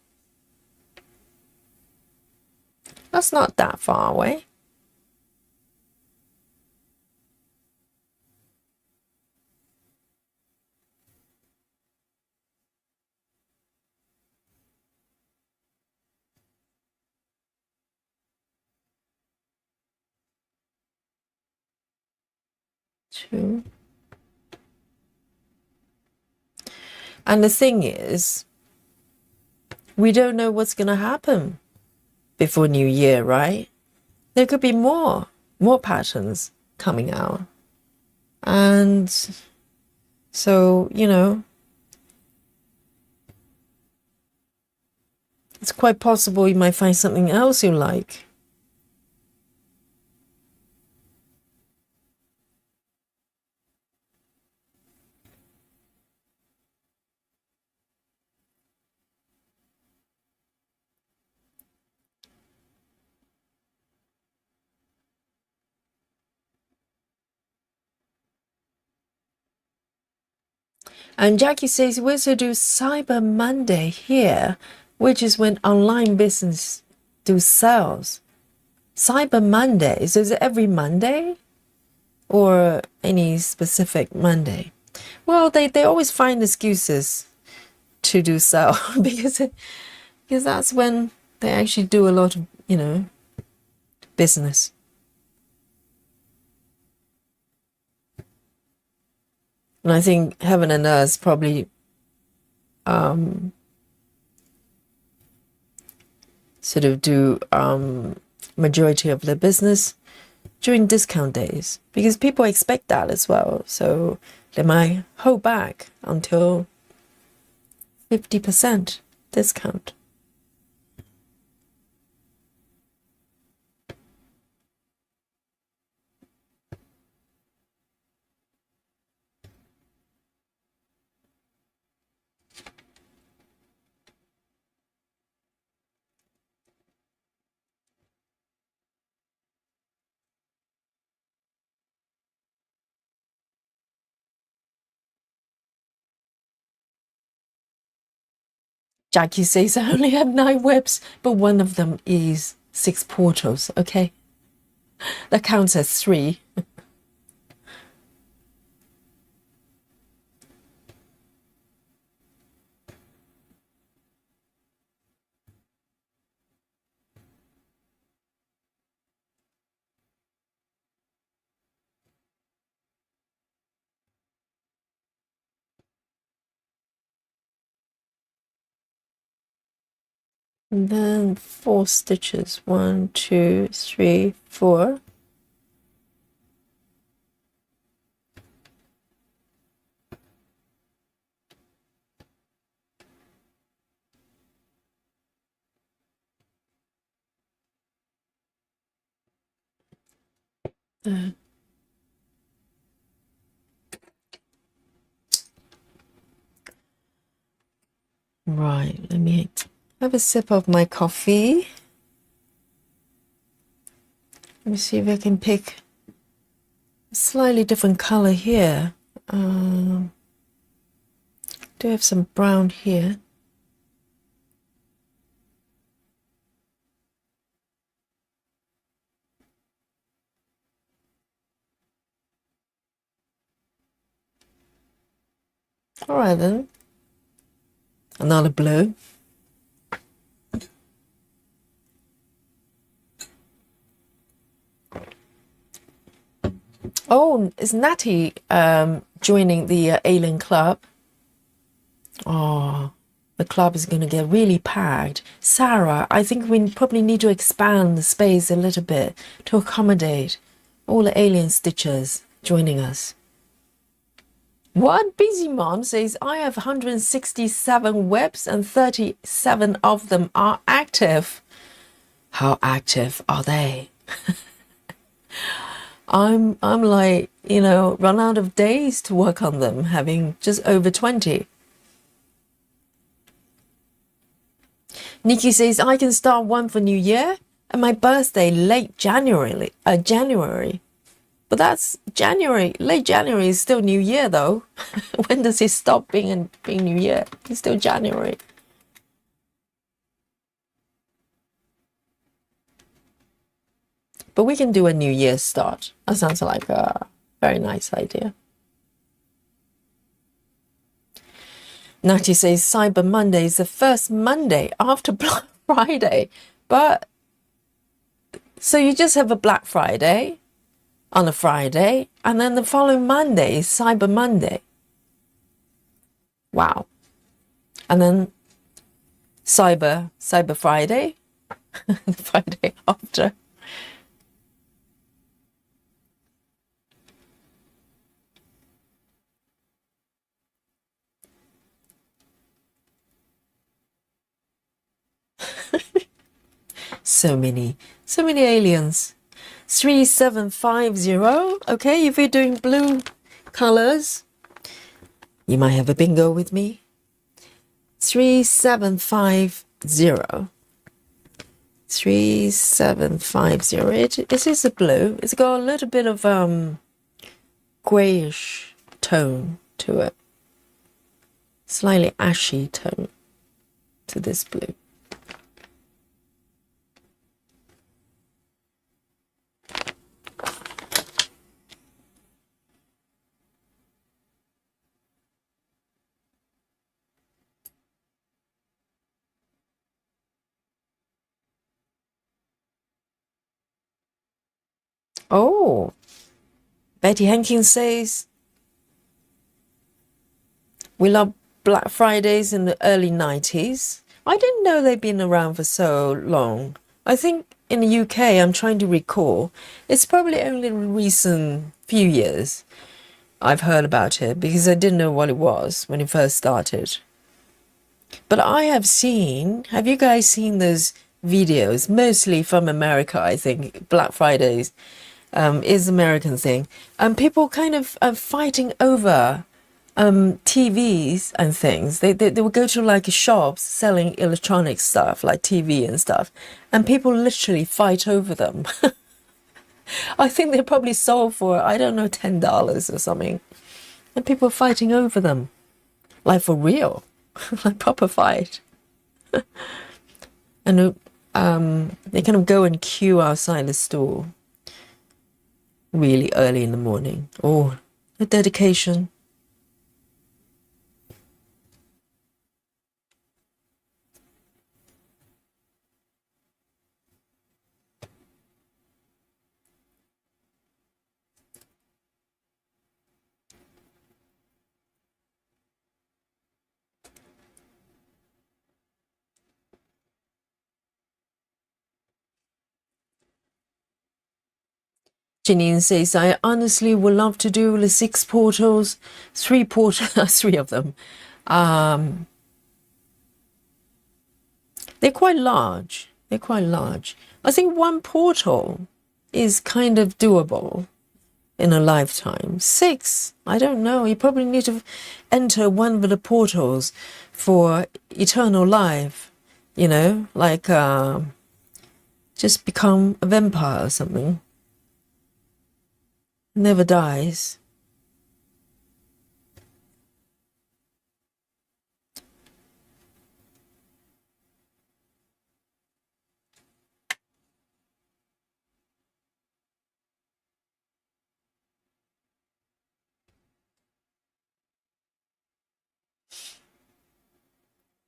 That's not that far away. Two. And the thing is, we don't know what's going to happen before New Year, right? There could be more patterns coming out. And so, you know, it's quite possible you might find something else you like. And Jackie says we also do Cyber Monday here, which is when online business do sales. Cyber Monday, so is it every Monday or any specific Monday? Well, they always find excuses to do sale because that's when they actually do a lot of, business. And I think Heaven and Earth probably sort of do majority of their business during discount days because people expect that as well. So they might hold back until 50% discount. Jackie says I only have 9 webs, but one of them is 6 portals. Okay, that counts as 3. And then 4 stitches. 1, 2, 3, 4. Right, let me have a sip of my coffee. Let me see if I can pick a slightly different color here. Do have some brown here. All right then. Another blue. Oh, is Natty joining the Alien Club? Oh, the club is going to get really packed. Sarah, I think we probably need to expand the space a little bit to accommodate all the alien stitchers joining us. One busy mom says, I have 167 webs and 37 of them are active. How active are they? I'm like, run out of days to work on them, having just over 20. Nikki says, I can start one for New Year and my birthday late January. But that's January. Late January is still New Year though. When does it stop being New Year? It's still January. But we can do a New Year start. That sounds like a very nice idea. Natty says Cyber Monday is the first Monday after Black Friday. But so you just have a Black Friday on a Friday, and then the following Monday is Cyber Monday. Wow. And then Cyber Friday, the Friday after. so many aliens. 3750. Okay, if you're doing blue colors, you might have a bingo with me. 3750. 3750. It is a blue. It's got a little bit of grayish tone to it. Slightly ashy tone to this blue. Oh, Betty Hankins says, we love Black Fridays in the early 90s. I didn't know they'd been around for so long. I think in the UK, I'm trying to recall, it's probably only recent few years I've heard about it because I didn't know what it was when it first started. But I have you guys seen those videos, mostly from America, I think, Black Fridays is American thing. And people kind of fighting over TVs and things. They would go to like shops selling electronic stuff like TV and stuff, and people literally fight over them. I think they probably sold for, I don't know, $10 or something, and people fighting over them, like for real, like proper fight. And they kind of go and queue outside the store really early in the morning. Oh, a dedication. Janine says, I honestly would love to do the 6 portals, 3 portals, 3 of them. They're quite large. They're quite large. I think 1 portal is kind of doable in a lifetime. 6, I don't know. You probably need to enter one of the portals for eternal life, you know, like just become a vampire or something. Never dies.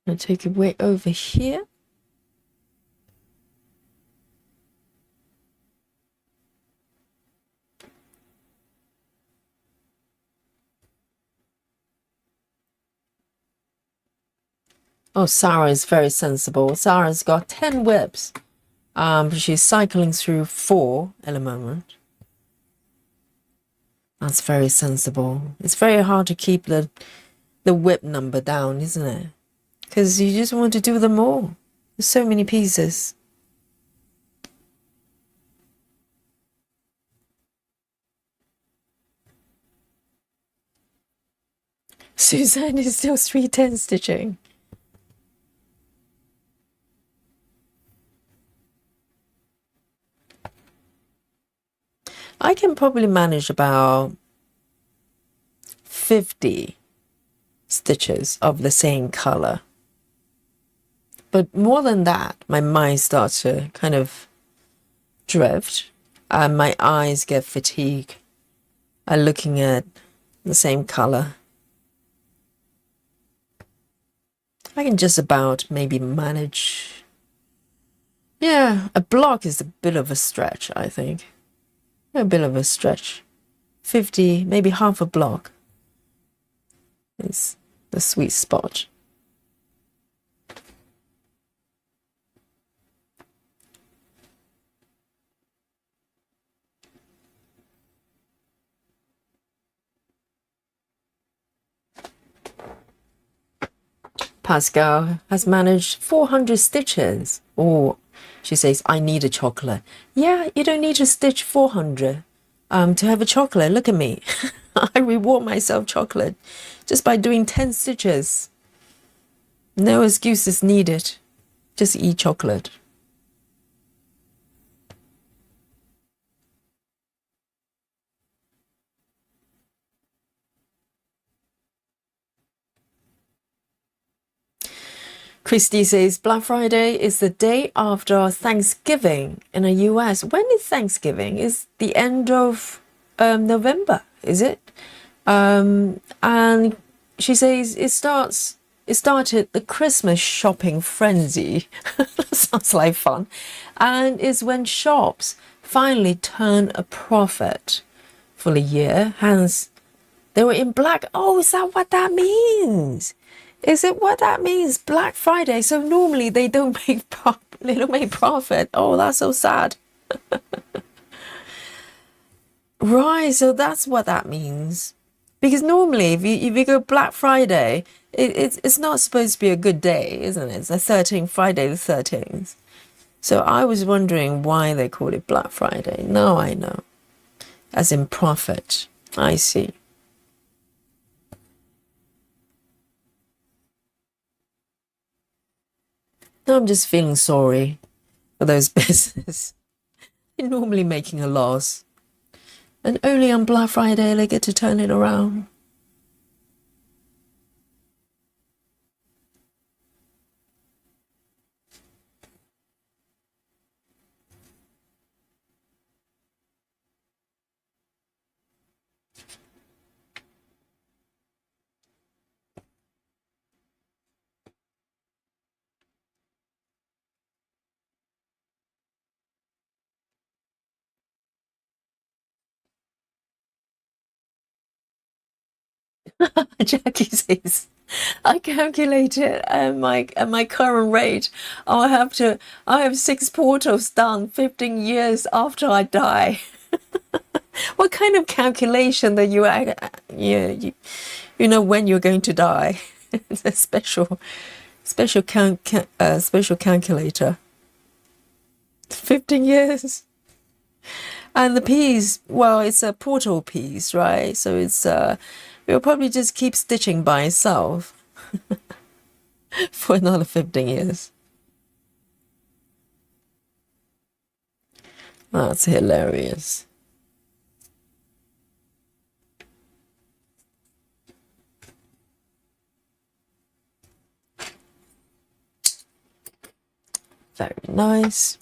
I'll take it way over here. Oh, Sarah is very sensible. Sarah's got 10 WIPs. She's cycling through 4 at the moment. That's very sensible. It's very hard to keep the WIP number down, isn't it? Because you just want to do them all. There's so many pieces. Suzanne is still 310 stitching. I can probably manage about 50 stitches of the same color. But more than that, my mind starts to kind of drift and my eyes get fatigued looking at the same color. I can just about maybe manage. Yeah, a block is a bit of a stretch, I think. A bit of a stretch. 50, maybe half a block is the sweet spot. Pascal has managed 400 stitches. Oh, she says, I need a chocolate. Yeah, you don't need to stitch 400 to have a chocolate. Look at me. I reward myself chocolate just by doing 10 stitches. No excuses needed. Just eat chocolate. Christy says Black Friday is the day after Thanksgiving in the US. When is Thanksgiving? It's the end of November, is it? And she says it started the Christmas shopping frenzy. That sounds like fun. And it's when shops finally turn a profit for the year. Hence, they were in black. Oh, is that what that means? Is it what that means? Black Friday. So normally they don't make profit. Oh, that's so sad. Right, so that's what that means. Because normally if you go Black Friday, it's not supposed to be a good day, isn't it? It's the 13th, Friday the 13th. So I was wondering why they call it Black Friday. Now I know. As in profit. I see. Now I'm just feeling sorry for those businesses. They're normally making a loss. And only on Black Friday they get to turn it around. Jackie says, I calculated at my current rate, I have 6 portals done 15 years after I die. What kind of calculation that you know when you're going to die? It's a special calculator. 15 years. And the piece, well, it's a portal piece, right? So it'll probably just keep stitching by itself for another 15 years. That's hilarious. Very nice.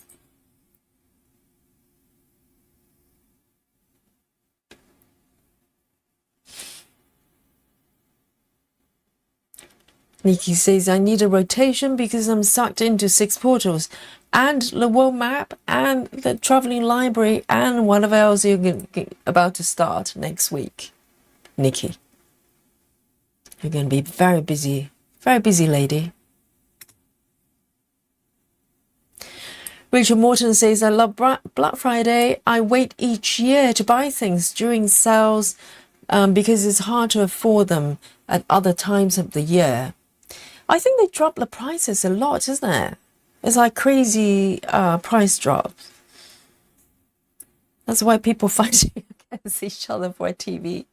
Nikki says, I need a rotation because I'm sucked into 6 portals and the world map and the traveling library and whatever else you're about to start next week. Nikki, you're going to be very busy lady. Rachel Morton says, I love Black Friday. I wait each year to buy things during sales because it's hard to afford them at other times of the year. I think they drop the prices a lot, isn't it? It's like crazy price drops. That's why people fighting against each other for a TV.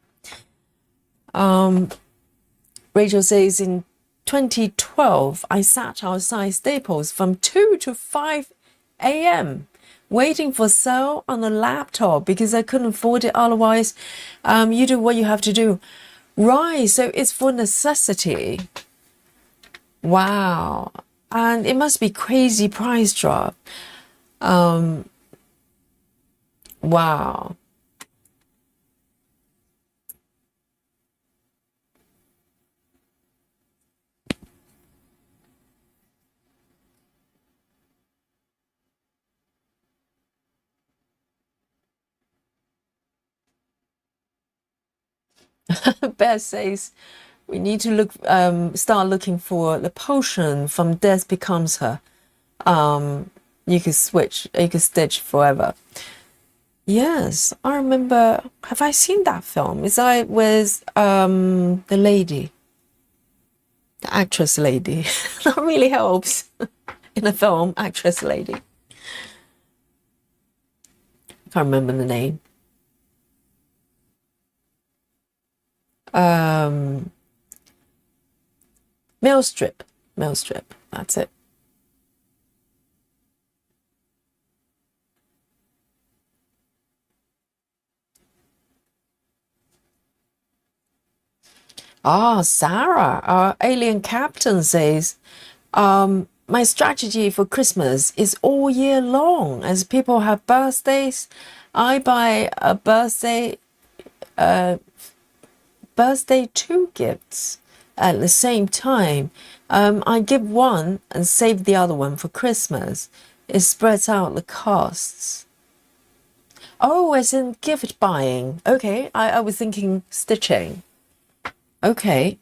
Rachel says, in 2012, I sat outside Staples from 2 to 5 a.m. waiting for sale on a laptop because I couldn't afford it otherwise. You do what you have to do. Right, so it's for necessity. Wow. And it must be crazy price drop. Wow. Beth says, we need to start looking for the potion from Death Becomes Her. You could stitch forever. Yes, I remember. Have I seen that film? Is I with the lady? The actress lady. That really helps in a film, actress lady. Can't remember the name. Mail strip. Mail strip. That's it. Ah, Sarah, our alien captain says, my strategy for Christmas is all year long. As people have birthdays, I buy a birthday two gifts at the same time. I give one and save the other one for Christmas. It spreads out the costs. Oh, as in gift buying. Okay, I was thinking stitching. Okay.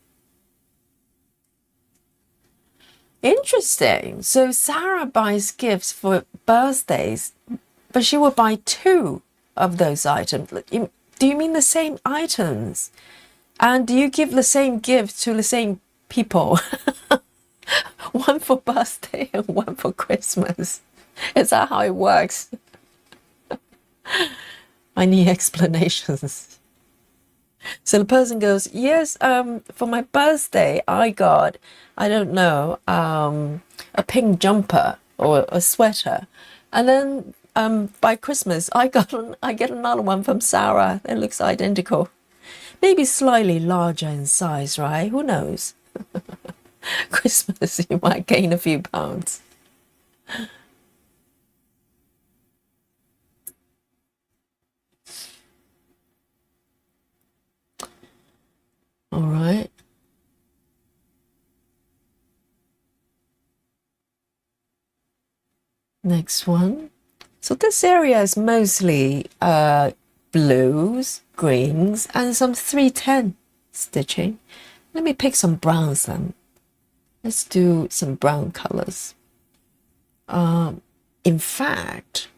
Interesting. So Sarah buys gifts for birthdays, but she will buy two of those items. Do you mean the same items? And do you give the same gift to the same people? One for birthday and one for Christmas. Is that how it works? I need explanations. So the person goes, yes, for my birthday, I got, I don't know, a pink jumper or a sweater. And then by Christmas, I get another one from Sarah that looks identical. Maybe slightly larger in size, right? Who knows? Christmas, you might gain a few pounds. All right. Next one. So this area is mostly blues, greens, and some 310 stitching. Let me pick some browns then. Let's do some brown colors. In fact,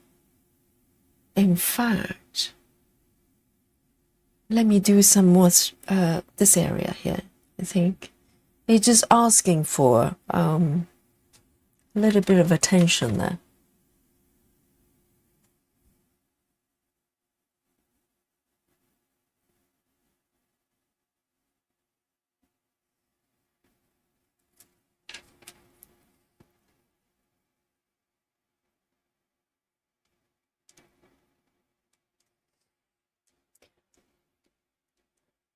let me do some more this area here. I think it's just asking for a little bit of attention there.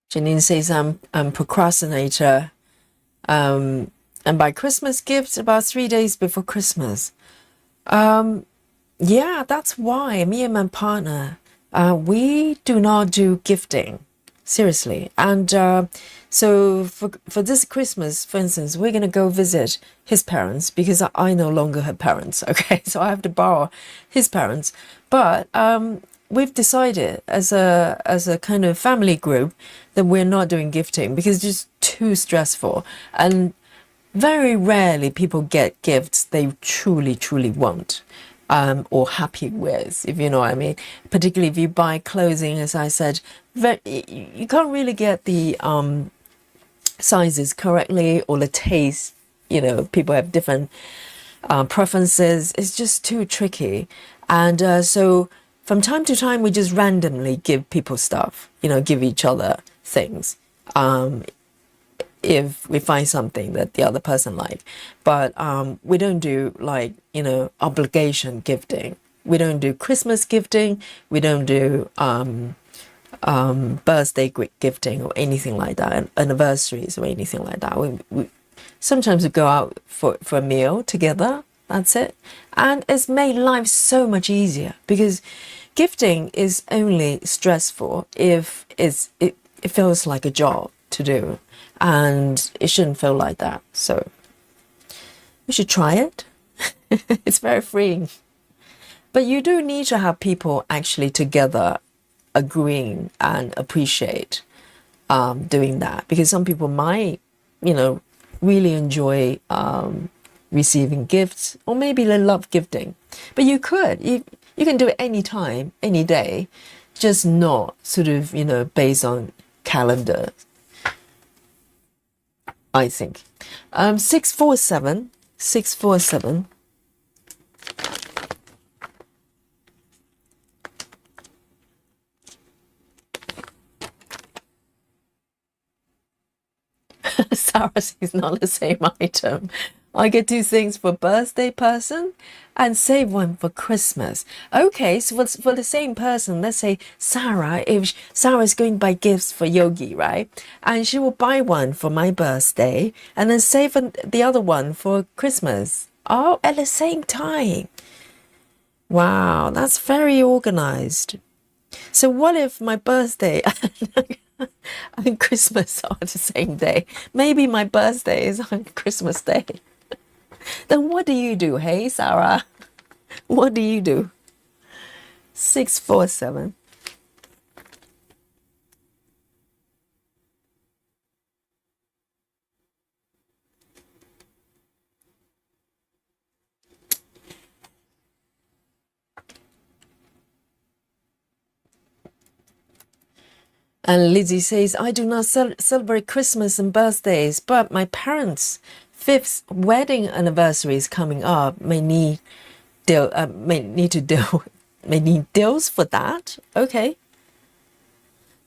Janine says I'm procrastinator. And by Christmas gifts about 3 days before Christmas. Yeah, that's why me and my partner, we do not do gifting. Seriously. And so for this Christmas, for instance, we're gonna go visit his parents because I no longer have parents. Okay, so I have to borrow his parents. But we've decided as a kind of family group that we're not doing gifting because it's just too stressful. And very rarely people get gifts they truly want or happy with, if you know what I mean. Particularly if you buy clothing, as I said, you can't really get the sizes correctly or the taste. You know, people have different preferences. It's just too tricky. And so from time to time, we just randomly give people stuff, you know, give each other things. If we find something that the other person like, but we don't do like, you know, obligation gifting. We don't do Christmas gifting. We don't do birthday gifting or anything like that, anniversaries or anything like that. We sometimes we go out for a meal together. That's it, and it's made life so much easier because gifting is only stressful if it feels like a job to do. And it shouldn't feel like that. So you should try it. It's very freeing. But you do need to have people actually together agreeing and appreciate doing that. Because some people might, you know, really enjoy receiving gifts, or maybe they love gifting. But you can do it any time, any day, just not sort of, you know, based on calendar. I think. 647. 647. Sarah says not the same item. I get two things for birthday person and save one for Christmas. Okay, so for the same person, let's say Sarah, if Sarah is going to buy gifts for Yogi, right? And she will buy one for my birthday and then save the other one for Christmas. Oh, at the same time. Wow, that's very organized. So what if my birthday and Christmas are the same day? Maybe my birthday is on Christmas Day. Then what do you do? Hey, Sarah, what do you do? 647. And Lizzie says, I do not celebrate Christmas and birthdays, but my parents' fifth wedding anniversary is coming up. May need to deal, may need deals for that. Okay.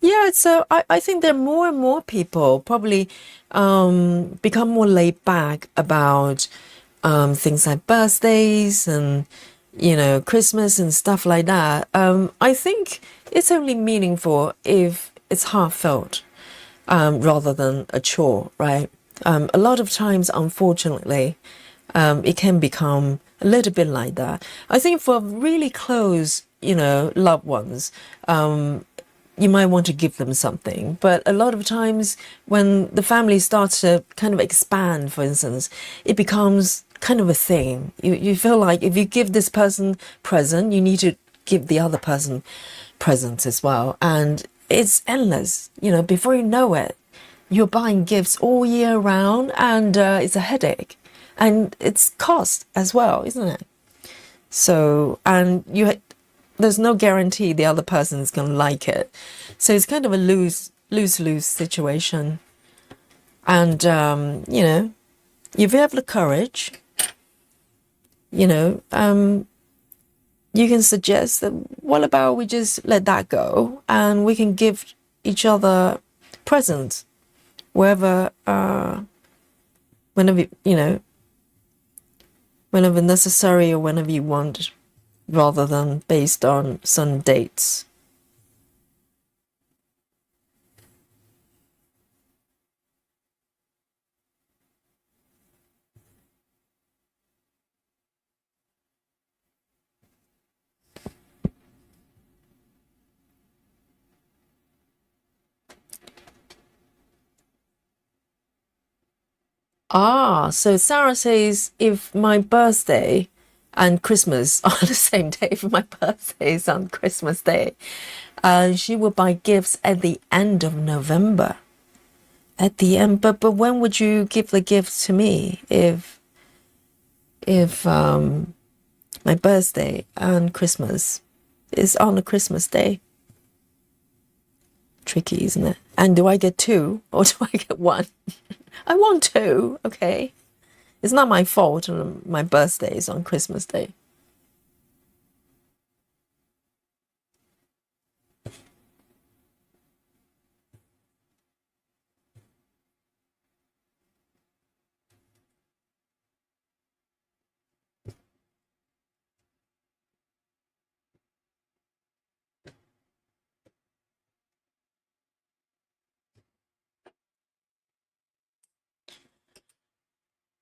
Yeah, so I think there are more and more people probably become more laid back about things like birthdays and, Christmas and stuff like that. I think it's only meaningful if it's heartfelt rather than a chore, right? A lot of times, unfortunately, it can become a little bit like that. I think for really close, loved ones, you might want to give them something. But a lot of times when the family starts to kind of expand, for instance, it becomes kind of a thing. You feel like if you give this person present, you need to give the other person presents as well. And it's endless. Before you know it, you're buying gifts all year round, and it's a headache. And it's cost as well, isn't it? So, and there's no guarantee the other person is going to like it. So it's kind of a lose situation. And, if you have the courage, you can suggest that, what about we just let that go and we can give each other presents wherever, whenever, whenever necessary or whenever you want, rather than based on some dates. Ah, so Sarah says if my birthday and Christmas are the same day, if my birthday is on Christmas Day, she will buy gifts at the end of November. At the end, but when would you give the gifts to me if my birthday and Christmas is on a Christmas Day? Tricky, isn't it? And do I get two or do I get one? I want two, okay. It's not my fault my birthday is on Christmas Day.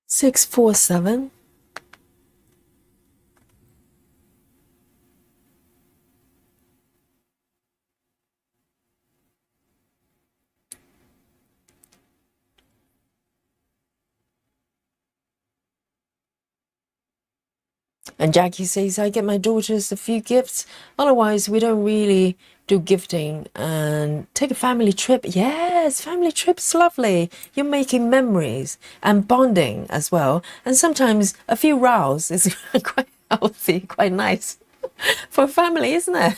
Six, four, seven. And Jackie says, I get my daughters a few gifts. Otherwise, we don't really do gifting. And take a family trip. Yes, family trip's lovely. You're making memories and bonding as well. And sometimes a few rows is quite healthy, quite nice for a family, isn't it?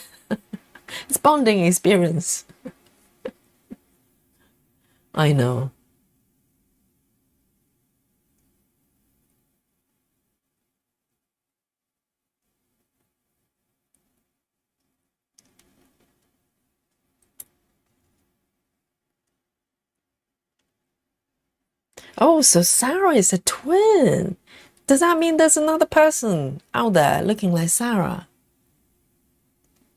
It's bonding experience. I know. Oh, so Sarah is a twin. Does that mean there's another person out there looking like Sarah?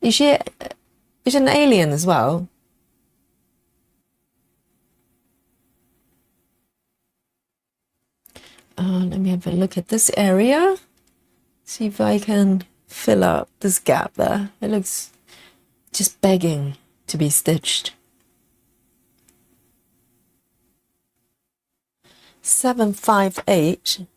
Is she is she an alien as well? Let me have a look at this area. See if I can fill up this gap there. It looks just begging to be stitched. 758.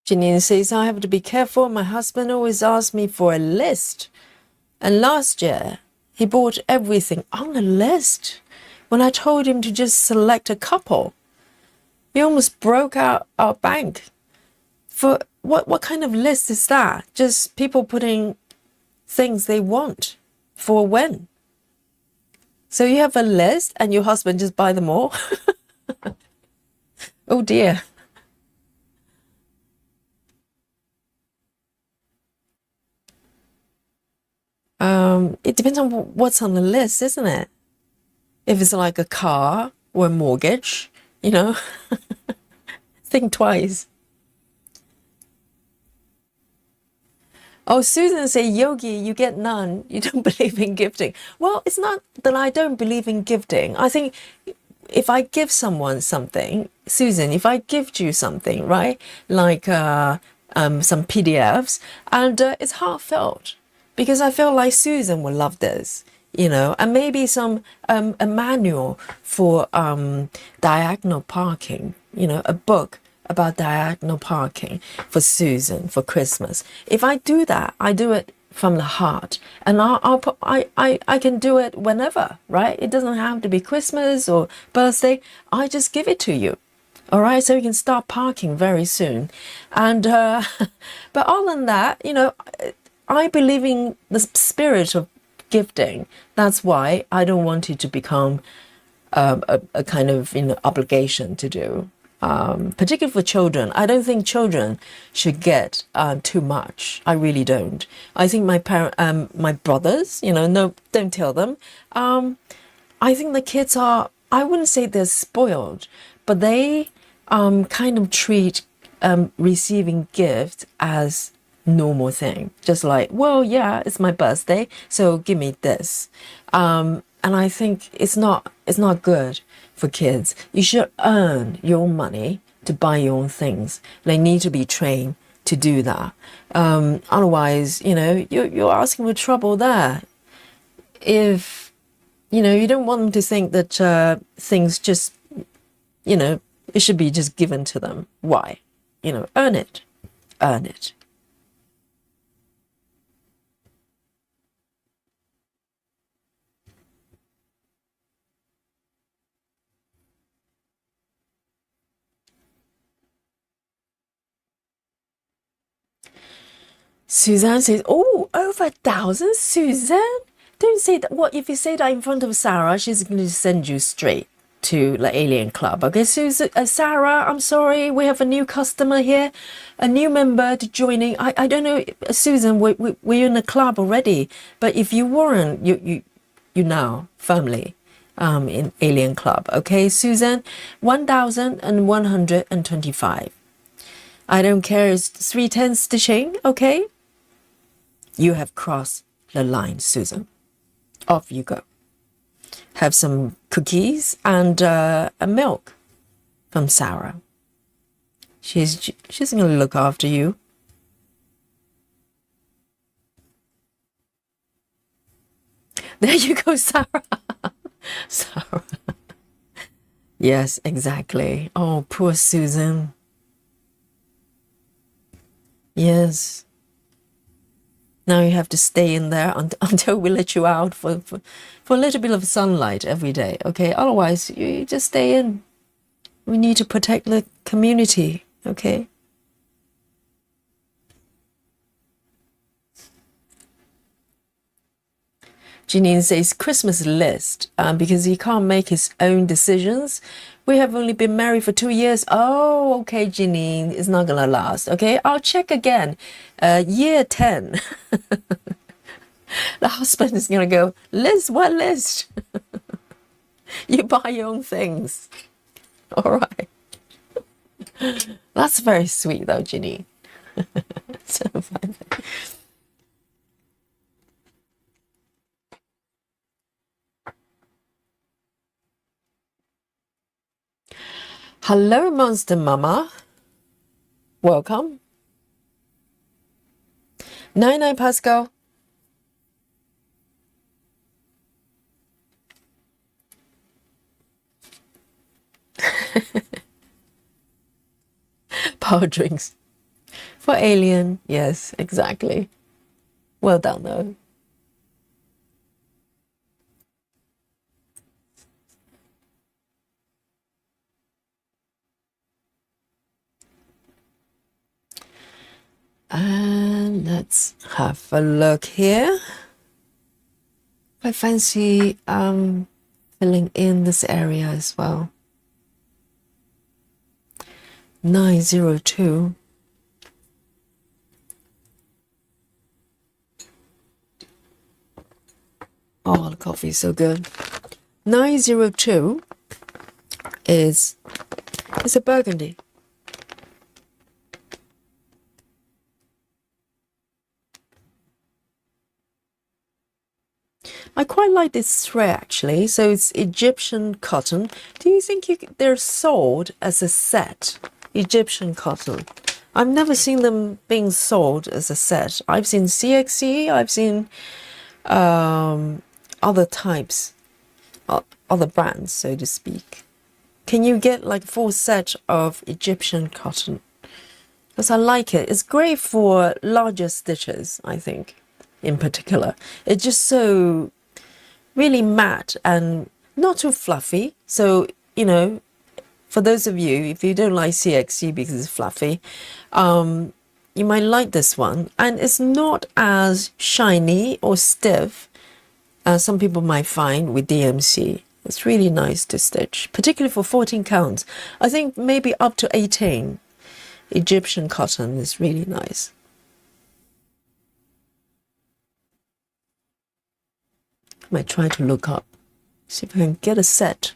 Janine says, I have to be careful. My husband always asks me for a list. And last year, he bought everything on a list. When I told him to just select a couple, he almost broke out our bank. For what kind of list is that? Just people putting things they want for when? So you have a list and your husband just buy them all? Oh dear. It depends on what's on the list, isn't it? If it's like a car or a mortgage, you know, think twice. Oh, Susan say, Yogi, you get none. You don't believe in gifting. Well, it's not that I don't believe in gifting. I think if I give someone something, Susan, if I gift you something, right, like some PDFs, and it's heartfelt, because I feel like Susan will love this, you know, and maybe some a manual for diagonal parking, you know, a book about diagonal parking for Susan for Christmas. If I do that, I do it from the heart, and I can do it whenever, right? It doesn't have to be Christmas or birthday. I just give it to you. All right, so you can start parking very soon. And but other than that, you know, I believe in the spirit of gifting. That's why I don't want it to become a kind of, you know, obligation to do. Particularly for children. I don't think children should get too much. I really don't. I think my brothers, you know, no, don't tell them. I think the kids are, I wouldn't say they're spoiled, but they kind of treat receiving gifts as normal thing. Just like, well, yeah, it's my birthday, so give me this. And I think it's not good for kids. You should earn your money to buy your own things. They need to be trained to do that. Otherwise, you know, you're asking for trouble there. If, you know, you don't want them to think that things just, you know, it should be just given to them. Why? You know, earn it. Earn it. Suzanne says, oh, over 1,000, Suzanne? Don't say that. What if you say that in front of Sarah, she's going to send you straight to the Alien Club. Okay, Susan, Sarah, I'm sorry, we have a new customer here, a new member to joining. I don't know, Susan, we're in the club already, but if you weren't, you now firmly in Alien Club. Okay, Susan, 1,125. I don't care, it's 310 stitching, okay? You have crossed the line, Susan. Off you go. Have some cookies and a milk from Sarah. She's going to look after you. There you go, Sarah. Sarah. Yes, exactly. Oh, poor Susan. Yes. Now you have to stay in there until we let you out for a little bit of sunlight every day, okay? Otherwise, you just stay in. We need to protect the community, Okay. Janine says Christmas list because he can't make his own decisions. We have only been married for 2 years. Oh, okay, Janine, it's not gonna last. Okay, I'll check again. Year 10. The husband is gonna go, Liz, what list? You buy your own things. All right. That's very sweet though, Janine. So fine. Hello, Monster Mama. Welcome. Night, Pascal. Power drinks. For Alien. Yes, exactly. Well done, though. And let's have a look here. I fancy filling in this area as well. 902. Oh, the coffee is so good. 902 is a burgundy. I quite like this thread actually. So it's Egyptian cotton. Do you think they're sold as a set? Egyptian cotton. I've never seen them being sold as a set. I've seen CXC. I've seen other types, other brands, so to speak. Can you get like a full set of Egyptian cotton? Because I like it. It's great for larger stitches, I think, in particular. It's just so really matte and not too fluffy. So, you know, for those of you, if you don't like CXC because it's fluffy, you might like this one. And it's not as shiny or stiff as some people might find with DMC. It's really nice to stitch, particularly for 14 counts. I think maybe up to 18. Egyptian cotton is really nice. I might try to look up, see if I can get a set.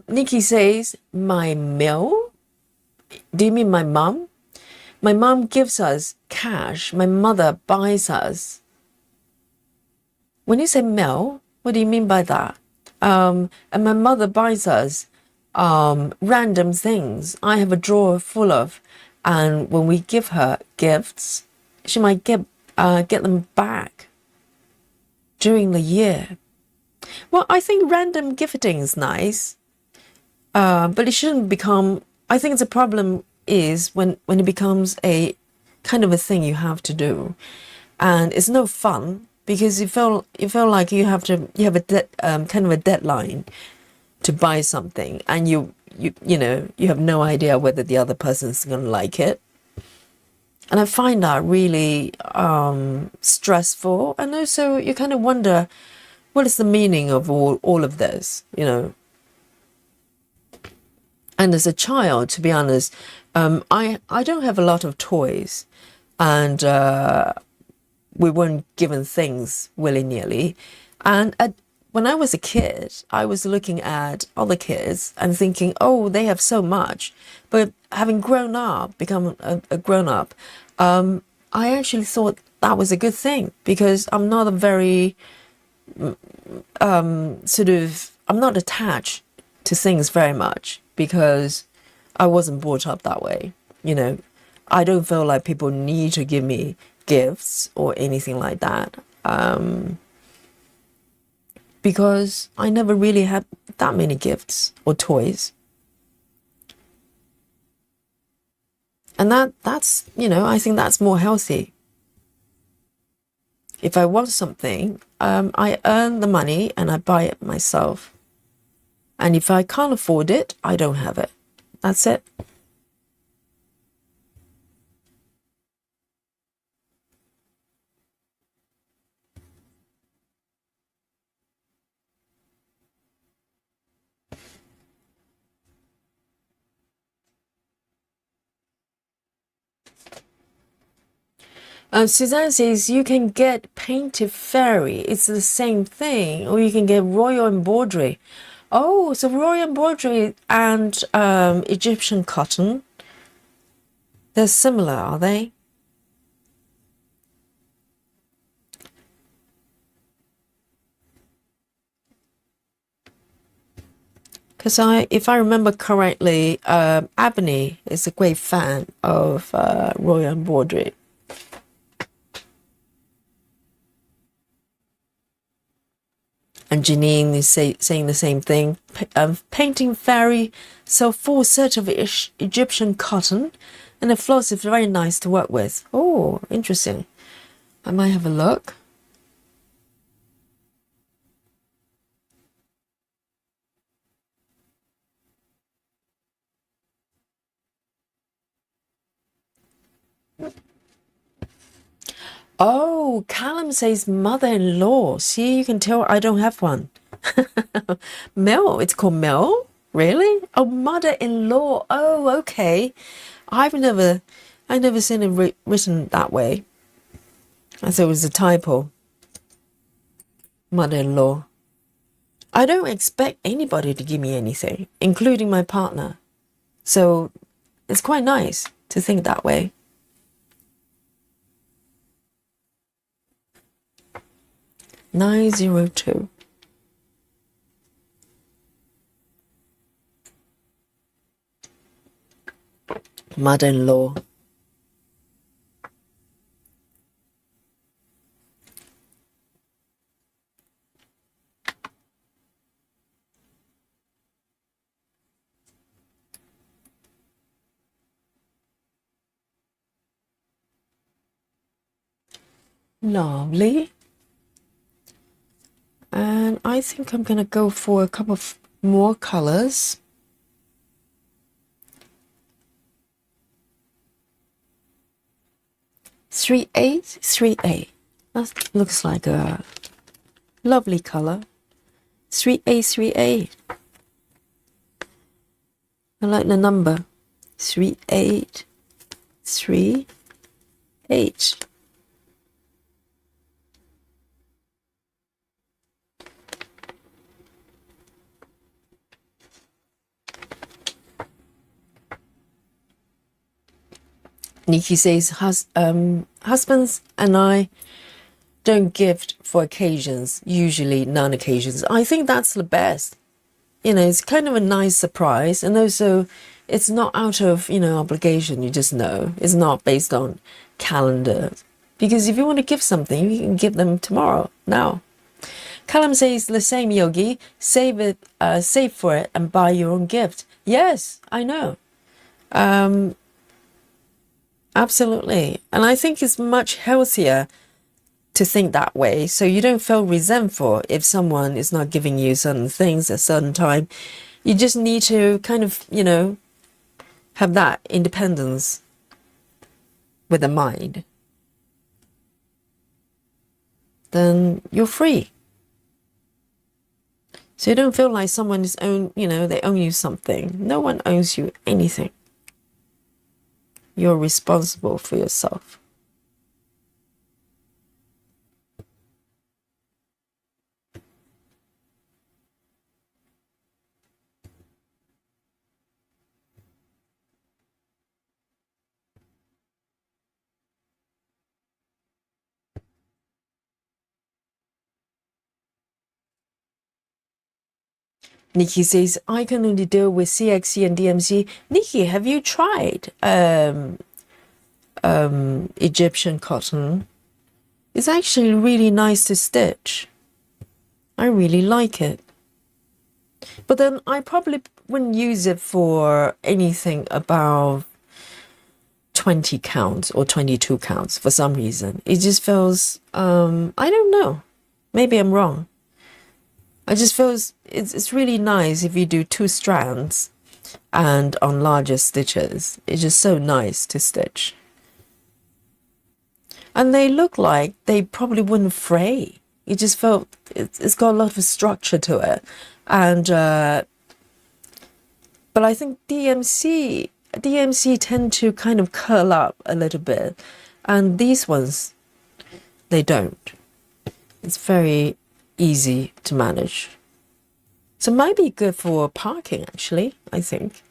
Nikki says, my mail? Do you mean my mom? My mom gives us cash. My mother buys us. When you say mail, what do you mean by that? And my mother buys us random things. I have a drawer full of, and when we give her gifts, she might get them back during the year. Well, I think random gifting is nice, but it shouldn't become. I think the problem is when it becomes a kind of a thing you have to do, and it's no fun because you feel like you have a kind of a deadline to buy something, and you have no idea whether the other person's going to like it. And I find that really stressful, and also you kind of wonder, what is the meaning of all of this, you know? And as a child, to be honest, I don't have a lot of toys, and we weren't given things willy-nilly. And when I was a kid, I was looking at other kids and thinking, oh, they have so much. But having grown up, become a grown-up, I actually thought that was a good thing, because I'm not a very I'm not attached to things very much, because I wasn't brought up that way. You know, I don't feel like people need to give me gifts or anything like that, because I never really had that many gifts or toys. And that's, you know, I think that's more healthy. If I want something, I earn the money and I buy it myself. And if I can't afford it, I don't have it. That's it. Suzanne says you can get painted fairy. It's the same thing. Or you can get royal embroidery. Oh, so royal embroidery and Egyptian cotton. They're similar, are they? Because if I remember correctly, Ebony is a great fan of royal embroidery. And Janine is saying the same thing. Painting fairy, so full set of Egyptian cotton, and the floss is very nice to work with. Oh, interesting. I might have a look. Oh, Callum says mother-in-law. See, you can tell I don't have one. Mel, it's called Mel? Really? Oh, mother-in-law. Oh, okay. I never seen it written that way. I thought it was a typo. Mother-in-law. I don't expect anybody to give me anything, including my partner. So it's quite nice to think that way. $902. Mother-in-law. Lovely. And I think I'm going to go for a couple of more colors. Three eight. That looks like a lovely color. 3838. I like the number. 3838. Nikki says, husbands and I don't gift for occasions, usually non-occasions. I think that's the best. You know, it's kind of a nice surprise. And also, it's not out of, obligation. You just know. It's not based on calendar. Because if you want to give something, you can give them tomorrow, now. Callum says the same, Yogi. Save for it and buy your own gift. Yes, I know. Absolutely. And I think it's much healthier to think that way, so you don't feel resentful if someone is not giving you certain things at a certain time. You just need to kind of, have that independence with the mind. Then you're free. So you don't feel like someone is they own you something. No one owns you anything. You're responsible for yourself. Nikki says, I can only deal with CXC and DMC. Nikki, have you tried Egyptian cotton? It's actually really nice to stitch. I really like it. But then I probably wouldn't use it for anything above 20 counts or 22 counts for some reason. It just feels, I don't know. Maybe I'm wrong. I just feels it's really nice if you do 2 strands and on larger stitches. It's just so nice to stitch. And they look like they probably wouldn't fray. It just felt, it's got a lot of structure to it. And, but I think DMC tend to kind of curl up a little bit. And these ones, they don't. It's very easy to manage. So it might be good for parking, actually, I think.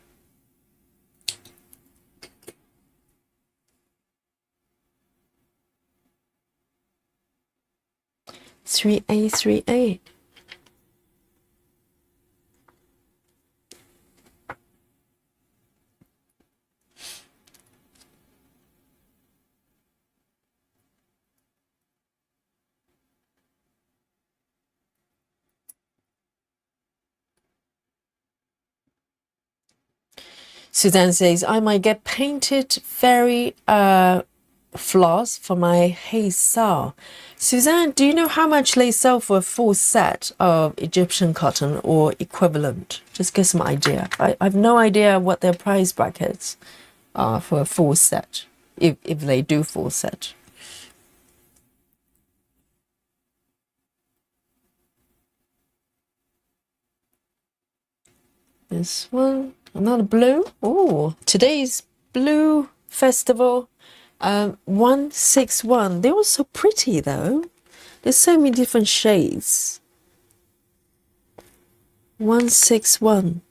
Three A. Suzanne says, I might get painted fairy floss for my Haysal. Suzanne, do you know how much they sell for a full set of Egyptian cotton or equivalent? Just get some idea. I have no idea what their price brackets are for a full set, if they do full set. This one, another blue. Oh, today's blue festival. 161. They were so pretty though. There's so many different shades. 161.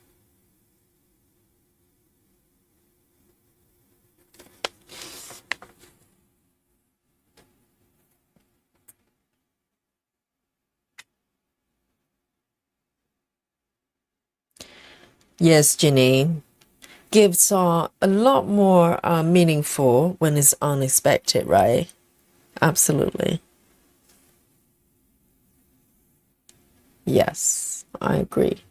Yes, Ginny. Gifts are a lot more meaningful when it's unexpected, right? Absolutely. Yes, I agree.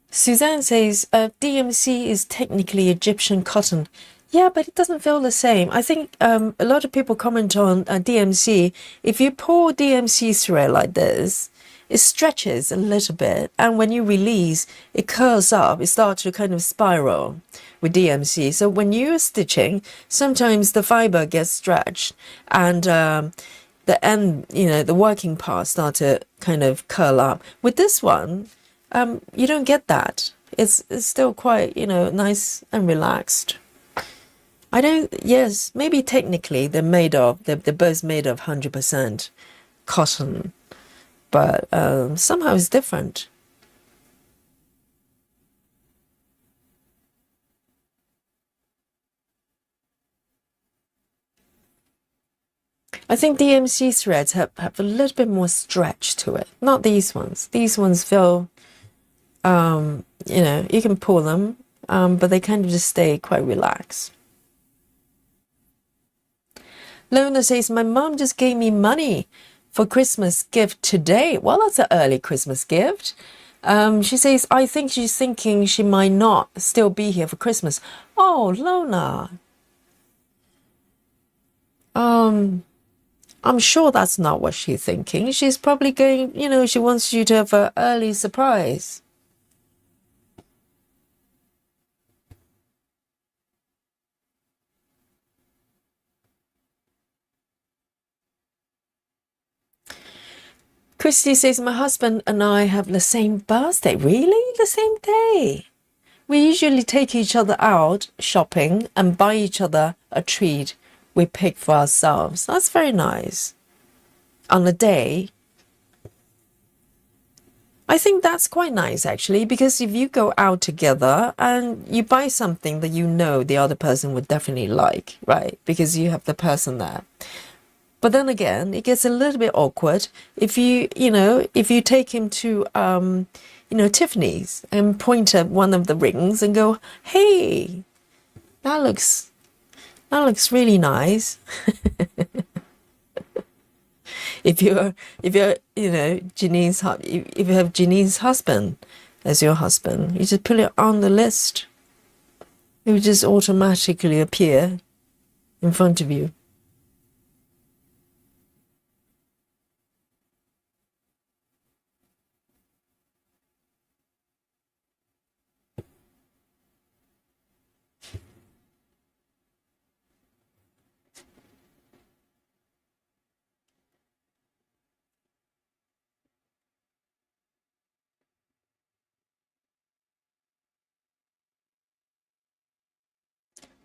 Suzanne says, DMC is technically Egyptian cotton. Yeah, but it doesn't feel the same. I think a lot of people comment on DMC. If you pull DMC thread like this, it stretches a little bit, and when you release, it curls up. It starts to kind of spiral with DMC. So when you're stitching, sometimes the fiber gets stretched, and the end, the working part start to kind of curl up. With this one, you don't get that. It's still quite, nice and relaxed. Yes, maybe technically they're both made of 100% cotton. But somehow it's different. I think DMC threads have a little bit more stretch to it. Not these ones. These ones feel, you can pull them, but they kind of just stay quite relaxed. Lona says, my mom just gave me money for Christmas gift today. Well, that's an early Christmas gift. She says, I think she's thinking she might not still be here for Christmas. Oh, Lona. I'm sure that's not what she's thinking. She's probably going, she wants you to have an early surprise. Christy says, my husband and I have the same birthday. Really? The same day? We usually take each other out shopping and buy each other a treat we pick for ourselves. That's very nice. On a day. I think that's quite nice, actually, because if you go out together and you buy something that the other person would definitely like, right? Because you have the person there. But then again, it gets a little bit awkward if you take him to, Tiffany's and point at one of the rings and go, hey, that looks really nice. If you have Janine's husband as your husband, you just put it on the list. It would just automatically appear in front of you.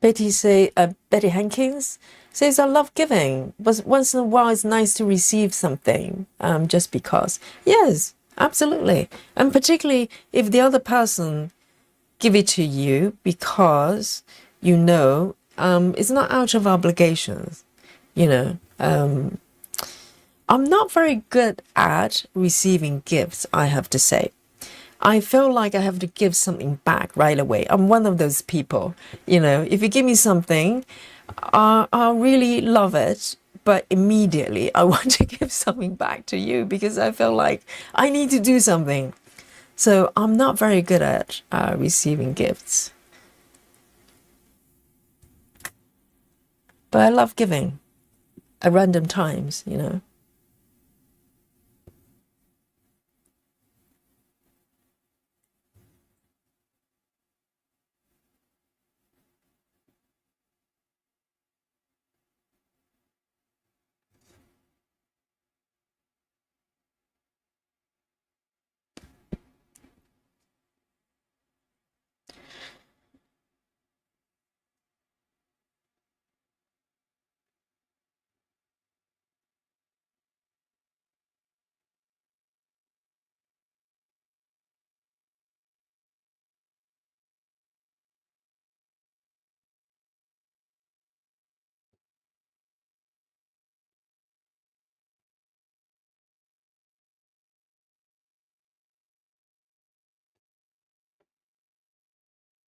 Betty Hankins says, I love giving, but once in a while it's nice to receive something, just because. Yes, absolutely. And particularly if the other person give it to you because it's not out of obligations, you know. I'm not very good at receiving gifts, I have to say. I feel like I have to give something back right away. I'm one of those people, if you give me something, I'll really love it, but immediately I want to give something back to you because I feel like I need to do something. So I'm not very good at receiving gifts, but I love giving at random times.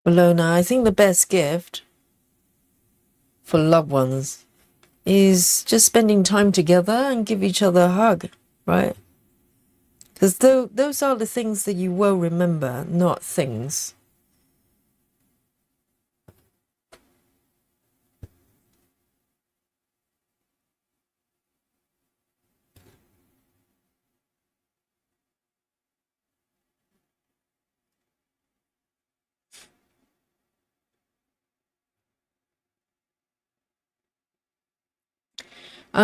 Bologna, I think the best gift for loved ones is just spending time together and give each other a hug, right? Because those are the things that you will remember, not things.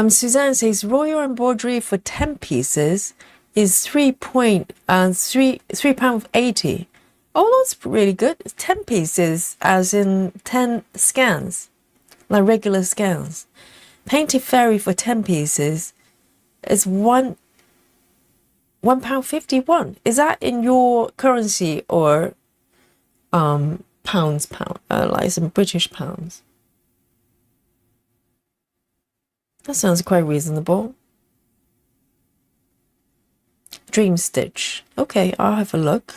Suzanne says royal embroidery for 10 pieces is £3.80. Oh, that's really good. 10 pieces, as in 10 scans, like regular scans. Painted fairy for 10 pieces is £1.51. Is that in your currency or pound, like some British pounds? That sounds quite reasonable. Dream Stitch. Okay, I'll have a look.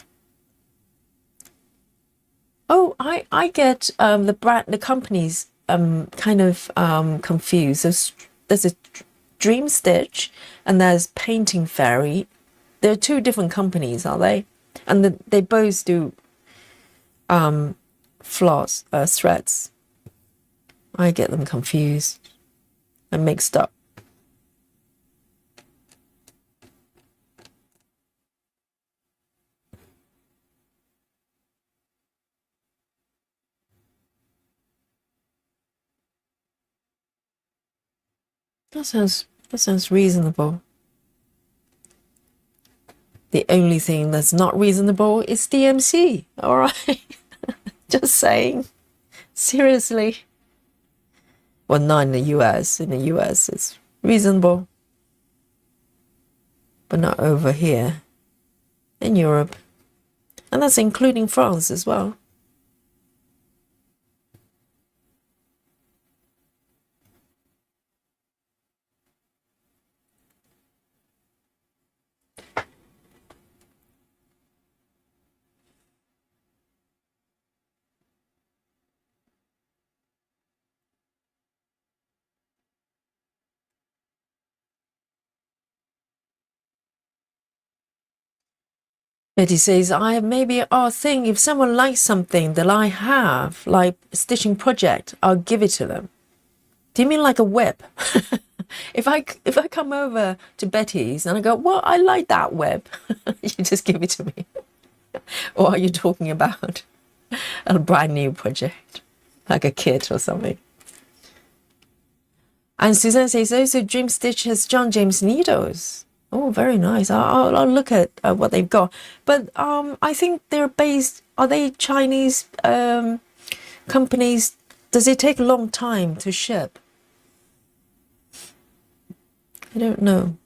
Oh, I get the companies kind of confused. There's a Dream Stitch and there's Painting Fairy. They're two different companies, are they? And they both do floss threads. I get them confused and mixed up. That sounds reasonable. The only thing that's not reasonable is DMC. All right, just saying. Seriously. Well, not in the US. In the US, it's reasonable, but not over here in Europe, and that's including France as well. Betty says, I maybe I'll think if someone likes something that I have, like a stitching project, I'll give it to them. Do you mean like a WIP? If I come over to Betty's and I go, well, I like that WIP, you just give it to me. Or are you talking about a brand new project, like a kit or something? And Suzanne says, also Dream Stitch has John James needles. Oh, very nice. I'll look at what they've got. But I think they're based, are they Chinese companies? Does it take a long time to ship? I don't know.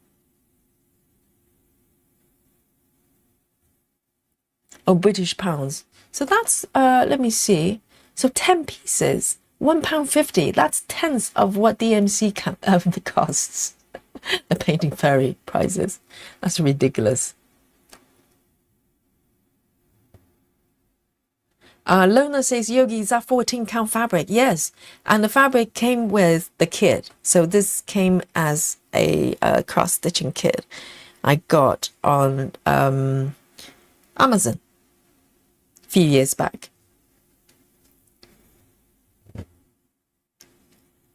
Oh, British pounds. So that's, let me see. So 10 pieces, £1.50. That's tenths of what DMC costs. The Painting Fairy prices. That's ridiculous. Lona says, Yogi, is that 14 count fabric? Yes. And the fabric came with the kit. So this came as a cross stitching kit I got on Amazon a few years back.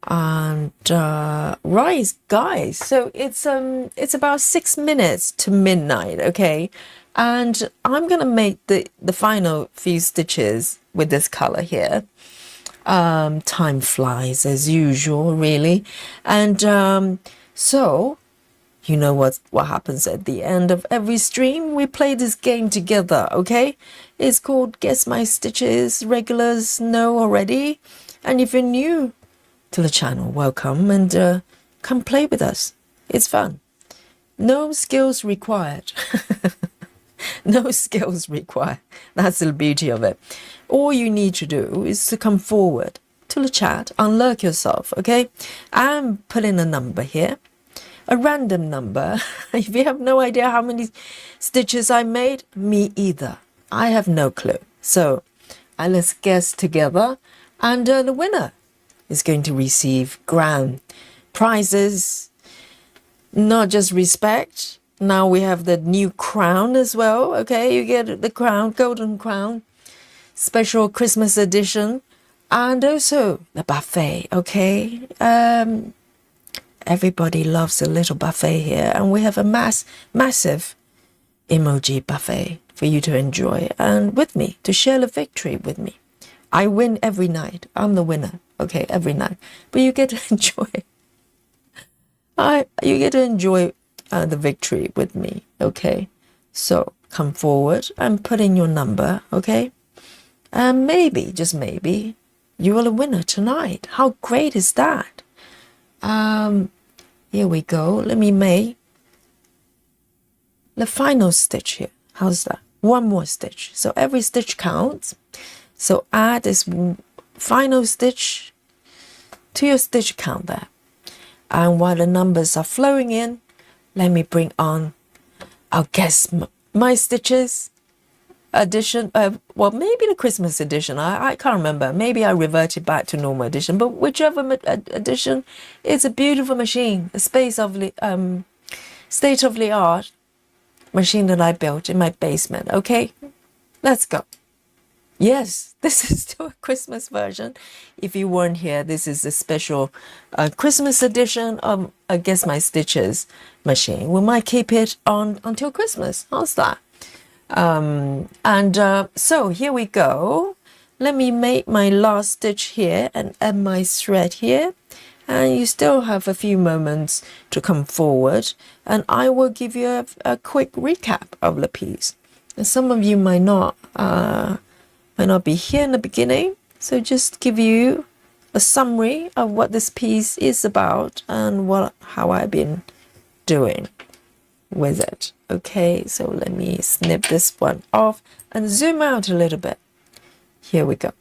And right, guys, so it's about 6 minutes to midnight, okay? And I'm gonna make the final few stitches with this color here. Time flies as usual, really. And so you know what happens at the end of every stream? We play this game together, okay? It's called Guess My Stitches. Regulars know already. And if you're new to the channel, welcome, and come play with us. It's fun. No skills required. No skills required. That's the beauty of it. All you need to do is to come forward to the chat, unlurk yourself, okay? And put in a number here, a random number. If you have no idea how many stitches I made, me either. I have no clue. So let's guess together, and the winner is going to receive grand prizes, not just respect. Now we have the new crown as well, okay? You get the crown, golden crown, special Christmas edition, and also the buffet, okay? Everybody loves a little buffet here, and we have a massive emoji buffet for you to enjoy, and with me, to share the victory with me. I win every night. I'm the winner, okay, every night. But you get to enjoy. You get to enjoy the victory with me, okay? So come forward and put in your number, okay? And maybe, just maybe, you are the winner tonight. How great is that? Here we go. Let me make the final stitch here. How's that? One more stitch. So every stitch counts. So add this final stitch to your stitch count there. And while the numbers are flowing in, let me bring on our Guess My Stitches edition. Well, maybe the Christmas edition. I can't remember. Maybe I reverted back to normal edition. But whichever edition, it's a beautiful machine. A state-of-the-art machine that I built in my basement. Okay, let's go. Yes, this is still a Christmas version. If you weren't here, this is a special Christmas edition of Guess My Stitches machine. We might keep it on until Christmas. How's that? So here we go. Let me make my last stitch here and add my thread here. And you still have a few moments to come forward. And I will give you a quick recap of the piece. And some of you might not be here in the beginning, so just give you a summary of what this piece is about and how I've been doing with it. Okay, so let me snip this one off and zoom out a little bit. Here we go.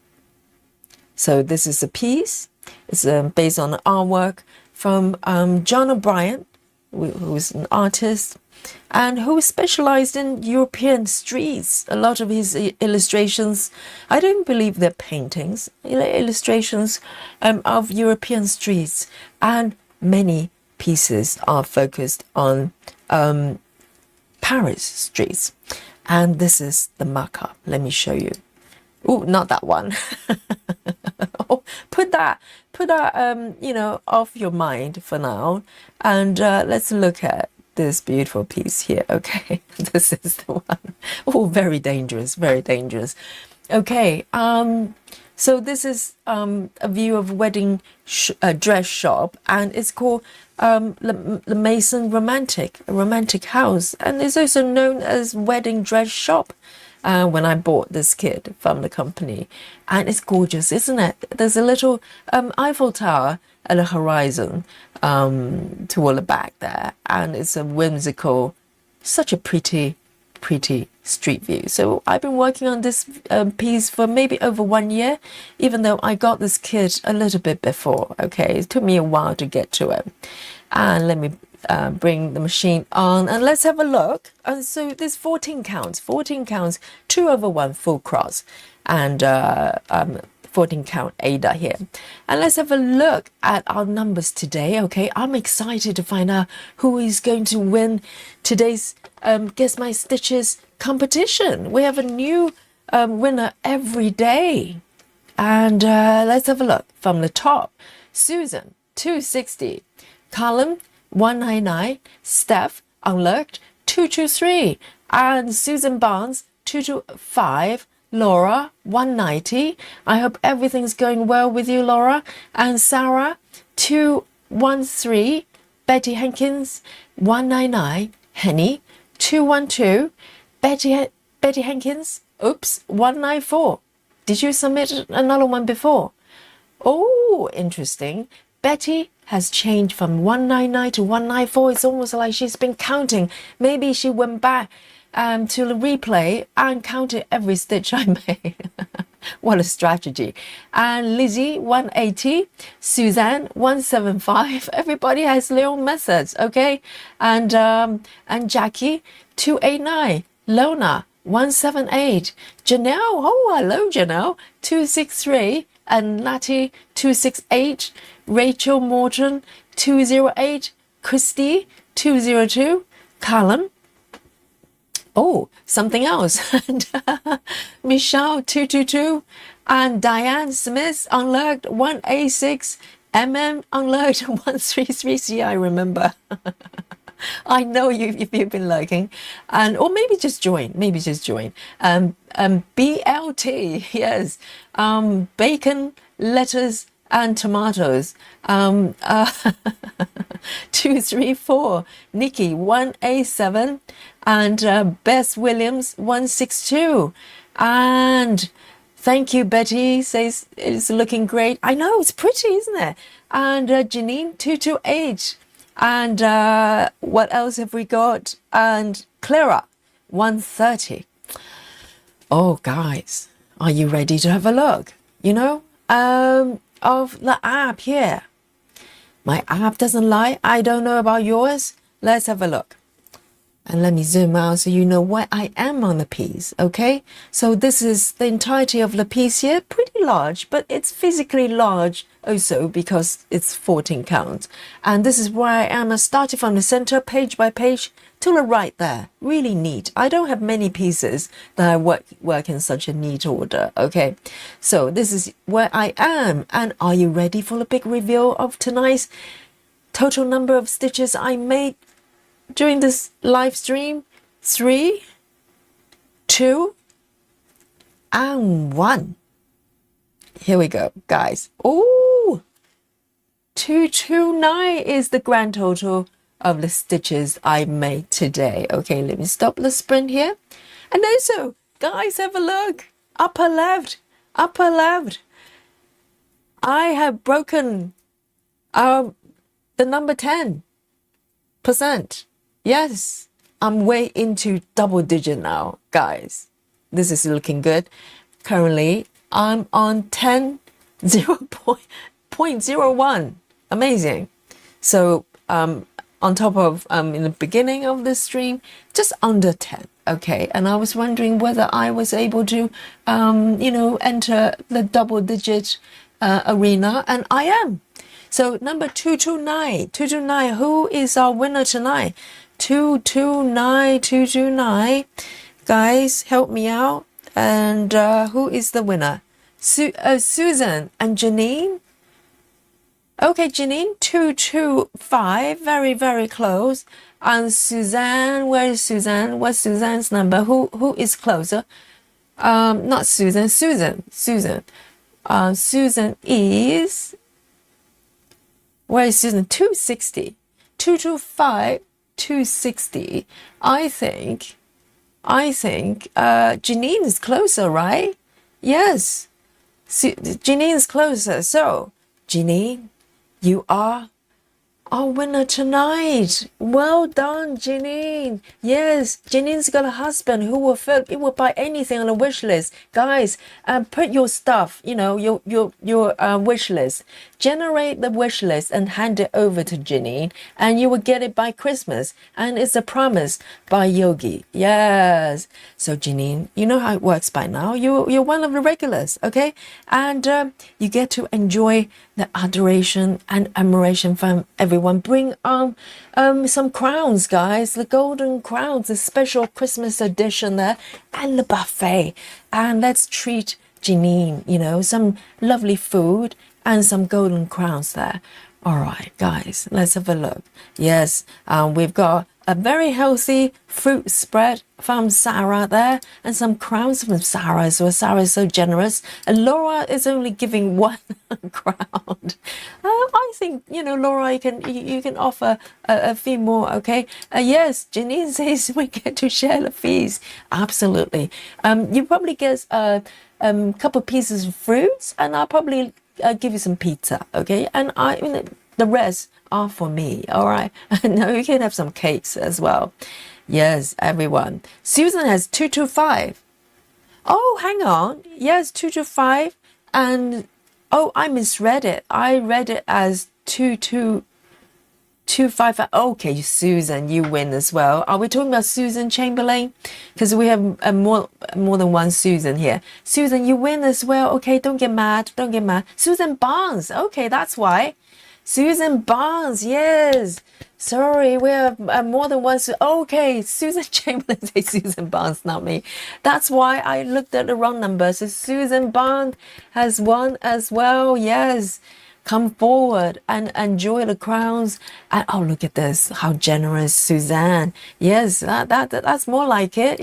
So this is a piece. It's based on an artwork from John O'Brien, who's an artist and who specialized in European streets. A lot of his illustrations, I don't believe they're paintings, illustrations of European streets, and many pieces are focused on Paris streets. And this is the markup. Let me show you. Oh, not that one. Oh, put that, you know, off your mind for now. And let's look at this beautiful piece here. Okay, this is the one. Oh, very dangerous, very dangerous. Okay, so this is a view of wedding dress shop, and it's called the Maison Romantique, a romantic house, and it's also known as wedding dress shop. When I bought this kit from the company, and it's gorgeous, isn't it? There's a little Eiffel Tower at the horizon toward the back there, and it's a whimsical, such a pretty street view. So I've been working on this piece for maybe over 1 year, even though I got this kit a little bit before. Okay, it took me a while to get to it. And let me bring the machine on, and let's have a look. And so there's 14 counts, 2/1 full cross, and 14 count Ada here. And let's have a look at our numbers today. Okay, I'm excited to find out who is going to win today's Guess My Stitches competition. We have a new winner every day. And let's have a look from the top. Susan, 260. Colin, 199. Steph, unlocked, 223. And Susan Barnes, 225. Laura, 190. I hope everything's going well with you, Laura. And Sarah, 213. Betty Hankins, 199. Henny, 212. Betty Hankins, oops, 194. Did you submit another one before? Oh, interesting. Betty has changed from 199 to 194. It's almost like she's been counting. Maybe she went back to the replay and counted every stitch I made. What a strategy. And Lizzie, 180. Suzanne, 175. Everybody has their own methods, okay? And Jackie, 289. Lona, 178. Janelle, oh, hello, Janelle, 263. And Natty, 268. Rachel Morton, 208. Christy, 202. Callum, oh, something else. And Michelle, 222. And Diane Smith, unlocked, 186. Unlocked, 133. See, I remember. I know you if you've been lurking, and or maybe just join. BLT, yes. Bacon, lettuce, and tomatoes. 234. Nikki, 187. And Bess Williams, 162. And thank you, Betty, says it's looking great. I know, it's pretty, isn't it? And Janine, 228. And what else have we got? And Clara, 130. Oh, guys, are you ready to have a look? You know, of the app here. My app doesn't lie. I don't know about yours. Let's have a look. And let me zoom out so you know where I am on the piece, okay? So this is the entirety of the piece here, pretty large, but it's physically large also because it's 14 counts. And this is where I am. I started from the center, page by page, to the right there. Really neat. I don't have many pieces that I work in such a neat order, okay? So this is where I am. And are you ready for the big reveal of tonight's total number of stitches I made during this live stream? 3, 2, and 1. Here we go, guys. Oh, 229 is the grand total of the stitches I made today. Okay, let me stop the sprint here. And also, guys, have a look. Upper left. I have broken the number 10%. Yes, I'm way into double digit now, guys. This is looking good. Currently, I'm on 0.01. Amazing. So, on top of, in the beginning of the stream, just under 10. Okay, and I was wondering whether I was able to, you know, enter the double digit arena, and I am. So number 229, who is our winner tonight? 229. Guys, help me out. And who is the winner? Susan and Janine. Okay, Janine, 225, very, very close. And Suzanne, where is Suzanne? What's Suzanne's number? Who is closer? Not Susan, Susan. Susan is, where is Susan? 260. 225, 260. I think Janine is closer, right? Yes. Janine is closer. So, Janine, you are our winner tonight. Well done, Janine. Yes, Janine's got a husband who will buy anything on a wish list. Guys, put your stuff, your wish list. Generate the wish list and hand it over to Janine, and you will get it by Christmas. And it's a promise by Yogi. Yes. So Janine, you know how it works by now. You're one of the regulars, okay? And you get to enjoy the adoration and admiration from everyone. Bring some crowns, guys, the golden crowns, the special Christmas edition there, and the buffet. And let's treat Janine, some lovely food and some golden crowns there. All right, guys, let's have a look. Yes, we've got a very healthy fruit spread from Sarah there, and some crowns from Sarah. So Sarah is so generous, and Laura is only giving one crown. I think Laura, you can offer a few more. Okay. Yes, Janine says we get to share the fees. Absolutely. You probably get a couple pieces of fruits, and I'll probably give you some pizza. Okay, and the rest are for me. All right. Now you can have some cakes as well. Yes, everyone. Susan has 225. Oh, hang on. Yes, 225. And I misread it. I read it as 2225. Okay, Susan, you win as well. Are we talking about Susan Chamberlain? Because we have more than one Susan here. Susan, you win as well. Okay, don't get mad. Don't get mad. Susan Barnes. Okay, that's why. Susan Barnes, yes. Sorry, we have more than one. Okay, Susan Chamberlain says Susan Barnes, not me. That's why I looked at the wrong number. So Susan Barnes has won as well. Yes, come forward and enjoy the crowns. And oh, look at this, how generous, Suzanne. Yes, that's more like it.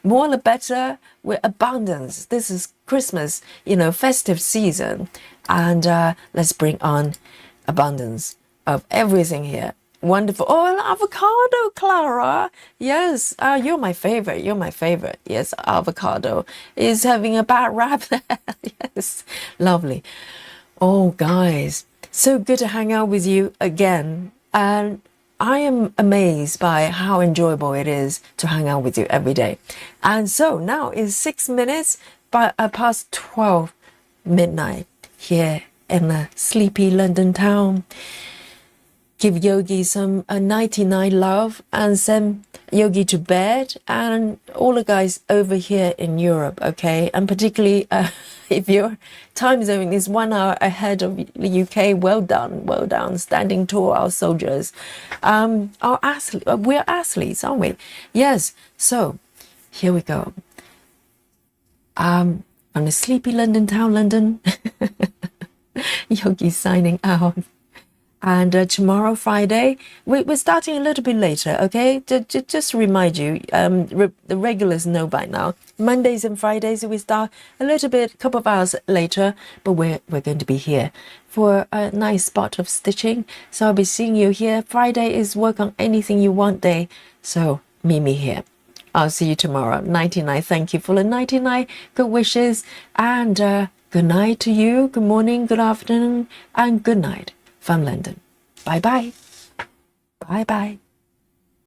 More the better. With abundance. This is Christmas, festive season, and let's bring on abundance of everything here. Wonderful. Oh, avocado, Clara. Yes, you're my favorite. You're my favorite. Yes, avocado is having a bad rap there. Yes, lovely. Oh, guys, so good to hang out with you again. And I am amazed by how enjoyable it is to hang out with you every day. And so now is 6 minutes past 12 midnight here in the sleepy London town. Give Yogi some 99 love and send Yogi to bed, and all the guys over here in Europe, okay? And particularly if your time zone is 1 hour ahead of the UK, well done, standing tall, our soldiers. We're athletes, aren't we? Yes, so here we go. From the sleepy London town, London. Yogi signing out. And tomorrow, Friday, we're starting a little bit later, okay? Just to remind you, the regulars know by now. Mondays and Fridays, we start a couple of hours later, but we're going to be here for a nice spot of stitching. So I'll be seeing you here. Friday is work on anything you want day. So meet me here. I'll see you tomorrow. 99. Thank you for the 99 good wishes. And good night to you. Good morning, good afternoon, and good night from London. Bye-bye. Bye-bye.